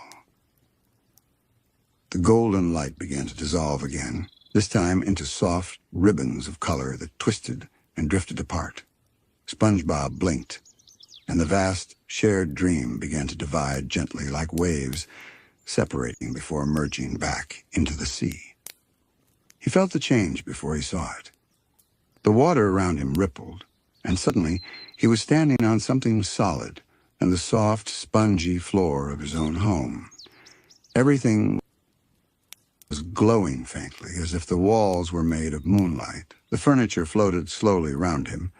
The golden light began to dissolve again, this time into soft ribbons of color that twisted and drifted apart. SpongeBob blinked, and the vast, shared dream began to divide gently like waves, separating before merging back into the sea. He felt the change before he saw it. The water around him rippled, and suddenly he was standing on something solid and the soft, spongy floor of his own home. Everything was glowing faintly, as if the walls were made of moonlight. The furniture floated slowly round him,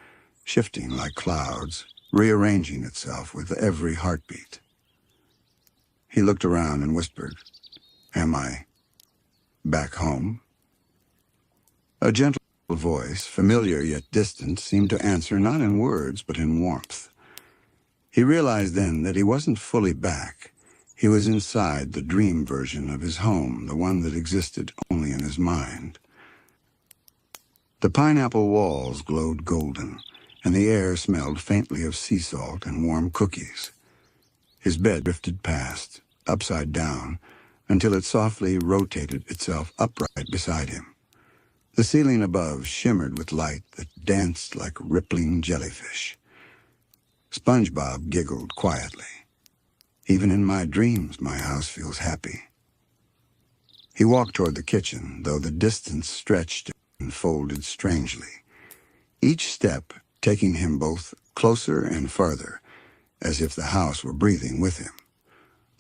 shifting like clouds, rearranging itself with every heartbeat. He looked around and whispered, "Am I back home?" A gentle voice, familiar yet distant, seemed to answer not in words but in warmth. He realized then that he wasn't fully back. He was inside the dream version of his home, the one that existed only in his mind. The pineapple walls glowed golden, and the air smelled faintly of sea salt and warm cookies. His bed drifted past, upside down, until it softly rotated itself upright beside him. The ceiling above shimmered with light that danced like rippling jellyfish. SpongeBob giggled quietly. "Even in my dreams, my house feels happy." He walked toward the kitchen, though the distance stretched and folded strangely, each step taking him both closer and farther, as if the house were breathing with him.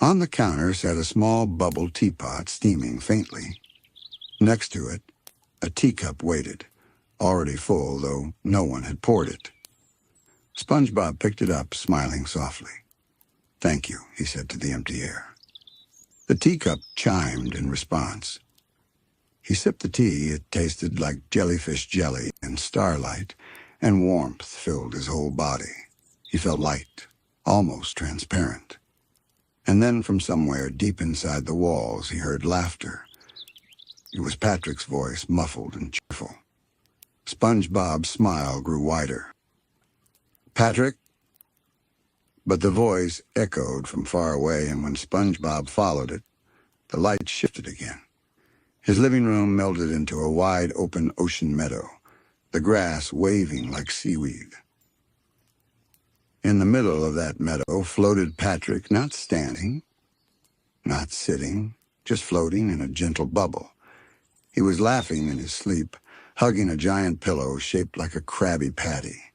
On the counter sat a small bubble teapot steaming faintly. Next to it, a teacup waited, already full, though no one had poured it. SpongeBob picked it up, smiling softly. "Thank you," he said to the empty air. The teacup chimed in response. He sipped the tea. It tasted like jellyfish jelly and starlight, and warmth filled his whole body. He felt light, almost transparent. And then from somewhere deep inside the walls he heard laughter. It was Patrick's voice, muffled and cheerful. SpongeBob's smile grew wider. "Patrick?" But the voice echoed from far away, and when SpongeBob followed it, the light shifted again. His living room melded into a wide-open ocean meadow, the grass waving like seaweed. In the middle of that meadow floated Patrick, not standing, not sitting, just floating in a gentle bubble. He was laughing in his sleep, hugging a giant pillow shaped like a Krabby Patty.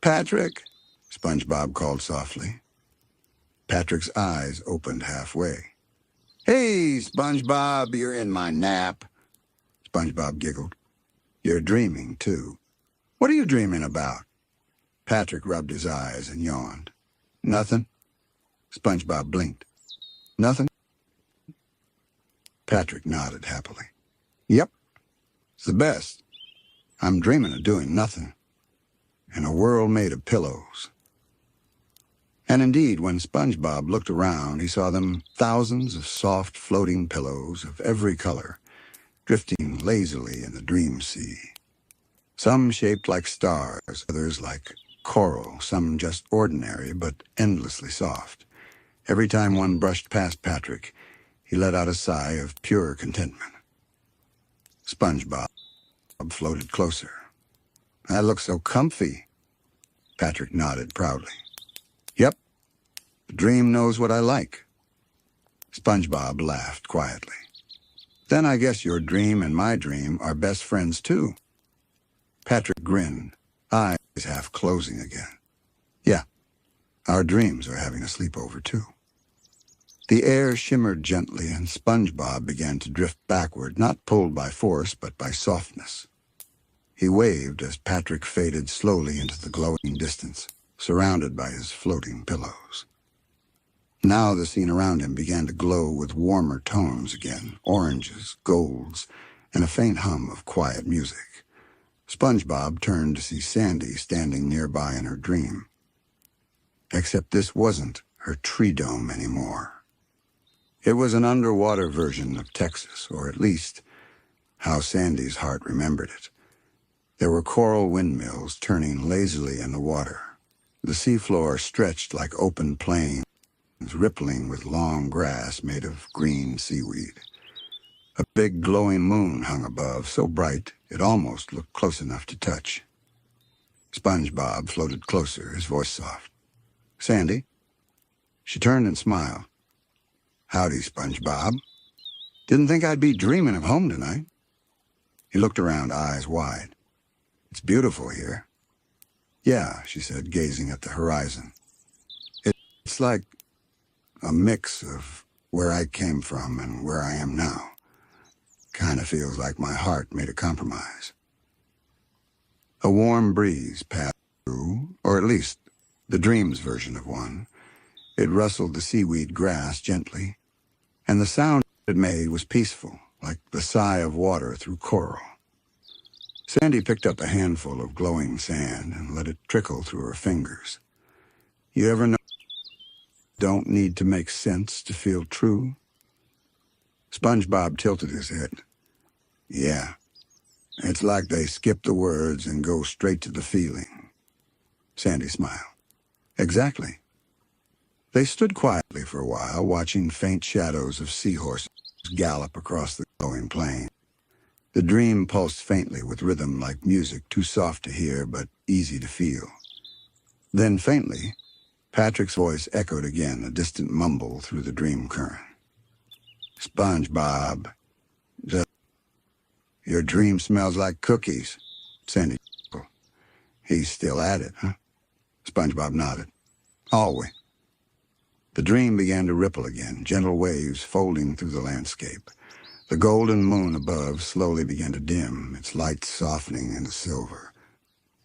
"Patrick," SpongeBob called softly. Patrick's eyes opened halfway. "Hey, SpongeBob, you're in my nap." SpongeBob giggled. "You're dreaming, too." "What are you dreaming about?" Patrick rubbed his eyes and yawned. "Nothing." SpongeBob blinked. "Nothing?" Patrick nodded happily. "Yep. It's the best. I'm dreaming of doing nothing. In a world made of pillows." And indeed, when SpongeBob looked around, he saw them thousands of soft floating pillows of every color, drifting lazily in the dream sea. Some shaped like stars, others like coral, some just ordinary but endlessly soft. Every time one brushed past Patrick, he let out a sigh of pure contentment. SpongeBob floated closer. "I look so comfy." Patrick nodded proudly. "Yep, the dream knows what I like." SpongeBob laughed quietly. "Then I guess your dream and my dream are best friends too." Patrick grinned, eyes half closing again. "Yeah, our dreams are having a sleepover too." The air shimmered gently, and SpongeBob began to drift backward, not pulled by force, but by softness. He waved as Patrick faded slowly into the glowing distance, surrounded by his floating pillows. Now the scene around him began to glow with warmer tones again, oranges, golds, and a faint hum of quiet music. SpongeBob turned to see Sandy standing nearby in her dream. Except this wasn't her tree dome anymore. It was an underwater version of Texas, or at least how Sandy's heart remembered it. There were coral windmills turning lazily in the water. The seafloor stretched like open plains, rippling with long grass made of green seaweed. A big glowing moon hung above, so bright it almost looked close enough to touch. SpongeBob floated closer, his voice soft. "Sandy?" She turned and smiled. "Howdy, SpongeBob. Didn't think I'd be dreaming of home tonight." He looked around, eyes wide. "It's beautiful here." "Yeah," she said, gazing at the horizon. "It's like a mix of where I came from and where I am now. Kind of feels like my heart made a compromise." A warm breeze passed through, or at least the dream's version of one. It rustled the seaweed grass gently, and the sound it made was peaceful, like the sigh of water through coral. Sandy picked up a handful of glowing sand and let it trickle through her fingers. "You ever know don't need to make sense to feel true?" SpongeBob tilted his head. "Yeah, it's like they skip the words and go straight to the feeling." Sandy smiled. "Exactly." They stood quietly for a while, watching faint shadows of seahorses gallop across the glowing plain. The dream pulsed faintly with rhythm like music, too soft to hear but easy to feel. Then faintly, Patrick's voice echoed again, a distant mumble through the dream current. "SpongeBob, your dream smells like cookies." Sandy chuckled. "He's still at it, huh?" SpongeBob nodded. "Always." The dream began to ripple again, gentle waves folding through the landscape. The golden moon above slowly began to dim, its light softening into silver.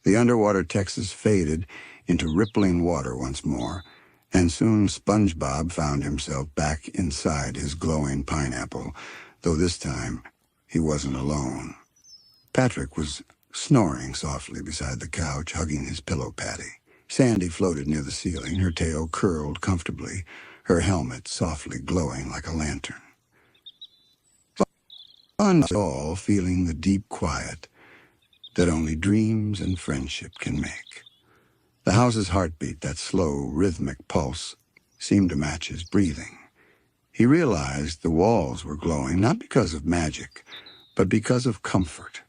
The underwater Texas faded into rippling water once more, and soon SpongeBob found himself back inside his glowing pineapple, though this time he wasn't alone. Patrick was snoring softly beside the couch, hugging his pillow patty. Sandy floated near the ceiling, her tail curled comfortably, her helmet softly glowing like a lantern. All feeling the deep quiet that only dreams and friendship can make. The house's heartbeat, that slow, rhythmic pulse, seemed to match his breathing. He realized the walls were glowing not because of magic, but because of comfort.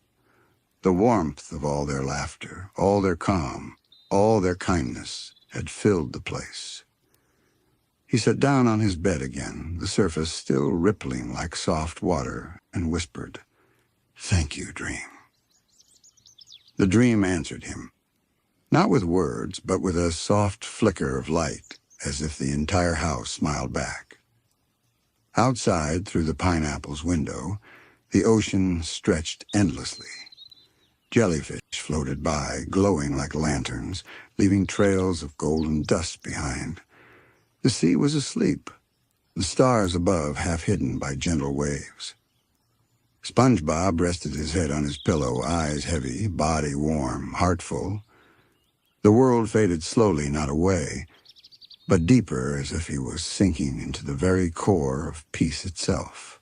The warmth of all their laughter, all their calm, all their kindness had filled the place. He sat down on his bed again, the surface still rippling like soft water, and whispered, "Thank you, dream." The dream answered him, not with words, but with a soft flicker of light, as if the entire house smiled back. Outside, through the pineapple's window, the ocean stretched endlessly. Jellyfish floated by, glowing like lanterns, leaving trails of golden dust behind. The sea was asleep, the stars above half hidden by gentle waves. SpongeBob rested his head on his pillow, eyes heavy, body warm, heart full. The world faded slowly, not away, but deeper, as if he was sinking into the very core of peace itself.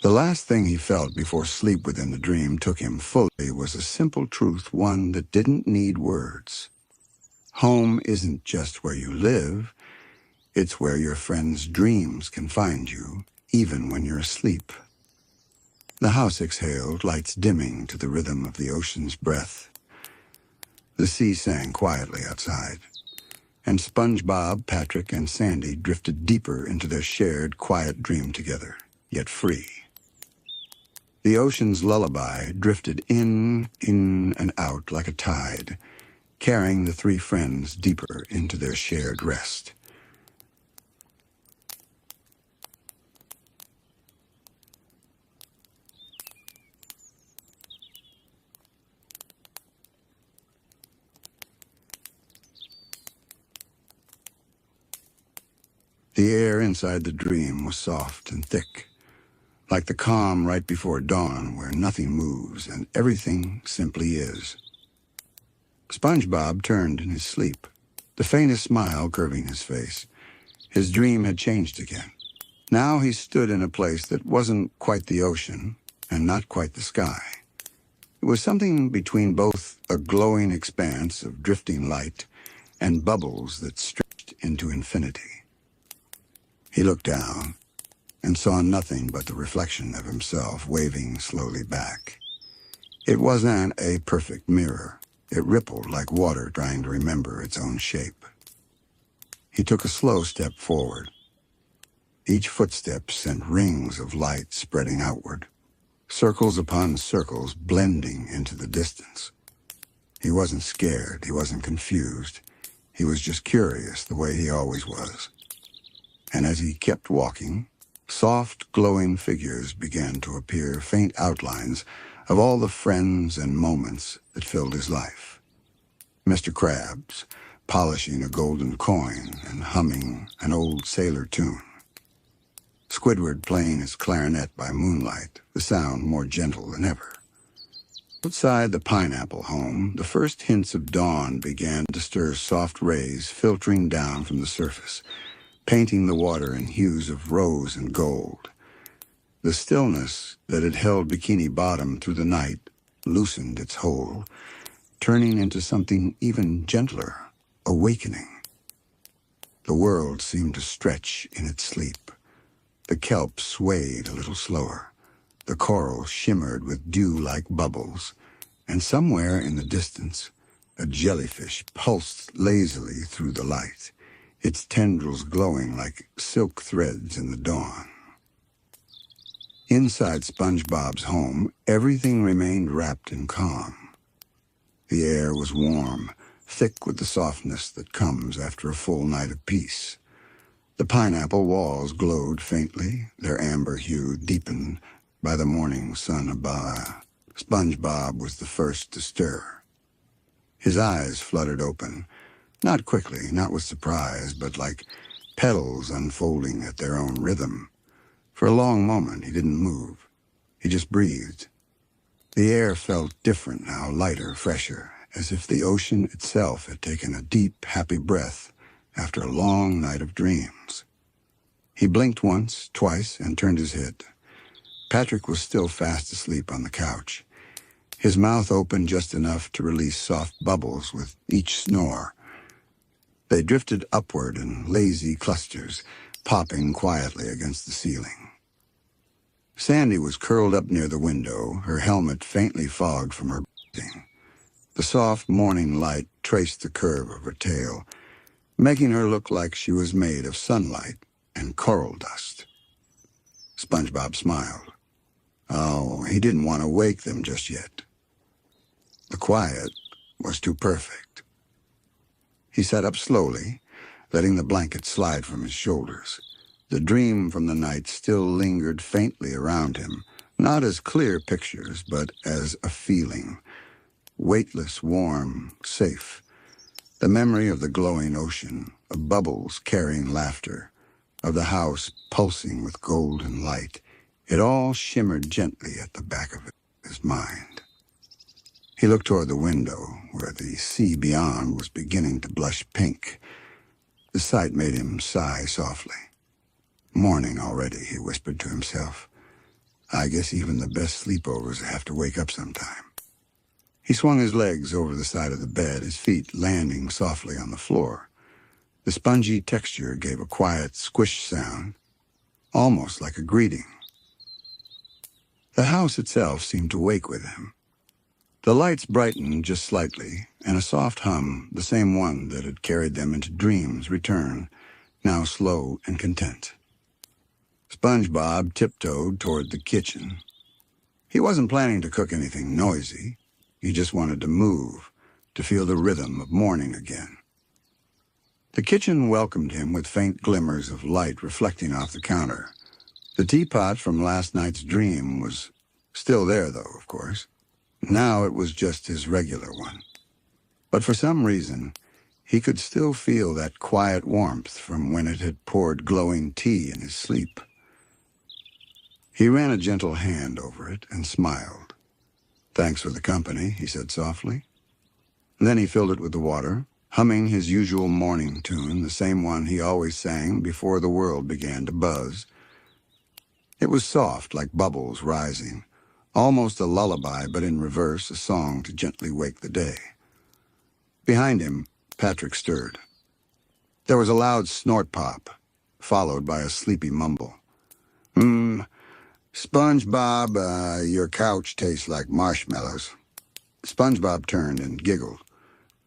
The last thing he felt before sleep within the dream took him fully was a simple truth, one that didn't need words. Home isn't just where you live, it's where your friends' dreams can find you, even when you're asleep. The house exhaled, lights dimming to the rhythm of the ocean's breath. The sea sang quietly outside, and SpongeBob, Patrick, and Sandy drifted deeper into their shared, quiet dream together, yet free. The ocean's lullaby drifted in and out like a tide, carrying the three friends deeper into their shared rest. The air inside the dream was soft and thick, like the calm right before dawn where nothing moves and everything simply is. SpongeBob turned in his sleep, the faintest smile curving his face. His dream had changed again. Now he stood in a place that wasn't quite the ocean and not quite the sky. It was something between both a glowing expanse of drifting light and bubbles that stretched into infinity. He looked down and saw nothing but the reflection of himself waving slowly back. It wasn't a perfect mirror. It rippled like water trying to remember its own shape. He took a slow step forward. Each footstep sent rings of light spreading outward, circles upon circles blending into the distance. He wasn't scared, he wasn't confused. He was just curious, the way he always was. And as he kept walking, soft, glowing figures began to appear, faint outlines of all the friends and moments that filled his life. Mr. Krabs, polishing a golden coin and humming an old sailor tune. Squidward playing his clarinet by moonlight, the sound more gentle than ever. Outside the pineapple home, the first hints of dawn began to stir soft rays filtering down from the surface, painting the water in hues of rose and gold. The stillness that had held Bikini Bottom through the night loosened its hold, turning into something even gentler, awakening. The world seemed to stretch in its sleep. The kelp swayed a little slower. The coral shimmered with dew-like bubbles, and somewhere in the distance, a jellyfish pulsed lazily through the light, its tendrils glowing like silk threads in the dawn. Inside SpongeBob's home, everything remained wrapped in calm. The air was warm, thick with the softness that comes after a full night of peace. The pineapple walls glowed faintly, their amber hue deepened by the morning sun above. SpongeBob was the first to stir. His eyes fluttered open, not quickly, not with surprise, but like petals unfolding at their own rhythm. For a long moment, he didn't move. He just breathed. The air felt different now, lighter, fresher, as if the ocean itself had taken a deep, happy breath after a long night of dreams. He blinked once, twice, and turned his head. Patrick was still fast asleep on the couch, his mouth open just enough to release soft bubbles with each snore. They drifted upward in lazy clusters, popping quietly against the ceiling. Sandy was curled up near the window, her helmet faintly fogged from her breathing. The soft morning light traced the curve of her tail, making her look like she was made of sunlight and coral dust. SpongeBob smiled. Oh, he didn't want to wake them just yet. The quiet was too perfect. He sat up slowly, letting the blanket slide from his shoulders. The dream from the night still lingered faintly around him, not as clear pictures, but as a feeling. Weightless, warm, safe. The memory of the glowing ocean, of bubbles carrying laughter, of the house pulsing with golden light. It all shimmered gently at the back of his mind. He looked toward the window, where the sea beyond was beginning to blush pink. The sight made him sigh softly. Morning already, he whispered to himself. I guess even the best sleepovers have to wake up sometime. He swung his legs over the side of the bed, his feet landing softly on the floor. The spongy texture gave a quiet squish sound, almost like a greeting. The house itself seemed to wake with him. The lights brightened just slightly, and a soft hum, the same one that had carried them into dreams, returned, now slow and content. SpongeBob tiptoed toward the kitchen. He wasn't planning to cook anything noisy. He just wanted to move, to feel the rhythm of morning again. The kitchen welcomed him with faint glimmers of light reflecting off the counter. The teapot from last night's dream was still there, though, of course. Now it was just his regular one. But for some reason, he could still feel that quiet warmth from when it had poured glowing tea in his sleep. He ran a gentle hand over it and smiled. Thanks for the company, he said softly. Then he filled it with the water, humming his usual morning tune, the same one he always sang before the world began to buzz. It was soft, like bubbles rising, almost a lullaby, but in reverse, a song to gently wake the day. Behind him, Patrick stirred. There was a loud snort pop, followed by a sleepy mumble. SpongeBob, your couch tastes like marshmallows. SpongeBob turned and giggled.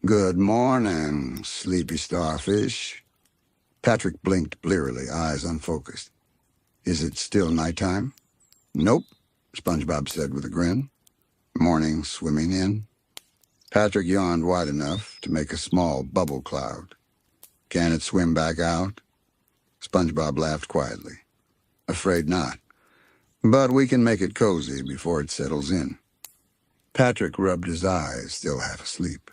Good morning, sleepy starfish. Patrick blinked blearily, eyes unfocused. Is it still nighttime? Nope, SpongeBob said with a grin. Morning swimming in. Patrick yawned wide enough to make a small bubble cloud. Can it swim back out? SpongeBob laughed quietly. Afraid not. But we can make it cozy before it settles in. Patrick rubbed his eyes, still half asleep.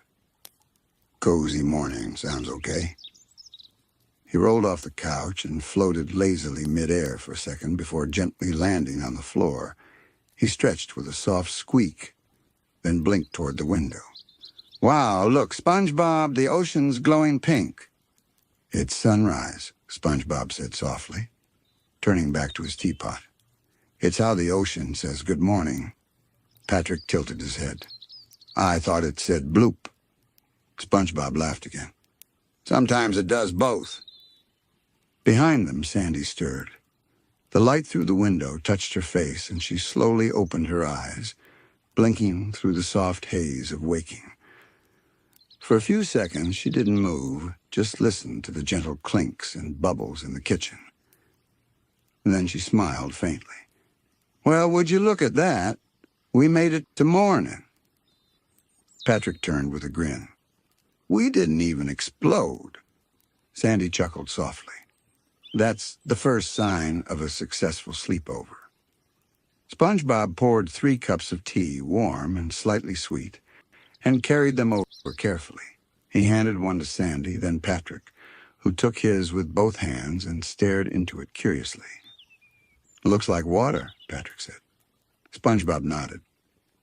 Cozy morning sounds okay. He rolled off the couch and floated lazily midair for a second before gently landing on the floor. He stretched with a soft squeak, then blinked toward the window. Wow, look, SpongeBob, the ocean's glowing pink. It's sunrise, SpongeBob said softly, turning back to his teapot. It's how the ocean says good morning. Patrick tilted his head. I thought it said bloop. SpongeBob laughed again. Sometimes it does both. Behind them, Sandy stirred. The light through the window touched her face, and she slowly opened her eyes, blinking through the soft haze of waking. For a few seconds, she didn't move, just listened to the gentle clinks and bubbles in the kitchen. And then she smiled faintly. Well, would you look at that? We made it to morning. Patrick turned with a grin. We didn't even explode. Sandy chuckled softly. That's the first sign of a successful sleepover. SpongeBob poured 3 cups of tea, warm and slightly sweet, and carried them over carefully. He handed one to Sandy, then Patrick, who took his with both hands and stared into it curiously. Looks like water, Patrick said. SpongeBob nodded.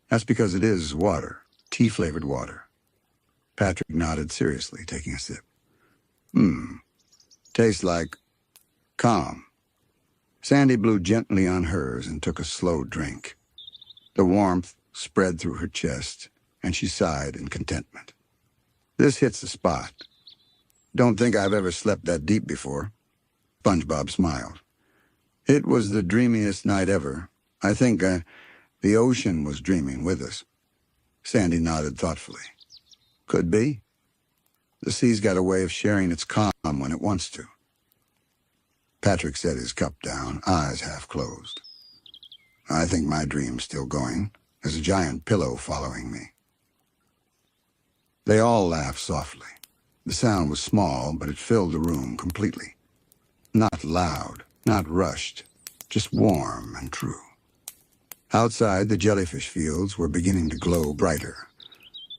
That's because it is water, tea-flavored water. Patrick nodded seriously, taking a sip. Tastes like calm. Sandy blew gently on hers and took a slow drink. The warmth spread through her chest, and she sighed in contentment. This hits the spot. Don't think I've ever slept that deep before. SpongeBob smiled. It was the dreamiest night ever. I think the ocean was dreaming with us. Sandy nodded thoughtfully. Could be. The sea's got a way of sharing its calm when it wants to. Patrick set his cup down, eyes half closed. I think my dream's still going. There's a giant pillow following me. They all laughed softly. The sound was small, but it filled the room completely. Not loud, not rushed, just warm and true. Outside, the jellyfish fields were beginning to glow brighter.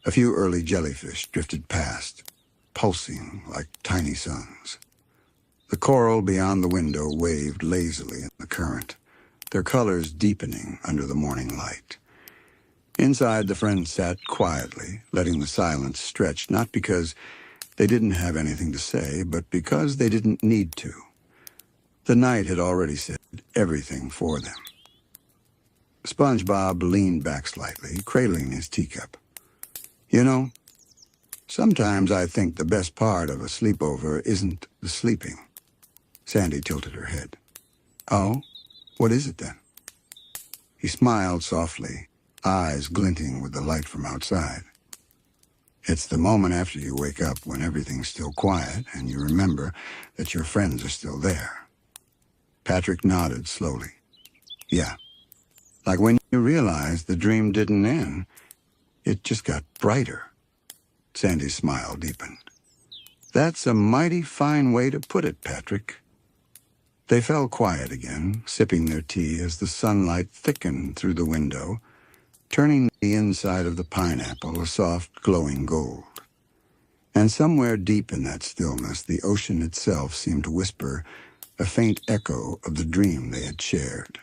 A few early jellyfish drifted past, pulsing like tiny suns. The coral beyond the window waved lazily in the current, their colors deepening under the morning light. Inside, the friends sat quietly, letting the silence stretch, not because They didn't have anything to say, but because they didn't need to. The night had already said everything for them. SpongeBob leaned back slightly, cradling his teacup. You know, sometimes I think the best part of a sleepover isn't the sleeping. Sandy tilted her head. Oh, what is it then? He smiled softly, eyes glinting with the light from outside. It's the moment after you wake up when everything's still quiet and you remember that your friends are still there. Patrick nodded slowly. Yeah, like when you realize the dream didn't end, it just got brighter. Sandy's smile deepened. That's a mighty fine way to put it, Patrick. They fell quiet again, sipping their tea as the sunlight thickened through the window, turning the inside of the pineapple a soft, glowing gold. And somewhere deep in that stillness, the ocean itself seemed to whisper a faint echo of the dream they had shared.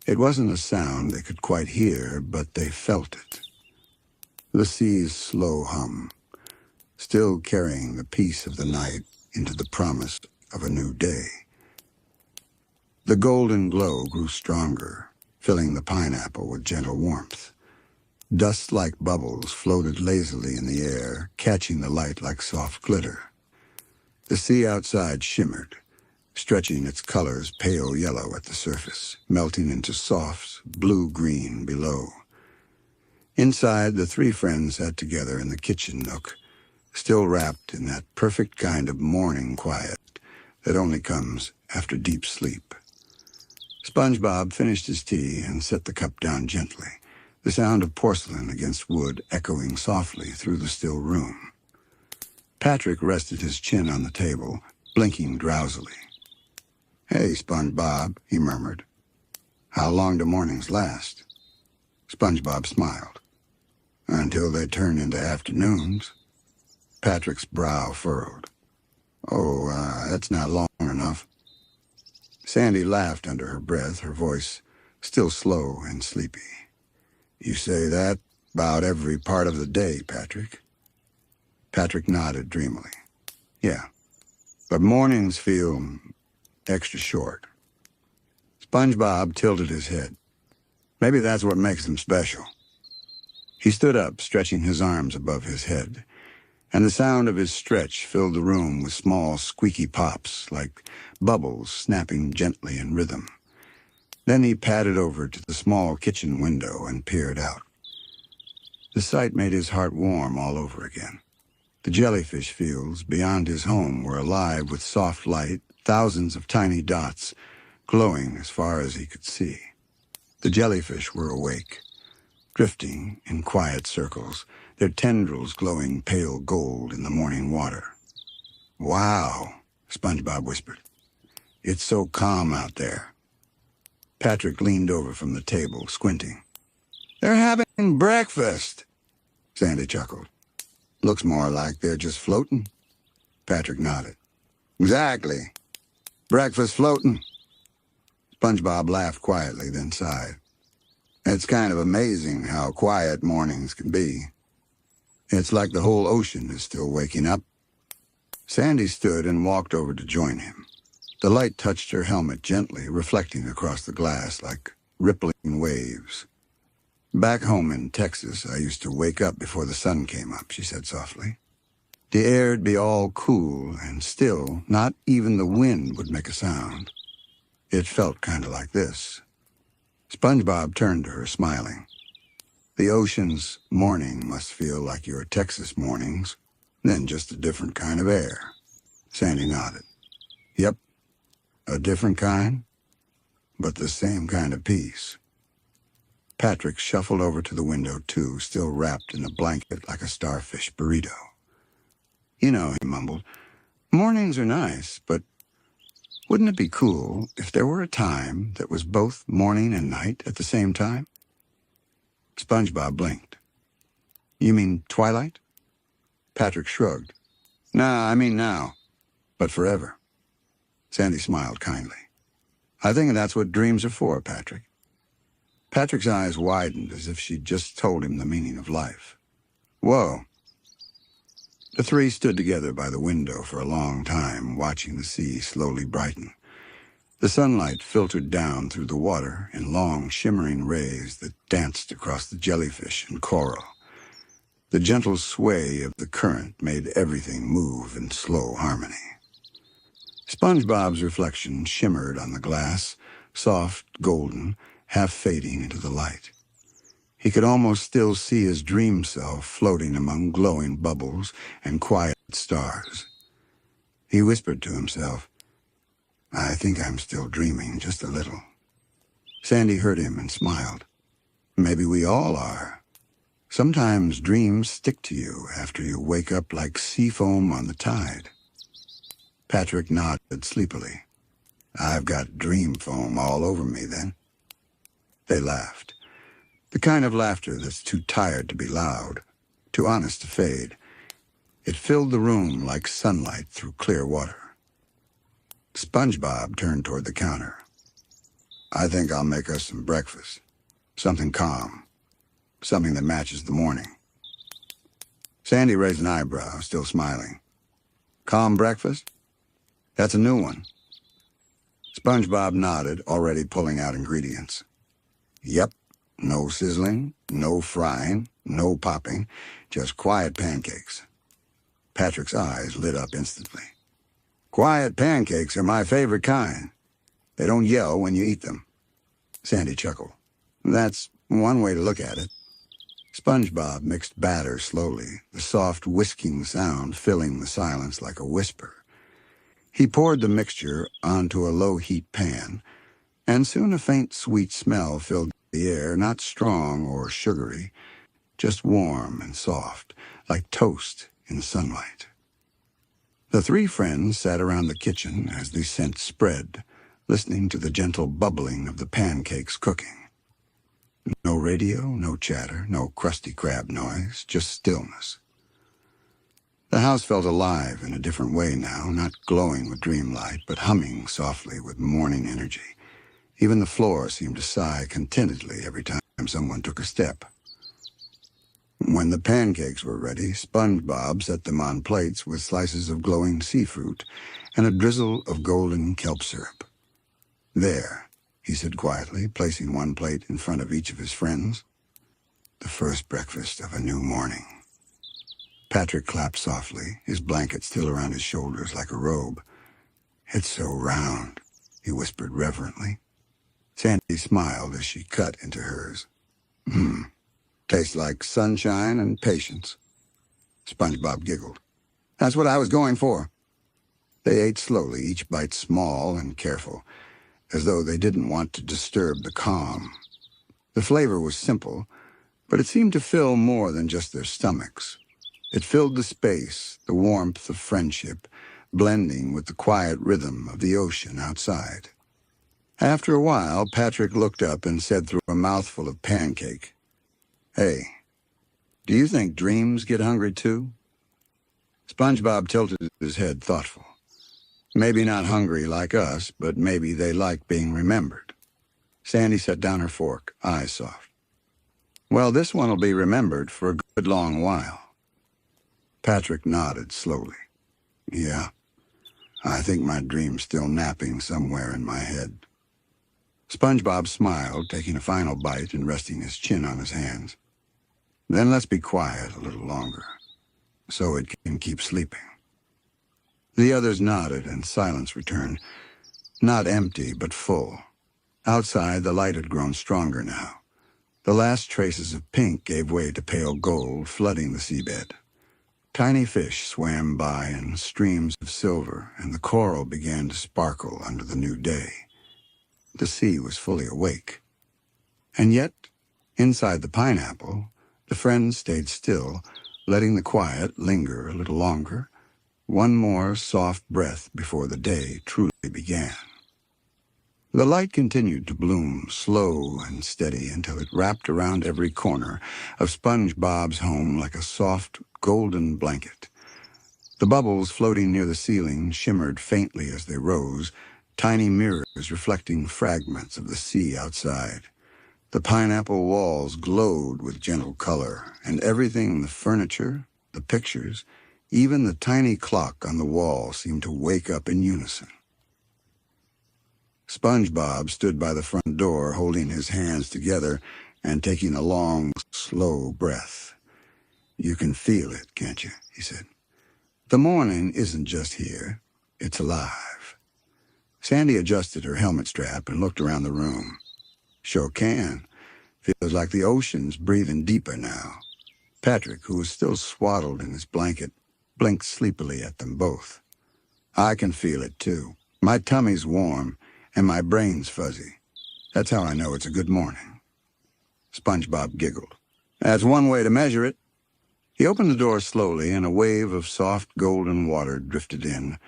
It wasn't a sound they could quite hear, but they felt it. The sea's slow hum, still carrying the peace of the night into the promise of a new day. The golden glow grew stronger, filling the pineapple with gentle warmth. Dust-like bubbles floated lazily in the air, catching the light like soft glitter. The sea outside shimmered, stretching its colors pale yellow at the surface, melting into soft blue-green below. Inside, the three friends sat together in the kitchen nook, still wrapped in that perfect kind of morning quiet that only comes after deep sleep. SpongeBob finished his tea and set the cup down gently, the sound of porcelain against wood echoing softly through the still room. Patrick rested his chin on the table, blinking drowsily. Hey, SpongeBob, he murmured. How long do mornings last? SpongeBob smiled. Until they turn into afternoons. Patrick's brow furrowed. Oh, that's not long enough. Sandy laughed under her breath, her voice still slow and sleepy. You say that about every part of the day, Patrick. Patrick nodded dreamily. Yeah, but mornings feel extra short. SpongeBob tilted his head. Maybe that's what makes them special. He stood up, stretching his arms above his head, and the sound of his stretch filled the room with small, squeaky pops, like bubbles snapping gently in rhythm. Then he padded over to the small kitchen window and peered out. The sight made his heart warm all over again. The jellyfish fields beyond his home were alive with soft light, thousands of tiny dots, glowing as far as he could see. The jellyfish were awake, drifting in quiet circles, their tendrils glowing pale gold in the morning water. Wow, SpongeBob whispered. It's so calm out there. Patrick leaned over from the table, squinting. They're having breakfast, Sandy chuckled. Looks more like they're just floating. Patrick nodded. Exactly. Breakfast floating. SpongeBob laughed quietly, then sighed. It's kind of amazing how quiet mornings can be. It's like the whole ocean is still waking up. Sandy stood and walked over to join him. The light touched her helmet gently, reflecting across the glass like rippling waves. Back home in Texas, I used to wake up before the sun came up, she said softly. The air'd be all cool and still, not even the wind would make a sound. It felt kind of like this. SpongeBob turned to her, smiling. The ocean's morning must feel like your Texas mornings, then just a different kind of air. Sandy nodded. Yep, a different kind, but the same kind of peace. Patrick shuffled over to the window, too, still wrapped in a blanket like a starfish burrito. You know, he mumbled, mornings are nice, but wouldn't it be cool if there were a time that was both morning and night at the same time? SpongeBob blinked. You mean twilight? Patrick shrugged. Nah, I mean now, but forever. Sandy smiled kindly. I think that's what dreams are for, Patrick. Patrick's eyes widened as if she'd just told him the meaning of life. Whoa. The three stood together by the window for a long time, watching the sea slowly brighten. The sunlight filtered down through the water in long, shimmering rays that danced across the jellyfish and coral. The gentle sway of the current made everything move in slow harmony. SpongeBob's reflection shimmered on the glass, soft, golden, half fading into the light. He could almost still see his dream self floating among glowing bubbles and quiet stars. He whispered to himself, "I think I'm still dreaming just a little." Sandy heard him and smiled. "Maybe we all are. Sometimes dreams stick to you after you wake up like sea foam on the tide." Patrick nodded sleepily. "I've got dream foam all over me then." They laughed. The kind of laughter that's too tired to be loud, too honest to fade. It filled the room like sunlight through clear water. SpongeBob turned toward the counter. "I think I'll make us some breakfast. Something calm. Something that matches the morning." Sandy raised an eyebrow, still smiling. "Calm breakfast? That's a new one." SpongeBob nodded, already pulling out ingredients. "Yep. No sizzling, no frying, no popping, just quiet pancakes." Patrick's eyes lit up instantly. "Quiet pancakes are my favorite kind. They don't yell when you eat them." Sandy chuckled. "That's one way to look at it." SpongeBob mixed batter slowly, the soft whisking sound filling the silence like a whisper. He poured the mixture onto a low-heat pan, and soon a faint sweet smell filled the air, not strong or sugary, just warm and soft, like toast in sunlight. The three friends sat around the kitchen as the scent spread, listening to the gentle bubbling of the pancakes cooking. No radio, no chatter, no Krusty Krab noise, just stillness. The house felt alive in a different way now, not glowing with dreamlight, but humming softly with morning energy. Even the floor seemed to sigh contentedly every time someone took a step. When the pancakes were ready, SpongeBob set them on plates with slices of glowing seafood and a drizzle of golden kelp syrup. "There," he said quietly, placing one plate in front of each of his friends. "The first breakfast of a new morning." Patrick clapped softly, his blanket still around his shoulders like a robe. "It's so round," he whispered reverently. Sandy smiled as she cut into hers. Tastes like sunshine and patience." SpongeBob giggled. "That's what I was going for." They ate slowly, each bite small and careful, as though they didn't want to disturb the calm. The flavor was simple, but it seemed to fill more than just their stomachs. It filled the space, the warmth of friendship, blending with the quiet rhythm of the ocean outside. After a while, Patrick looked up and said through a mouthful of pancake, "Hey, do you think dreams get hungry too?" SpongeBob tilted his head thoughtful. "Maybe not hungry like us, but maybe they like being remembered." Sandy set down her fork, eyes soft. "Well, this one'll be remembered for a good long while." Patrick nodded slowly. "Yeah, I think my dream's still napping somewhere in my head." SpongeBob smiled, taking a final bite and resting his chin on his hands. "Then let's be quiet a little longer, so it can keep sleeping." The others nodded, and silence returned, not empty but full. Outside, the light had grown stronger now. The last traces of pink gave way to pale gold, flooding the seabed. Tiny fish swam by in streams of silver, and the coral began to sparkle under the new day. The sea was fully awake. And yet, inside the pineapple, the friends stayed still, letting the quiet linger a little longer, one more soft breath before the day truly began. The light continued to bloom, slow and steady, until it wrapped around every corner of SpongeBob's home like a soft, golden blanket. The bubbles floating near the ceiling shimmered faintly as they rose, tiny mirrors reflecting fragments of the sea outside. The pineapple walls glowed with gentle color, and everything, the furniture, the pictures, Even the tiny clock on the wall seemed to wake up in unison. SpongeBob stood by the front door, holding his hands together and taking a long, slow breath. "You can feel it, can't you?" he said. "The morning isn't just here. It's alive." Sandy adjusted her helmet strap and looked around the room. "Sure can. Feels like the ocean's breathing deeper now." Patrick, who was still swaddled in his blanket, blinked sleepily at them both. "I can feel it, too. My tummy's warm, and my brain's fuzzy. That's how I know it's a good morning." SpongeBob giggled. "That's one way to measure it." He opened the door slowly, and a wave of soft golden water drifted in.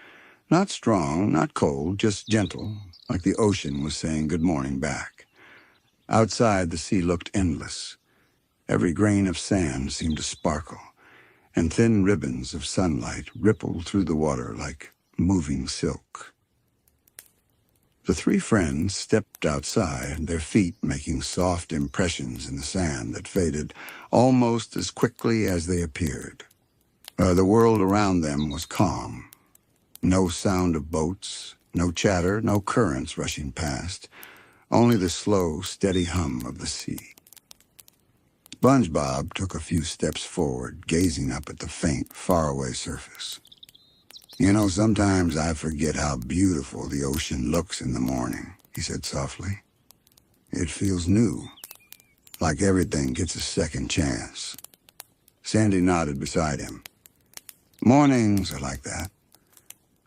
Not strong, not cold, just gentle, like the ocean was saying good morning back. Outside, the sea looked endless. Every grain of sand seemed to sparkle, and thin ribbons of sunlight rippled through the water like moving silk. The three friends stepped outside, their feet making soft impressions in the sand that faded almost as quickly as they appeared. The world around them was calm. No sound of boats, no chatter, no currents rushing past, only the slow, steady hum of the sea. SpongeBob took a few steps forward, gazing up at the faint, faraway surface. "You know, sometimes I forget how beautiful the ocean looks in the morning," he said softly. "It feels new, like everything gets a second chance." Sandy nodded beside him. "Mornings are like that.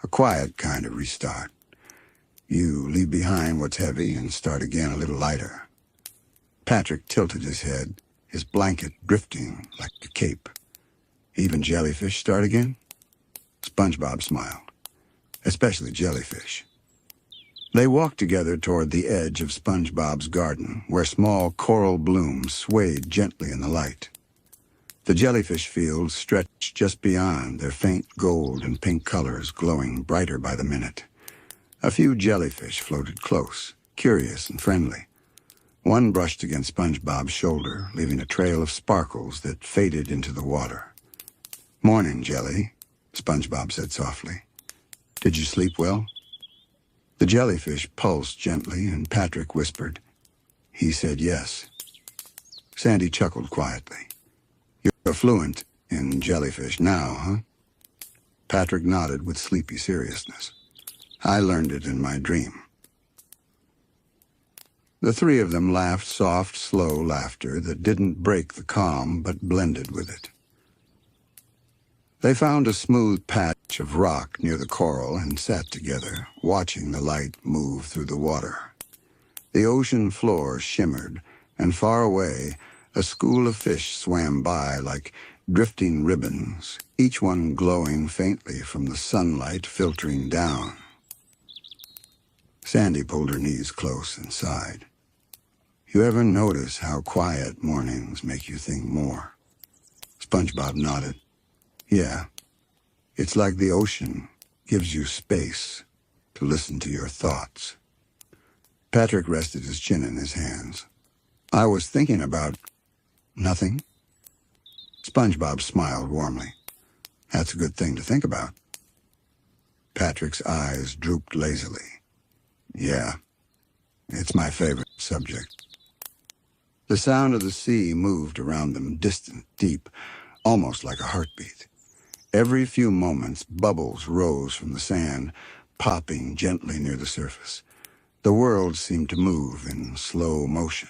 A quiet kind of restart. You leave behind what's heavy and start again a little lighter." Patrick tilted his head, his blanket drifting like a cape. "Even jellyfish start again?" SpongeBob smiled. "Especially jellyfish." They walked together toward the edge of SpongeBob's garden, where small coral blooms swayed gently in the light. The jellyfish fields stretched just beyond, their faint gold and pink colors glowing brighter by the minute. A few jellyfish floated close, curious and friendly. One brushed against SpongeBob's shoulder, leaving a trail of sparkles that faded into the water. "Morning, Jelly," SpongeBob said softly. "Did you sleep well?" The jellyfish pulsed gently, and Patrick whispered, "He said yes." Sandy chuckled quietly. "You're fluent in jellyfish now, huh?" Patrick nodded with sleepy seriousness. "I learned it in my dream." The three of them laughed soft, slow laughter that didn't break the calm but blended with it. They found a smooth patch of rock near the coral and sat together, watching the light move through the water. The ocean floor shimmered, and far away, a school of fish swam by like drifting ribbons, each one glowing faintly from the sunlight filtering down. Sandy pulled her knees close and sighed. "You ever notice how quiet mornings make you think more?" SpongeBob nodded. "Yeah, it's like the ocean gives you space to listen to your thoughts." Patrick rested his chin in his hands. "I was thinking about nothing." SpongeBob smiled warmly. "That's a good thing to think about." Patrick's eyes drooped lazily. "Yeah, it's my favorite subject." The sound of the sea moved around them, distant, deep, almost like a heartbeat. Every few moments, bubbles rose from the sand, popping gently near the surface. The world seemed to move in slow motion.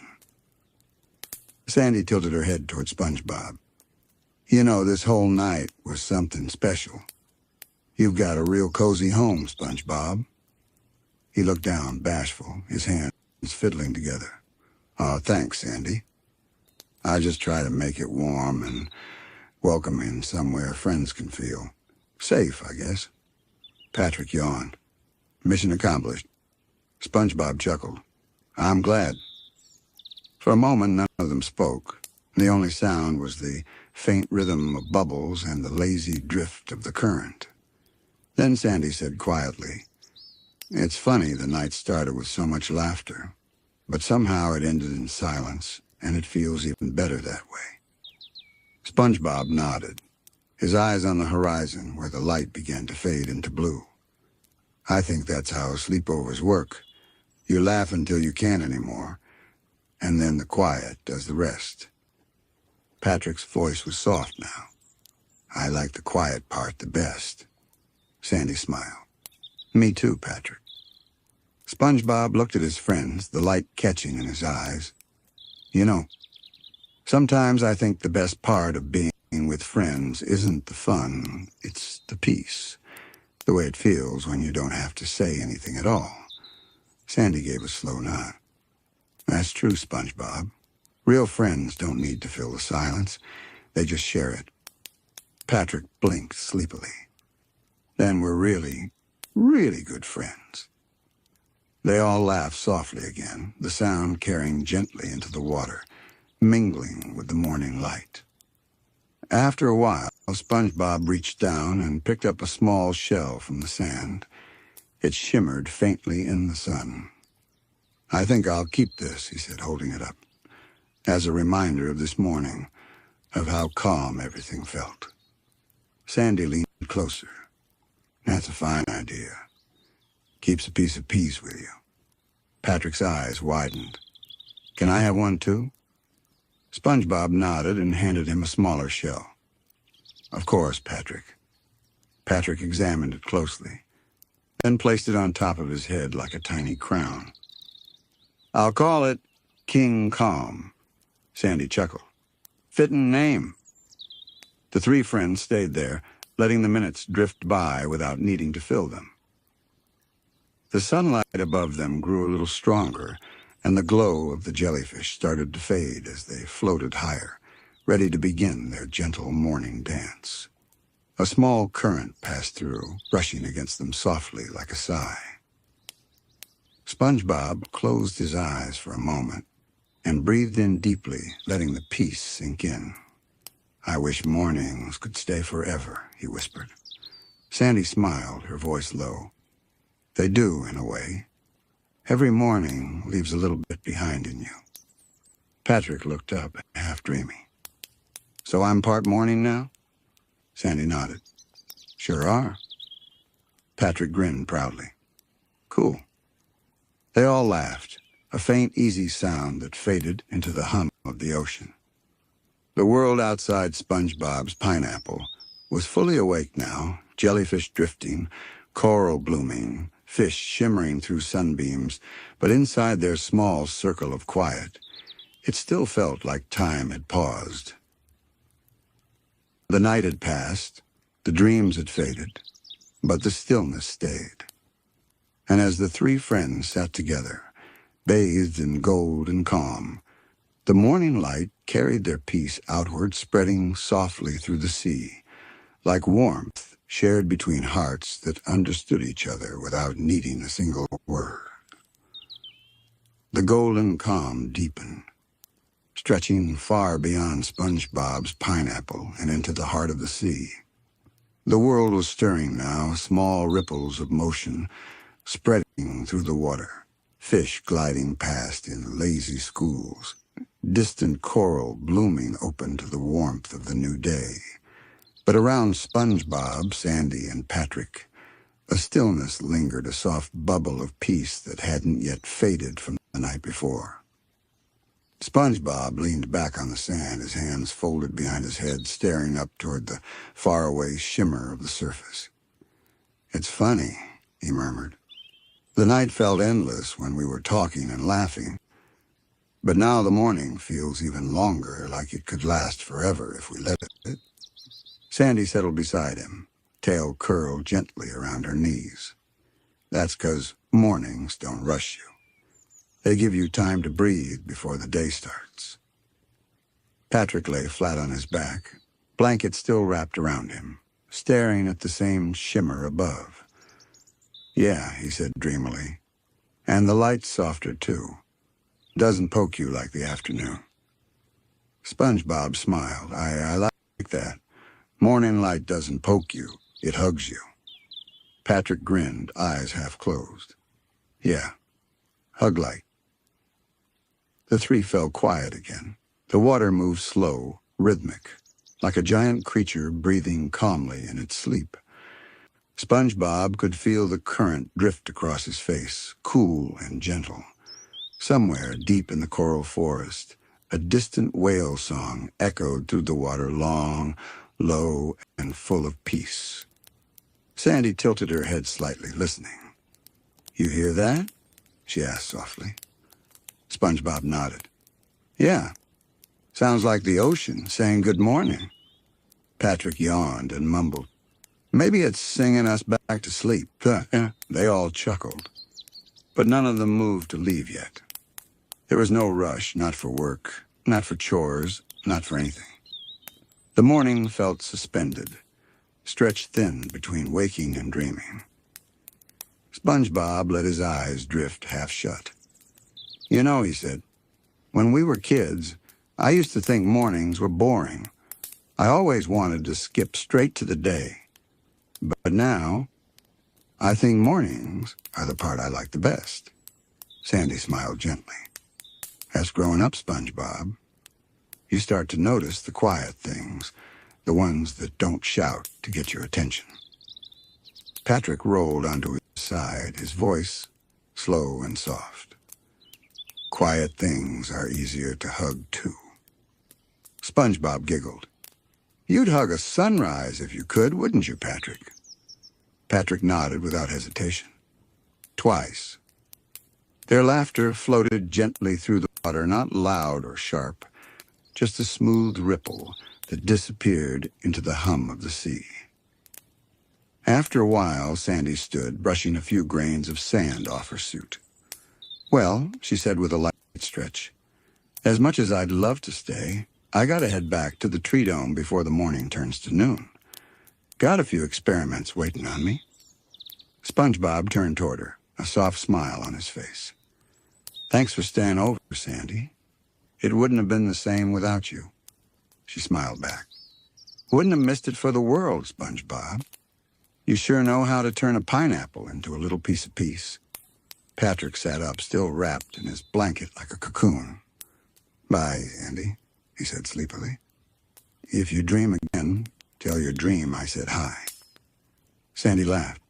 Sandy tilted her head toward SpongeBob. "You know, this whole night was something special. You've got a real cozy home, SpongeBob." He looked down, bashful, his hands fiddling together. "Oh, thanks, Sandy. I just try to make it warm and welcoming, somewhere friends can feel safe, I guess." Patrick yawned. "Mission accomplished." SpongeBob chuckled. "I'm glad." For a moment, none of them spoke. The only sound was the faint rhythm of bubbles and the lazy drift of the current. Then Sandy said quietly, "It's funny the night started with so much laughter, but somehow it ended in silence, and it feels even better that way." SpongeBob nodded. his eyes on the horizon where the light began to fade into blue. I think that's how sleepovers work. You laugh until you can't anymore, and then the quiet does the rest. Patrick's voice was soft now. I like the quiet part the best. Sandy smiled. Me too, Patrick. SpongeBob looked at his friends, the light catching in his eyes. You know, sometimes I think the best part of being with friends isn't the fun, it's the peace. The way it feels when you don't have to say anything at all. Sandy gave a slow nod. That's true, SpongeBob. Real friends don't need to fill the silence. They just share it. Patrick blinked sleepily. Then we're really, really good friends. They all laughed softly again, the sound carrying gently into the water, mingling with the morning light. After a while, SpongeBob reached down and picked up a small shell from the sand. It shimmered faintly in the sun. I think I'll keep this, he said, holding it up, as a reminder of this morning, of how calm everything felt. Sandy leaned closer. That's a fine idea. Keeps a piece of peace with you. Patrick's eyes widened. Can I have one too? SpongeBob nodded and handed him a smaller shell. Of course, Patrick. Patrick examined it closely, then placed it on top of his head like a tiny crown. I'll call it King Calm. Sandy chuckled. Fitting name. The three friends stayed there, letting the minutes drift by without needing to fill them. The sunlight above them grew a little stronger, and the glow of the jellyfish started to fade as they floated higher, ready to begin their gentle morning dance. A small current passed through, brushing against them softly like a sigh. SpongeBob closed his eyes for a moment and breathed in deeply, letting the peace sink in. I wish mornings could stay forever, he whispered. Sandy smiled, her voice low. They do, in a way. Every morning leaves a little bit behind in you. Patrick looked up, half dreamy. So I'm part morning now? Sandy nodded. Sure are. Patrick grinned proudly. Cool. They all laughed, a faint, easy sound that faded into the hum of the ocean. The world outside SpongeBob's pineapple was fully awake now, jellyfish drifting, coral blooming, fish shimmering through sunbeams, but inside their small circle of quiet, it still felt like time had paused. The night had passed, the dreams had faded, but the stillness stayed. And as the three friends sat together, bathed in gold and calm, the morning light carried their peace outward, spreading softly through the sea, like warmth shared between hearts that understood each other without needing a single word. The golden calm deepened, stretching far beyond SpongeBob's pineapple and into the heart of the sea. The world was stirring now, small ripples of motion spreading through the water, fish gliding past in lazy schools, distant coral blooming open to the warmth of the new day. But around SpongeBob, Sandy, and Patrick, a stillness lingered, a soft bubble of peace that hadn't yet faded from the night before. SpongeBob leaned back on the sand, his hands folded behind his head, staring up toward the faraway shimmer of the surface. It's funny, he murmured. The night felt endless when we were talking and laughing, but now the morning feels even longer, like it could last forever if we let it. Sandy settled beside him, tail curled gently around her knees. That's 'cause mornings don't rush you. They give you time to breathe before the day starts. Patrick lay flat on his back, blanket still wrapped around him, staring at the same shimmer above. Yeah, he said dreamily, and the light's softer too. Doesn't poke you like the afternoon. SpongeBob smiled. I like that. Morning light doesn't poke you, it hugs you. Patrick grinned, eyes half closed. Yeah, hug light. The three fell quiet again. The water moved slow, rhythmic, like a giant creature breathing calmly in its sleep. SpongeBob could feel the current drift across his face, cool and gentle. Somewhere deep in the coral forest, a distant whale song echoed through the water, long, low, and full of peace. Sandy tilted her head slightly, listening. "You hear that?" she asked softly. SpongeBob nodded. "Yeah, sounds like the ocean saying good morning." Patrick yawned and mumbled, "Maybe it's singing us back to sleep." They all chuckled, but none of them moved to leave yet. There was no rush, not for work, not for chores, not for anything. The morning felt suspended, stretched thin between waking and dreaming. SpongeBob let his eyes drift half shut. "You know," he said, "when we were kids, I used to think mornings were boring. I always wanted to skip straight to the day. But now, I think mornings are the part I like the best." Sandy smiled gently. "That's growing up, SpongeBob. You start to notice the quiet things, the ones that don't shout to get your attention." Patrick rolled onto his side, his voice slow and soft. "Quiet things are easier to hug, too." SpongeBob giggled. "You'd hug a sunrise if you could, wouldn't you, Patrick?" Patrick nodded without hesitation. Twice. Their laughter floated gently through the water, not loud or sharp, just a smooth ripple that disappeared into the hum of the sea. After a while, Sandy stood, brushing a few grains of sand off her suit. "Well," she said with a light stretch, "as much as I'd love to stay, I gotta head back to the tree dome before the morning turns to noon. Got a few experiments waiting on me." SpongeBob turned toward her, a soft smile on his face. "Thanks for staying over, Sandy. It wouldn't have been the same without you." She smiled back. "Wouldn't have missed it for the world, SpongeBob. You sure know how to turn a pineapple into a little piece of peace." Patrick sat up, still wrapped in his blanket like a cocoon. "Bye, Sandy," he said sleepily. "If you dream again, tell your dream I said hi." Sandy laughed.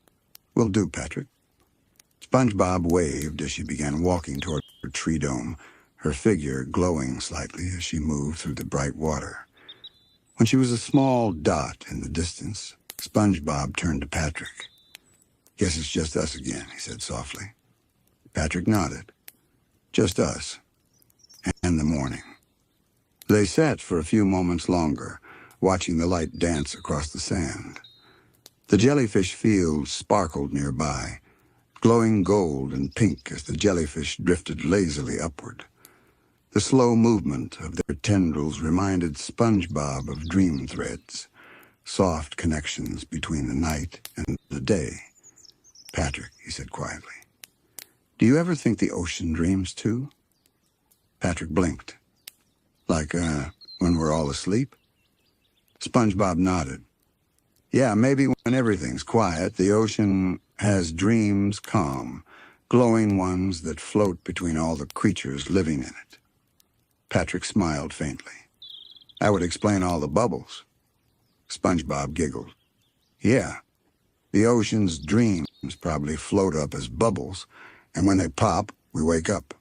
"Will do, Patrick." SpongeBob waved as she began walking toward her tree dome, her figure glowing slightly as she moved through the bright water. When she was a small dot in the distance, SpongeBob turned to Patrick. "Guess it's just us again," he said softly. Patrick nodded. "Just us. And the morning." They sat for a few moments longer, watching the light dance across the sand. The jellyfish fields sparkled nearby, glowing gold and pink as the jellyfish drifted lazily upward. The slow movement of their tendrils reminded SpongeBob of dream threads, soft connections between the night and the day. "Patrick," he said quietly, "do you ever think the ocean dreams too?" Patrick blinked. Like, when we're all asleep?" SpongeBob nodded. "Yeah, maybe when everything's quiet, the ocean has dreams calm, glowing ones that float between all the creatures living in it." Patrick smiled faintly. "That would explain all the bubbles." SpongeBob giggled. "Yeah, the ocean's dreams probably float up as bubbles, and when they pop, we wake up."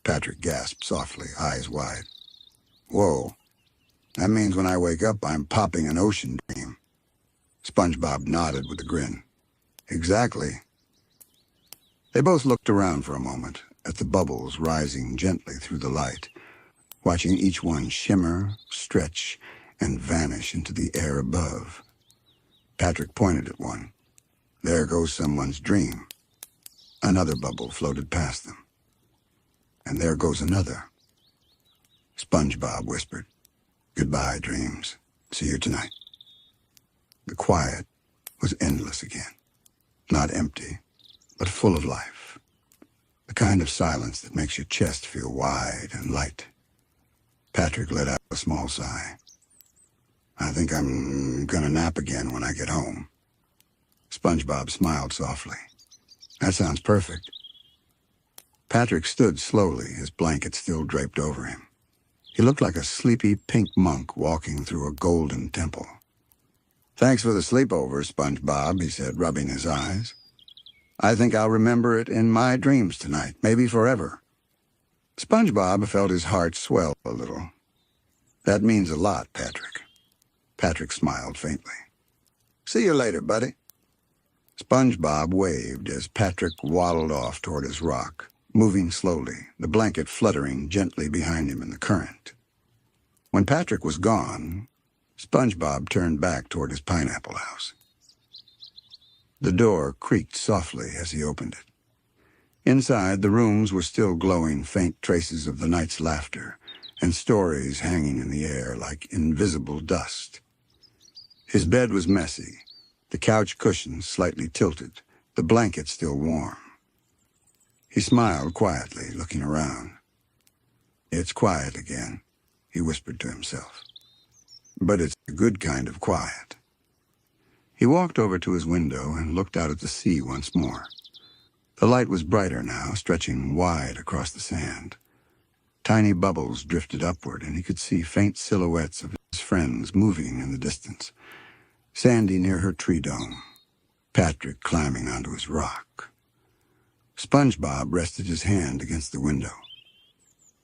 Patrick gasped softly, eyes wide. "Whoa, that means when I wake up, I'm popping an ocean dream." SpongeBob nodded with a grin. "Exactly." They both looked around for a moment at the bubbles rising gently through the light, watching each one shimmer, stretch, and vanish into the air above. Patrick pointed at one. "There goes someone's dream." Another bubble floated past them. "And there goes another." SpongeBob whispered, "Goodbye, dreams. See you tonight." The quiet was endless again. Not empty, but full of life. The kind of silence that makes your chest feel wide and light. Patrick let out a small sigh. "I think I'm gonna nap again when I get home." SpongeBob smiled softly. "That sounds perfect." Patrick stood slowly, his blanket still draped over him. He looked like a sleepy pink monk walking through a golden temple. "Thanks for the sleepover, SpongeBob," he said, rubbing his eyes. "I think I'll remember it in my dreams tonight, maybe forever." SpongeBob felt his heart swell a little. "That means a lot, Patrick." Patrick smiled faintly. "See you later, buddy." SpongeBob waved as Patrick waddled off toward his rock, moving slowly, the blanket fluttering gently behind him in the current. When Patrick was gone, SpongeBob turned back toward his pineapple house. The door creaked softly as he opened it. Inside, the rooms were still glowing faint traces of the night's laughter, and stories hanging in the air like invisible dust. His bed was messy, the couch cushions slightly tilted, the blanket still warm. He smiled quietly, looking around. "It's quiet again," he whispered to himself. "But it's a good kind of quiet." He walked over to his window and looked out at the sea once more. The light was brighter now, stretching wide across the sand. Tiny bubbles drifted upward, and he could see faint silhouettes of his friends moving in the distance. Sandy near her tree dome, Patrick climbing onto his rock. SpongeBob rested his hand against the window.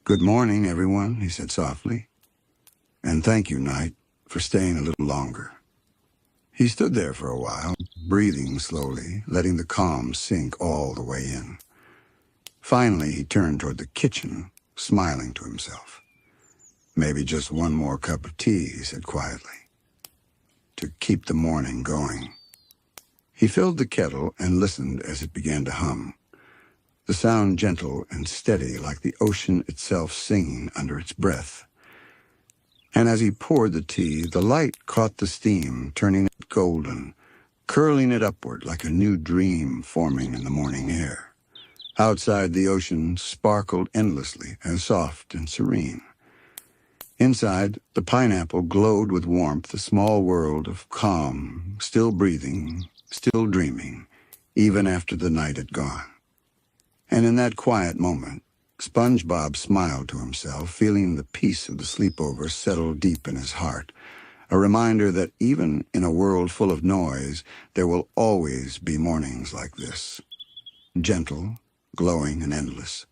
"Good morning, everyone," he said softly. "And thank you, Night, for staying a little longer." He stood there for a while, breathing slowly, letting the calm sink all the way in. Finally, he turned toward the kitchen, smiling to himself. "Maybe just one more cup of tea," he said quietly, "to keep the morning going." He filled the kettle and listened as it began to hum, the sound gentle and steady like the ocean itself singing under its breath. And as he poured the tea, the light caught the steam, turning it golden, curling it upward like a new dream forming in the morning air. Outside, the ocean sparkled endlessly and soft and serene. Inside, the pineapple glowed with warmth, a small world of calm, still breathing, still dreaming, even after the night had gone. And in that quiet moment, SpongeBob smiled to himself, feeling the peace of the sleepover settle deep in his heart, a reminder that even in a world full of noise, there will always be mornings like this. Gentle, glowing, and endless,